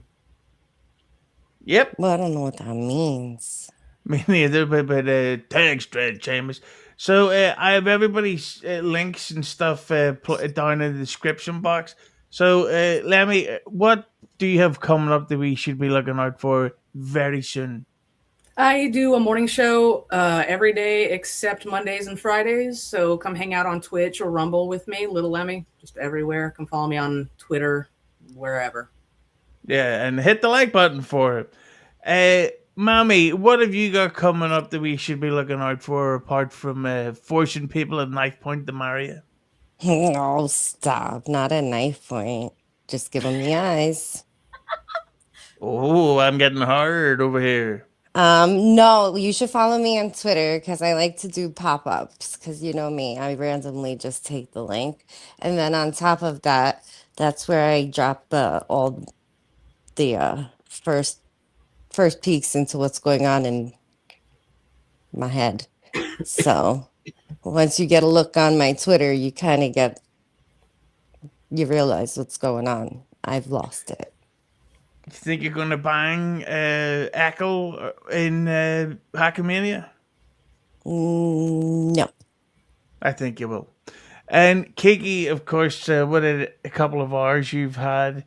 Yep. Well, I don't know what that means. Me neither, but thanks, Dread Chambers. So I have everybody's links and stuff down in the description box. So Lemmy, what do you have coming up that we should be looking out for very soon? I do a morning show every day except Mondays and Fridays. So come hang out on Twitch or Rumble with me, Little Lemmy, just everywhere. Come follow me on Twitter, wherever. Yeah, and hit the like button for it. Mommy, what have you got coming up that we should be looking out for apart from forcing people at knife point to marry you? Oh, stop. Not at knife point. Just give them the eyes. Oh, I'm getting hard over here. No, you should follow me on Twitter because I like to do pop-ups because you know me, I randomly just take the link. And then on top of that, that's where I drop all the first peeks into what's going on in my head. So once you get a look on my Twitter, you realize what's going on. I've lost it. You think you're going to bang Echo in Hackmania? No. I think you will. And Kiki, of course, what a couple of hours you've had.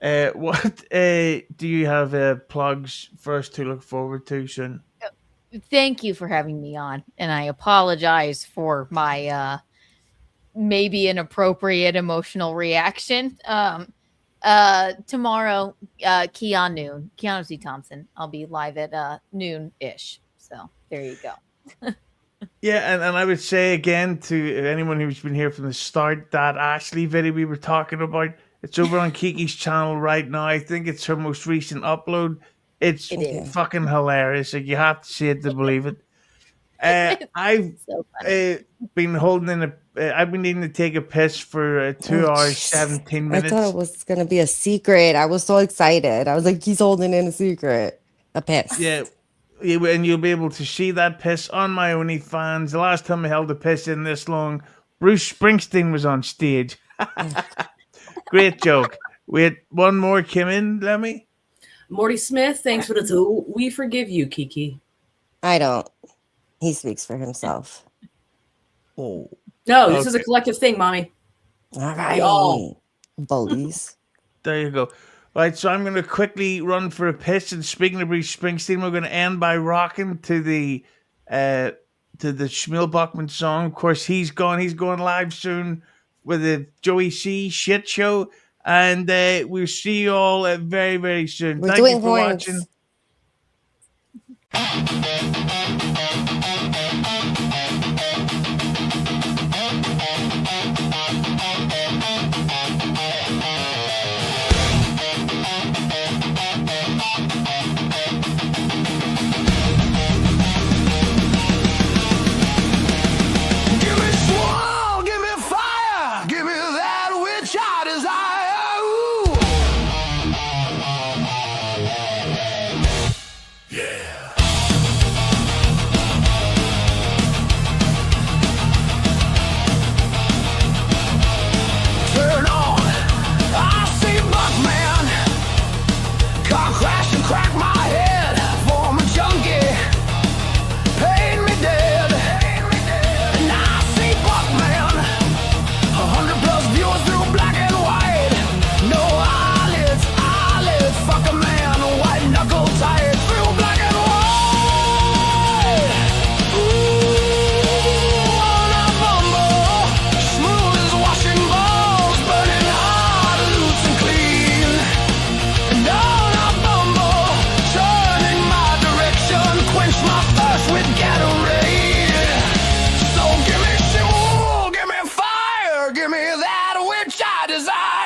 What do you have plugs for us to look forward to soon? Thank you for having me on, and I apologize for my maybe inappropriate emotional reaction. Tomorrow, Keanu C. Thompson. I'll be live at noon-ish. So there you go. Yeah, and I would say again to anyone who's been here from the start, that Ashley video we were talking about, it's over on Kiki's channel right now. I think it's her most recent upload. It's fucking hilarious. Like, you have to see it to believe it. I've so been I've been needing to take a piss for 2 hours, 17 minutes. I thought it was going to be a secret. I was so excited. I was like, he's holding in a secret. A piss. Yeah, and you'll be able to see that piss on my OnlyFans. The last time I held a piss in this long, Bruce Springsteen was on stage. Great joke. Wait, one more came in, Lemmy. Morty Smith, thanks for the 2. We forgive you, Kiki. I don't. He speaks for himself. Oh. No, this is a collective thing, Mommy. All right. all. Bullies. There you go. Right, so I'm going to quickly run for a piss. And speaking of Bruce Springsteen, we're going to end by rocking to the Schmuel Buckman song. Of course, he's gone. He's going live soon with the Joey C shit show. And we'll see you all very, very soon. We're Thank doing you for horns. watching. which I desire.